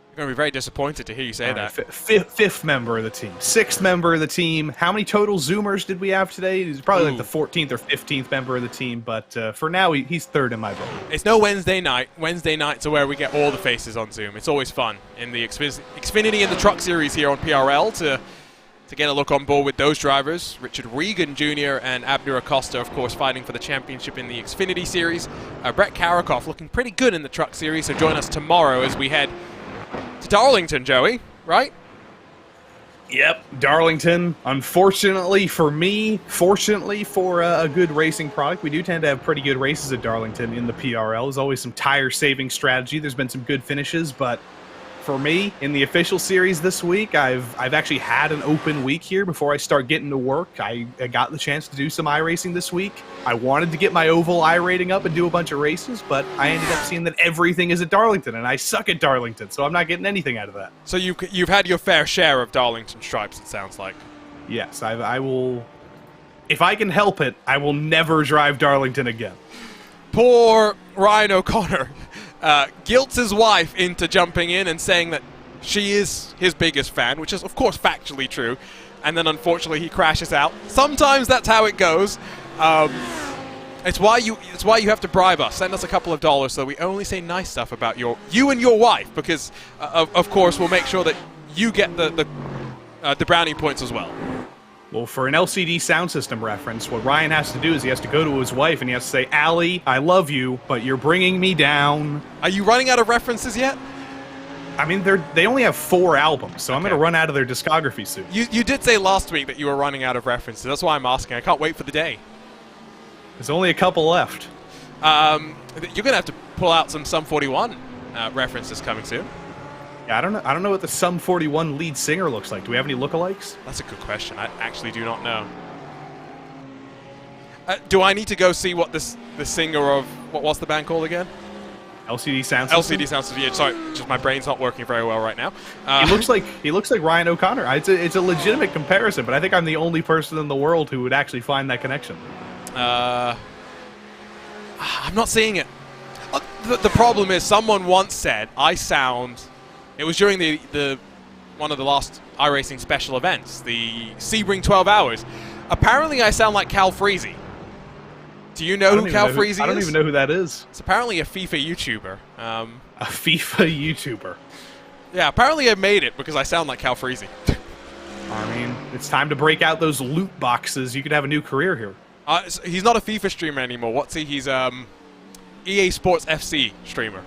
I'm going to be very disappointed to hear you say that. 5th member of the team. 6th member of the team. How many total Zoomers did we have today? He's probably like the 14th or 15th member of the team, but for now, he's 3rd in my book. It's no Wednesday night. Wednesday nights are where we get all the faces on Zoom. It's always fun in the Xfinity and the Truck Series here on PRL to get a look on board with those drivers. Richard Regan Jr. and Abner Acosta, of course, fighting for the championship in the Xfinity Series. Brett Karakoff looking pretty good in the Truck Series, so join us tomorrow as we head to Darlington, Joey, right? Yep, Darlington. Unfortunately for me, fortunately for a good racing product, we do tend to have pretty good races at Darlington in the PRL. There's always some tire-saving strategy. There's been some good finishes, but for me, in the official series this week, I've actually had an open week here before I start getting to work. I got the chance to do some iRacing this week. I wanted to get my oval iRating up and do a bunch of races, but I ended up seeing that everything is at Darlington, and I suck at Darlington, so I'm not getting anything out of that. So you've had your fair share of Darlington stripes, it sounds like. Yes, I will... If I can help it, I will never drive Darlington again. Poor Ryan O'Connor. Guilts his wife into jumping in and saying that she is his biggest fan, which is of course factually true, and then unfortunately he crashes out. Sometimes that's how it goes. It's why you have to bribe us. Send us a couple of dollars so we only say nice stuff about you and your wife, because of course we'll make sure that you get the brownie points as well. Well, for an LCD sound system reference, what Ryan has to do is he has to go to his wife and he has to say, Allie, I love you, but you're bringing me down. Are you running out of references yet? I mean, they only have 4 albums, so okay. I'm going to run out of their discography soon. You did say last week that you were running out of references. That's why I'm asking. I can't wait for the day. There's only a couple left. You're going to have to pull out some Sum 41 references coming soon. Yeah, I don't know what the Sum 41 lead singer looks like. Do we have any lookalikes? That's a good question. I actually do not know. Do I need to go see what the singer of what was the band called again? LCD Sound System. LCD Sound System. Yeah, sorry, just my brain's not working very well right now. He looks like Ryan O'Connor. It's a legitimate comparison, but I think I'm the only person in the world who would actually find that connection. I'm not seeing it. The problem is, someone once said I sound. It was during the one of the last iRacing special events, the Sebring 12 Hours. Apparently, I sound like Cal Freezy. Do you know who Cal Freezy is? I don't even know who that is. It's apparently a FIFA YouTuber. A FIFA YouTuber? Yeah, apparently I made it because I sound like Cal Freezy. I mean, it's time to break out those loot boxes. You could have a new career here. So he's not a FIFA streamer anymore. What's he? He's EA Sports FC streamer.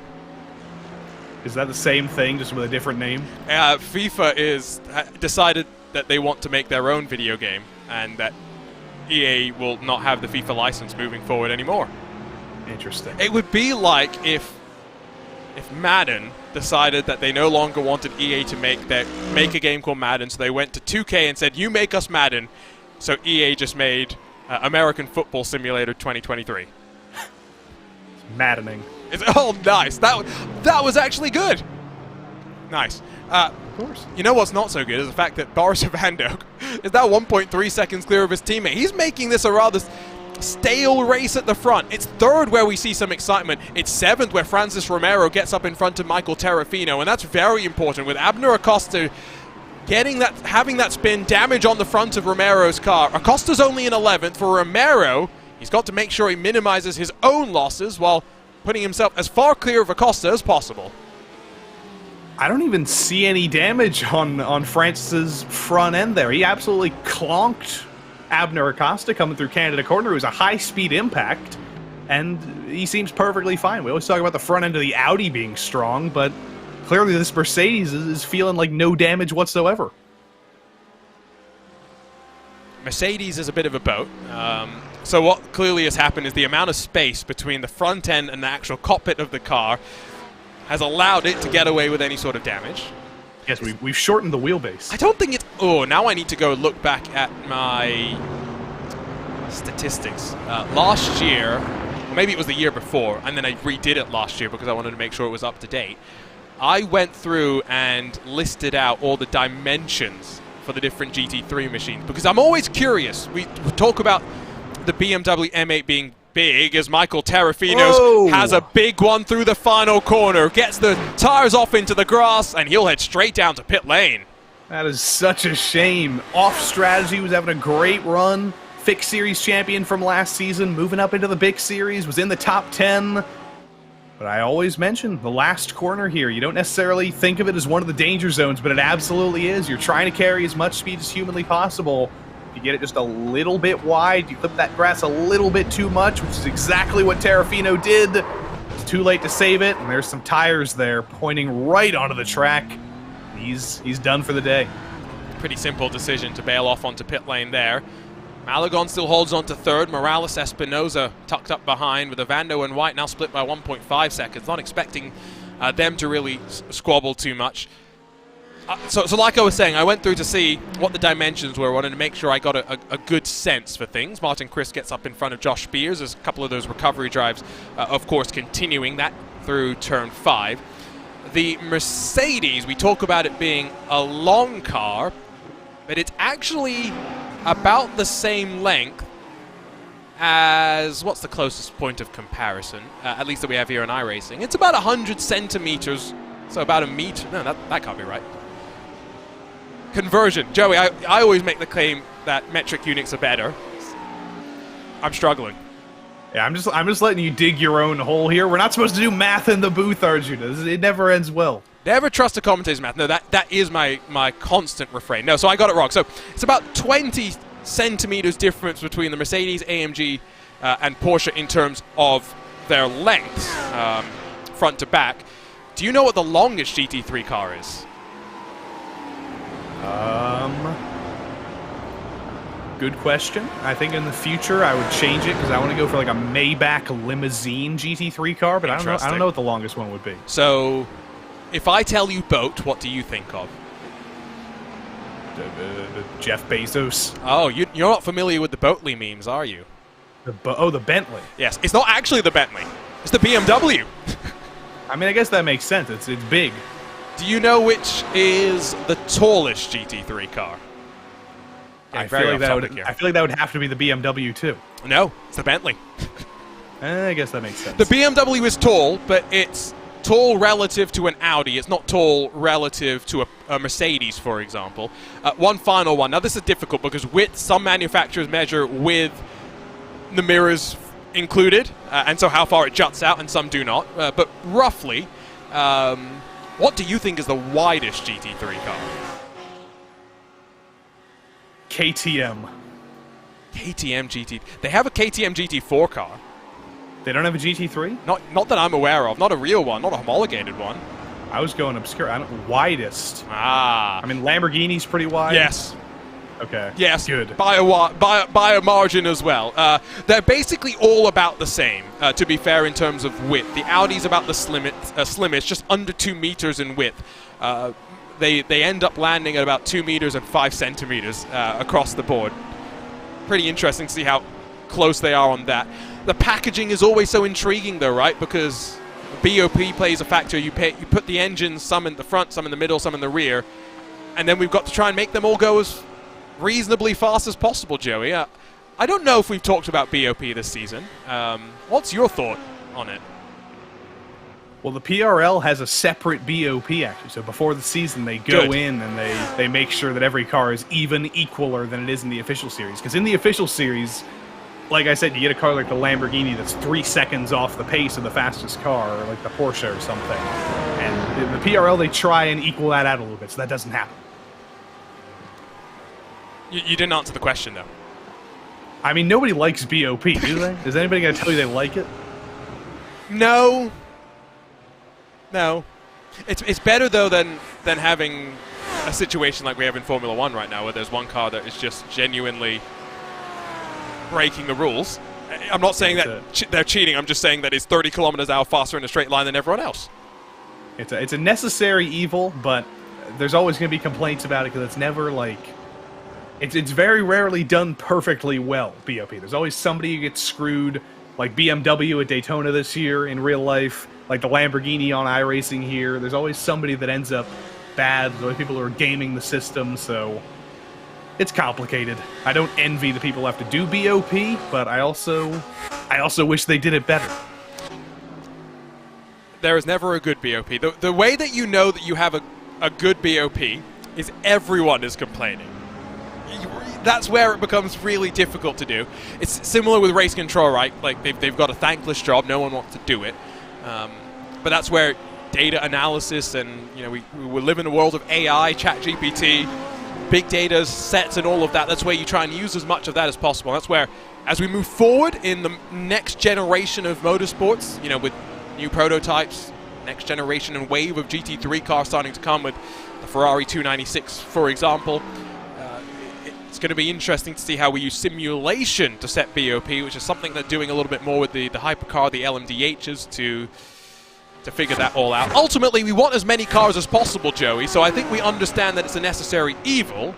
Is that the same thing, just with a different name? FIFA is decided that they want to make their own video game, and that EA will not have the FIFA license moving forward anymore. Interesting. It would be like if Madden decided that they no longer wanted EA to make a game called Madden, so they went to 2K and said, "You make us Madden." So EA just made American Football Simulator 2023. Maddening. Oh, nice. That was actually good. Nice. Of course. You know what's not so good is the fact that Boris Vandok is now 1.3 seconds clear of his teammate. He's making this a rather stale race at the front. It's third where we see some excitement. It's seventh where Francis Romero gets up in front of Michael Terrafino, and that's very important with Abner Acosta having that spin damage on the front of Romero's car. Acosta's only in 11th. For Romero, he's got to make sure he minimizes his own losses while putting himself as far clear of Acosta as possible. I don't even see any damage on Francis's front end there. He absolutely clonked Abner Acosta coming through Canada corner. It was a high-speed impact, and he seems perfectly fine. We always talk about the front end of the Audi being strong, but clearly this Mercedes is feeling like no damage whatsoever. Mercedes is a bit of a boat. So what clearly has happened is the amount of space between the front end and the actual cockpit of the car has allowed it to get away with any sort of damage. Yes, we've shortened the wheelbase. I don't think it's... Oh, now I need to go look back at my statistics. Last year, or maybe it was the year before, and then I redid it last year because I wanted to make sure it was up to date. I went through and listed out all the dimensions for the different GT3 machines because I'm always curious. We talk about the BMW M8 being big as Michael Terrafino has a big one through the final corner, gets the tires off into the grass, and he'll head straight down to pit lane. That is such a shame. Off strategy, was having a great run. Fixed Series champion from last season, moving up into the big series, was in the top 10. But I always mention the last corner here. You don't necessarily think of it as one of the danger zones, but it absolutely is. You're trying to carry as much speed as humanly possible. If you get it just a little bit wide, you clip that grass a little bit too much, which is exactly what Terrafino did. It's too late to save it, and there's some tires there pointing right onto the track. He's done for the day. Pretty simple decision to bail off onto pit lane there. Malagon still holds on to third. Morales Espinoza tucked up behind with Ovando and White now split by 1.5 seconds. Not expecting them to really squabble too much. So like I was saying, I went through to see what the dimensions were. I wanted to make sure I got a good sense for things. Martin Chris gets up in front of Josh Spears. There's a couple of those recovery drives, of course, continuing that through turn 5. The Mercedes, we talk about it being a long car, but it's actually about the same length as, what's the closest point of comparison, at least that we have here in iRacing. It's about 100 centimeters, so about a meter. No, that can't be right. Conversion. Joey, I always make the claim that metric units are better. I'm struggling. Yeah, I'm just letting you dig your own hole here. We're not supposed to do math in the booth, Arjuna. It never ends well. Never trust a commentator's math. No, that is my constant refrain. No, so I got it wrong. So it's about 20 centimeters difference between the Mercedes, AMG, and Porsche in terms of their lengths, front to back. Do you know what the longest GT3 car is? Good question. I think in the future I would change it because I want to go for like a Maybach limousine GT3 car, but I don't know what the longest one would be. So, if I tell you boat, what do you think of? Jeff Bezos. Oh, you're not familiar with the Boatley memes, are you? The Bentley. Yes, it's not actually the Bentley. It's the BMW. I mean, I guess that makes sense. It's big. Do you know which is the tallest GT3 car? I feel like that would have to be the BMW too. No, it's the Bentley. I guess that makes sense. The BMW is tall, but it's tall relative to an Audi. It's not tall relative to a Mercedes, for example. One final one. Now, this is difficult because width, some manufacturers measure with the mirrors included, and so how far it juts out, and some do not. But roughly, what do you think is the widest GT3 car? KTM. KTM GT. They have a KTM GT4 car. They don't have a GT3? Not that I'm aware of. Not a real one. Not a homologated one. I was going obscure. I don't widest. Ah. I mean, Lamborghini's pretty wide. Yes. Okay. Yes. Good. By a margin as well. They're basically all about the same, to be fair, in terms of width. The Audi's about the slimmest, just under 2 meters in width. They end up landing at about 2 meters and 5 centimeters across the board. Pretty interesting to see how close they are on that. The packaging is always so intriguing, though, right? Because BOP plays a factor. You put the engines, some in the front, some in the middle, some in the rear, and then we've got to try and make them all go as reasonably fast as possible, Joey. I don't know if we've talked about BOP this season. What's your thought on it? Well, the PRL has a separate BOP, actually. So before the season, they go in and they make sure that every car is even equaler than it is in the official series. Because in the official series, like I said, you get a car like the Lamborghini that's 3 seconds off the pace of the fastest car, or like the Porsche or something. And in the PRL, they try and equal that out a little bit, so that doesn't happen. You didn't answer the question, though. I mean, nobody likes BOP, do they? Is anybody going to tell you they like it? No. No. It's better, though, than having a situation like we have in Formula 1 right now, where there's one car that is just genuinely breaking the rules. I'm not saying that they're cheating. I'm just saying that it's 30 kilometers an hour faster in a straight line than everyone else. It's a necessary evil, but there's always going to be complaints about it because it's never like... It's very rarely done perfectly well, BOP. There's always somebody who gets screwed, like BMW at Daytona this year in real life, like the Lamborghini on iRacing here. There's always somebody that ends up bad. There's always people who are gaming the system, so it's complicated. I don't envy the people who have to do BOP, but I also wish they did it better. There is never a good BOP. The way that you know that you have a good BOP is everyone is complaining. That's where it becomes really difficult to do. It's similar with race control, right? Like they've got a thankless job. No one wants to do it. But that's where data analysis and, you know, we live in a world of AI, ChatGPT, big data sets and all of that. That's where you try and use as much of that as possible. That's where, as we move forward in the next generation of motorsports, you know, with new prototypes, next generation and wave of GT3 cars starting to come with the Ferrari 296, for example, it's going to be interesting to see how we use simulation to set BOP, which is something they're doing a little bit more with the hypercar, the LMDHs, to figure that all out. Ultimately, we want as many cars as possible, Joey, so I think we understand that it's a necessary evil.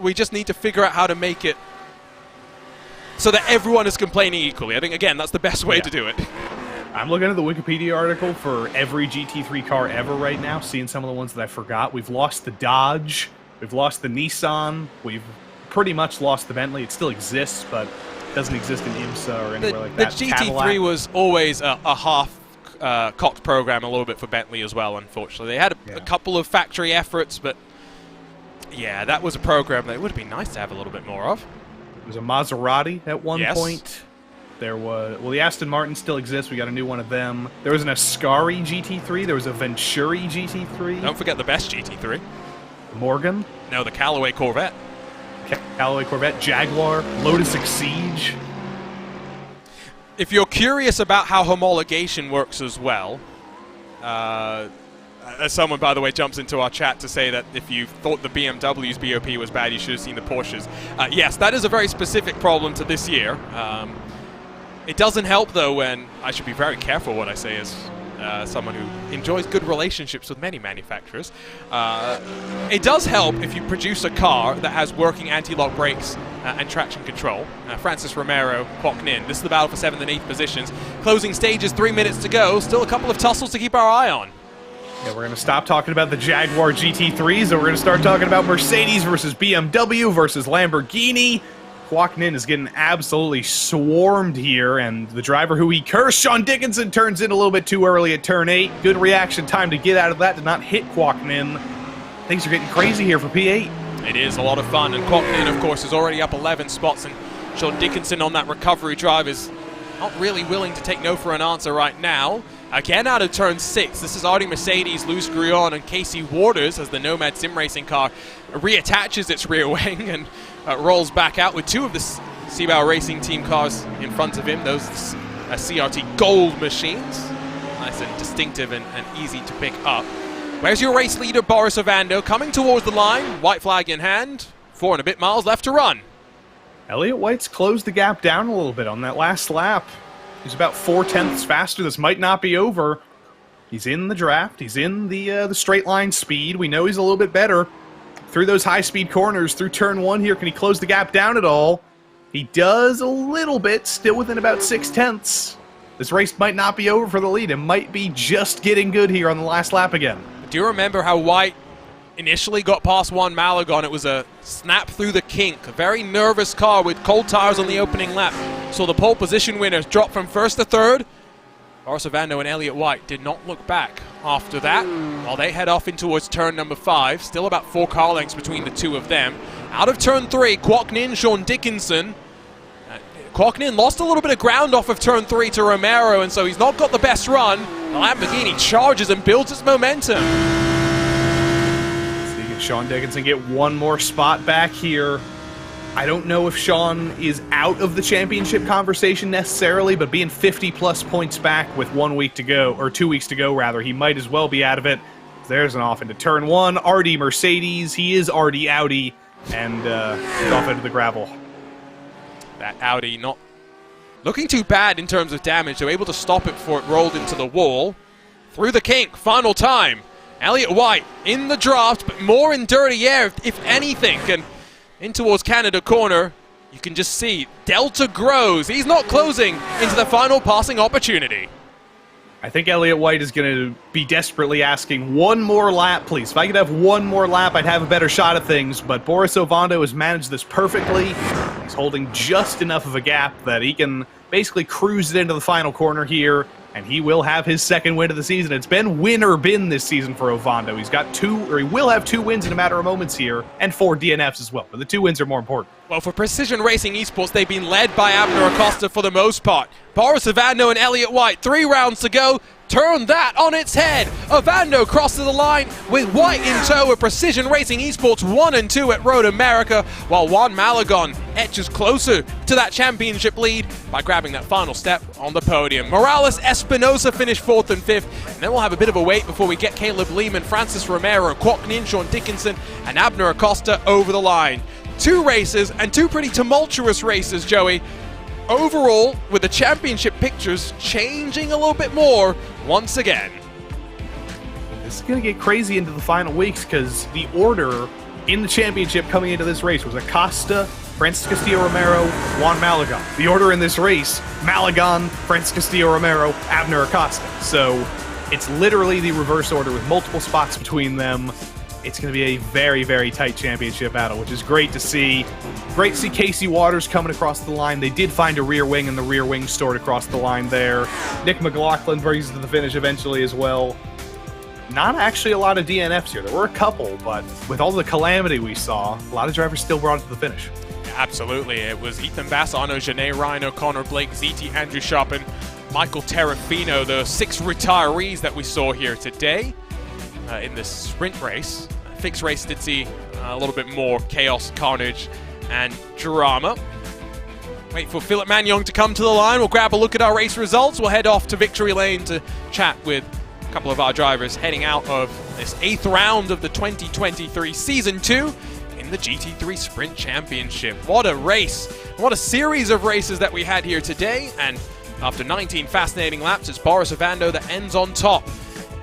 We just need to figure out how to make it so that everyone is complaining equally. I think, again, that's the best way to do it. I'm looking at the Wikipedia article for every GT3 car ever right now, seeing some of the ones that I forgot. We've lost the Dodge. We've lost the Nissan. We've pretty much lost the Bentley. It still exists, but it doesn't exist in IMSA or anywhere like that. The GT3 Cadillac was always a half-cocked program a little bit for Bentley as well, unfortunately. They had a couple of factory efforts, but yeah, that was a program that it would have been nice to have a little bit more of. There was a Maserati at one point. There was... Well, the Aston Martin still exists. We got a new one of them. There was an Ascari GT3. There was a Venturi GT3. Don't forget the best GT3. Morgan. No, the Callaway Corvette. Callaway Corvette, Jaguar, Lotus Exige. If you're curious about how homologation works as well, as someone, by the way, jumps into our chat to say that if you thought the BMW's BOP was bad, you should have seen the Porsches. Yes, that is a very specific problem to this year. It doesn't help, though, when I should be very careful what I say as someone who enjoys good relationships with many manufacturers. It does help if you produce a car that has working anti-lock brakes and traction control. Francis Romero, Kwok Nin. This is the battle for 7th and 8th positions. Closing stages, 3 minutes to go. Still a couple of tussles to keep our eye on. Yeah, we're going to stop talking about the Jaguar GT3s, and we're going to start talking about Mercedes versus BMW versus Lamborghini. Kwok Nin is getting absolutely swarmed here, and the driver who he cursed, Sean Dickinson, turns in a little bit too early at turn 8. Good reaction time to get out of that, to not hit Kwok Nin. Things are getting crazy here for P8. It is a lot of fun, and Kwok Nin, of course, is already up 11 spots, and Sean Dickinson on that recovery drive is not really willing to take no for an answer right now. Again out of turn 6. This is Artie Mercedes, Luis Grion, and Casey Waters as the Nomad Sim Racing car reattaches its rear wing and rolls back out with 2 of the Seabao Racing Team cars in front of him. Those CRT Gold machines. Nice and distinctive and easy to pick up. Where's your race leader, Boris Ovando, coming towards the line, white flag in hand. 4 and a bit miles left to run. Elliott White's closed the gap down a little bit on that last lap. He's about 4/10 faster. This might not be over. He's in the draft. He's in the straight line speed. We know he's a little bit better. Through those high-speed corners, through turn 1 here, can he close the gap down at all? He does a little bit, still within about 6/10. This race might not be over for the lead. It might be just getting good here on the last lap again. Do you remember how White initially got past Juan Malagon? It was a snap through the kink. A very nervous car with cold tires on the opening lap. So the pole position winners dropped from 1st to 3rd. Boris Ovando and Elliott White did not look back after that, while they head off in towards turn number 5. Still about 4 car lengths between the 2 of them. Out of turn 3, Kwok Nin, Sean Dickinson. Kwok Nin lost a little bit of ground off of turn 3 to Romero, and so he's not got the best run. The Lamborghini charges and builds its momentum. See, Sean Dickinson get one more spot back here. I don't know if Sean is out of the championship conversation necessarily, but being 50-plus points back with 1 week to go, or 2 weeks to go, rather, he might as well be out of it. There's an off into turn 1. Artie Mercedes. He is Artie Audi, and he's off into the gravel. That Audi not looking too bad in terms of damage. They're able to stop it before it rolled into the wall. Through the kink, final time. Elliott White in the draft, but more in dirty air, if anything. And in towards Canada corner, you can just see Delta grows. He's not closing into the final passing opportunity. I think Elliott White is going to be desperately asking one more lap, please. If I could have one more lap, I'd have a better shot at things, but Boris Ovando has managed this perfectly. He's holding just enough of a gap that he can basically cruise it into the final corner here, and he will have his 2nd win of the season. It's been win or bin this season for Ovando. He's got 2, or he will have 2 wins in a matter of moments here, and 4 DNFs as well, but the 2 wins are more important. Well, for Precision Racing Esports, they've been led by Abner Acosta for the most part. Boris Ovando and Elliott White, 3 rounds to go. Turn that on its head. Ovando crosses the line with White in tow with Precision Racing Esports 1 and 2 at Road America, while Juan Malagon etches closer to that championship lead by grabbing that final step on the podium. Morales Espinosa finished 4th and 5th, and then we'll have a bit of a wait before we get Caleb Lehman, Francis Romero, Kwok Nin, Sean Dickinson, and Abner Acosta over the line. 2 races, and 2 pretty tumultuous races, Joey. Overall, with the championship pictures changing a little bit more once again. This is going to get crazy into the final weeks because the order in the championship coming into this race was Acosta, Francis Castillo-Romero, Juan Malagon. The order in this race, Malagon, Francis Castillo-Romero, Abner Acosta. So it's literally the reverse order with multiple spots between them. It's going to be a very, very tight championship battle, which is great to see. Great to see Casey Waters coming across the line. They did find a rear wing, and the rear wing stored across the line there. Nick McLaughlin brings it to the finish eventually as well. Not actually a lot of DNFs here. There were a couple, but with all the calamity we saw, a lot of drivers still brought it to the finish. Absolutely. It was Ethan Bassano, Janae Rhino, Connor Blake, ZT Andrew Shoppin, Michael Terrafino, the 6 retirees that we saw here today in this sprint race. Fixed race did see a little bit more chaos, carnage, and drama. Wait for Philip Magnon to come to the line. We'll grab a look at our race results. We'll head off to Victory Lane to chat with a couple of our drivers heading out of this 8th round of the 2023 Season 2 in the GT3 Sprint Championship. What a race. What a series of races that we had here today. And after 19 fascinating laps, it's Boris Ovando that ends on top.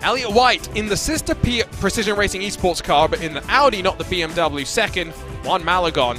Elliott White in the sister Precision Racing Esports car, but in the Audi, not the BMW, 2nd. Juan Malagon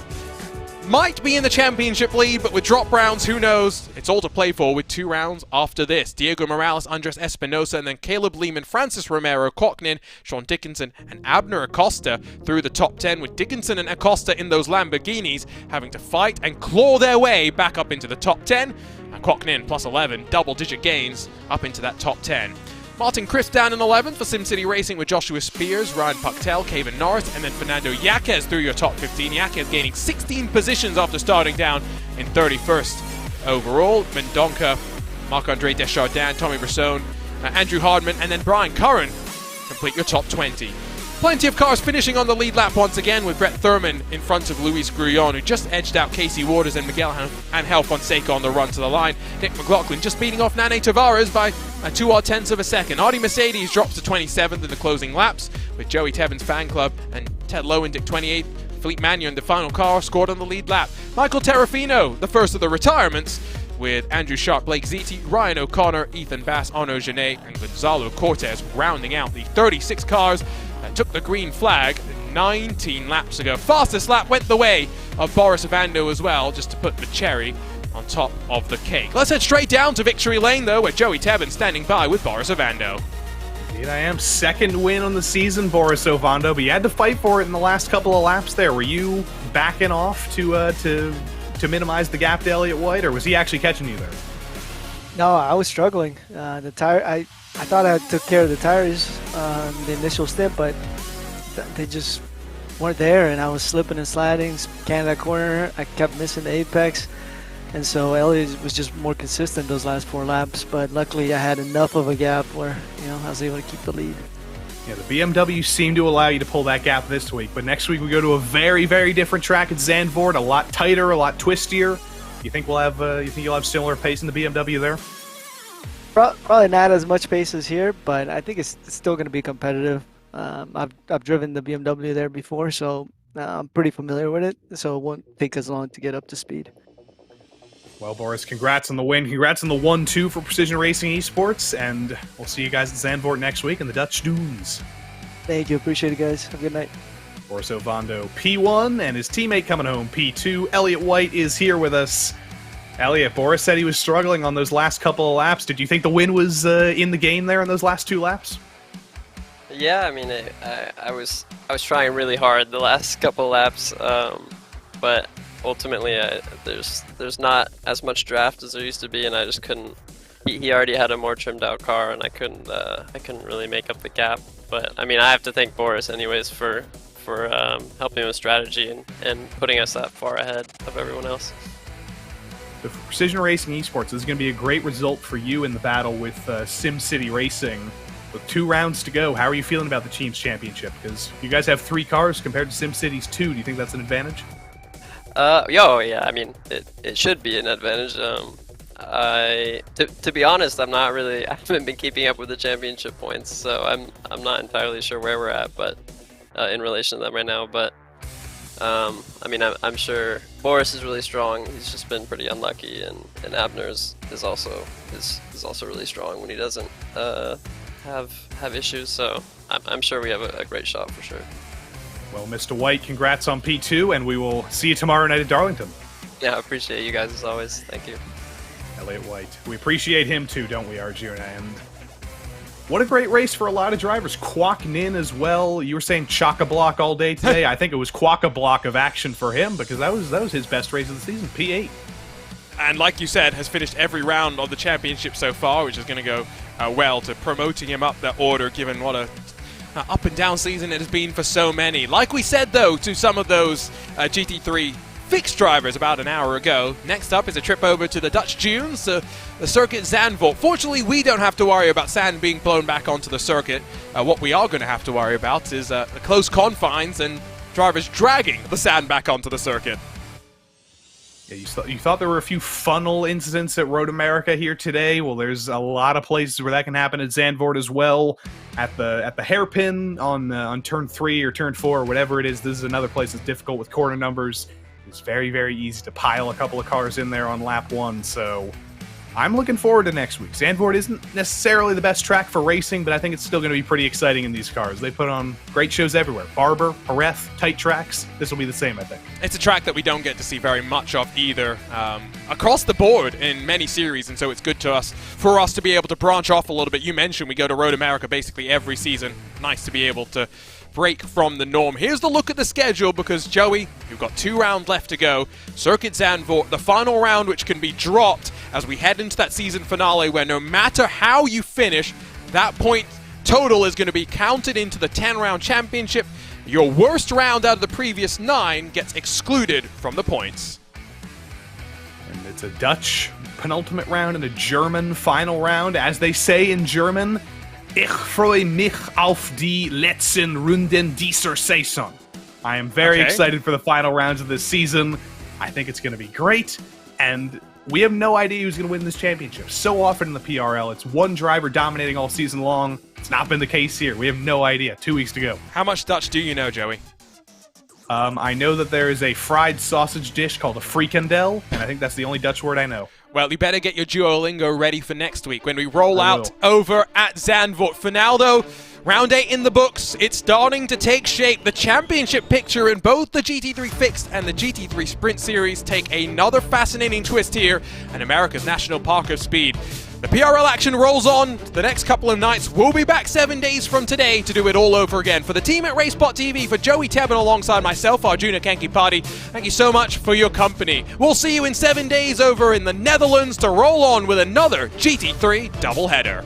might be in the championship lead, but with drop rounds, who knows? It's all to play for with 2 rounds after this. Diego Morales, Andres Espinosa, and then Caleb Lehman, Francis Romero, Kwok Nin, Sean Dickinson, and Abner Acosta through the top 10, with Dickinson and Acosta in those Lamborghinis having to fight and claw their way back up into the top 10. And Kwok Nin plus 11, double-digit gains up into that top 10. Martin Crisp down in 11th for SimCity Racing with Joshua Spears, Ryan Pucktel, Kevin Norris, and then Fernando Yaquez through your top 15. Yaquez gaining 16 positions after starting down in 31st overall. Mendonca, Marc-Andre Desjardins, Tommy Bressone, Andrew Hardman, and then Brian Curran complete your top 20. Plenty of cars finishing on the lead lap once again, with Brett Thurman in front of Luis Grullon, who just edged out Casey Waters and Miguel Angel Fonseca on the run to the line. Nick McLaughlin just beating off Nane Tavares by 2/10 of a second. Audi Mercedes drops to 27th in the closing laps, with Joey Tevin's fan club and Ted Lowendick 28th. Philippe Magnon, the final car, scored on the lead lap. Michael Terrafino, the first of the retirements, with Andrew Sharp, Blake Ziti, Ryan O'Connor, Ethan Bass, Arnaud Genet, and Gonzalo Cortez rounding out the 36 cars that took the green flag 19 laps ago. Fastest lap went the way of Boris Ovando as well, just to put the cherry on top of the cake. Let's head straight down to victory lane, though, where Joey Tevin standing by with Boris Ovando. Indeed, I am. Second win on the season, Boris Ovando, but you had to fight for it in the last couple of laps there. Were you backing off to minimize the gap to Elliott White, or was he actually catching you there? No, I was struggling. The tire, I thought I took care of the tires in the initial stint, but they just weren't there, and I was slipping and sliding. Canada corner, I kept missing the apex, and so Elliott was just more consistent those last 4 laps. But luckily, I had enough of a gap where I was able to keep the lead. Yeah, the BMW seemed to allow you to pull that gap this week, but next week we go to a very, very different track at Zandvoort, a lot tighter, a lot twistier. You think you'll have similar pace in the BMW there? Probably not as much pace as here, but I think it's still going to be competitive. I've driven the BMW there before, so I'm pretty familiar with it, so it won't take as long to get up to speed. Well, Boris, congrats on the win. Congrats on the 1-2 for Precision Racing Esports, and we'll see you guys at Zandvoort next week in the Dutch Dunes. Thank you. Appreciate it, guys. Have a good night. Boris Ovando, P1, and his teammate coming home, P2. Elliott White is here with us. Elliott, Boris said he was struggling on those last couple of laps. Did you think the win was in the game there in those last 2 laps? Yeah, I mean, I was trying really hard the last couple of laps, but ultimately there's not as much draft as there used to be, and I just couldn't. He already had a more trimmed out car, and I couldn't really make up the gap. But I mean, I have to thank Boris anyways for helping with strategy and putting us that far ahead of everyone else. The Precision Racing Esports is going to be a great result for you in the battle with SimCity Racing. With 2 rounds to go, how are you feeling about the Teams Championship? Because you guys have 3 cars compared to SimCity's 2. Do you think that's an advantage? Yeah, I mean, it should be an advantage. To be honest, I haven't been keeping up with the championship points, so I'm not entirely sure where we're at, but in relation to them right now. But I mean, I'm sure Boris is really strong. He's just been pretty unlucky, and Abner is also really strong when he doesn't have issues. So I'm sure we have a great shot for sure. Well, Mr. White, congrats on P2, and we will see you tomorrow night at Darlington. Yeah, I appreciate you guys as always. Thank you. Elliott White. We appreciate him too, don't we, Arjuna? And what a great race for a lot of drivers. Kwok Nin as well. You were saying chock-a-block all day today. I think it was quack-a-block of action for him, because that was his best race of the season, P8. And like you said, has finished every round of the championship so far, which is going to go well to promoting him up that order, given what a up and down season it has been for so many. Like we said, though, to some of those GT3 fixed drivers about an hour ago, next up is a trip over to the Dutch Dunes, the circuit Zandvoort. Fortunately, we don't have to worry about sand being blown back onto the circuit. What we are going to have to worry about is the close confines and drivers dragging the sand back onto the circuit. Yeah, you thought there were a few funnel incidents at Road America here today. Well, there's a lot of places where that can happen at Zandvoort as well. At the hairpin on turn 3 or turn 4 or whatever it is, this is another place that's difficult with corner numbers. It's very, very easy to pile a couple of cars in there on lap 1, so I'm looking forward to next week. Zandvoort isn't necessarily the best track for racing, but I think it's still going to be pretty exciting in these cars. They put on great shows everywhere. Barber, Jerez, tight tracks. This will be the same, I think. It's a track that we don't get to see very much of either across the board in many series, and so it's good for us to be able to branch off a little bit. You mentioned we go to Road America basically every season. Nice to be able to break from the norm. Here's the look at the schedule, because Joey, you've got 2 rounds left to go. Circuit Zandvoort, the final round, which can be dropped as we head into that season finale, where no matter how you finish, that point total is going to be counted into the 10-round championship. Your worst round out of the previous 9 gets excluded from the points. And It's a Dutch penultimate round and a German final round. As they say in German, Ich freue mich auf die letzten Runden dieser Saison. I am very excited for the final rounds of this season. I think it's going to be great, and we have no idea who's going to win this championship. So often in the PRL, it's one driver dominating all season long. It's not been the case here. We have no idea. 2 weeks to go. How much Dutch do you know, Joey? I know that there is a fried sausage dish called a frikandel, and I think that's the only Dutch word I know. Well, you better get your Duolingo ready for next week when we roll out over at Zandvoort. For now, though, round 8 in the books. It's starting to take shape. The championship picture in both the GT3 Fixed and the GT3 Sprint Series take another fascinating twist here, and America's National Park of Speed. The PRL action rolls on. The next couple of nights, we'll be back 7 days from today to do it all over again. For the team at RaceSpotTV, for Joey Tebben alongside myself, Arjuna Kankipati, thank you so much for your company. We'll see you in 7 days over in the Netherlands to roll on with another GT3 doubleheader.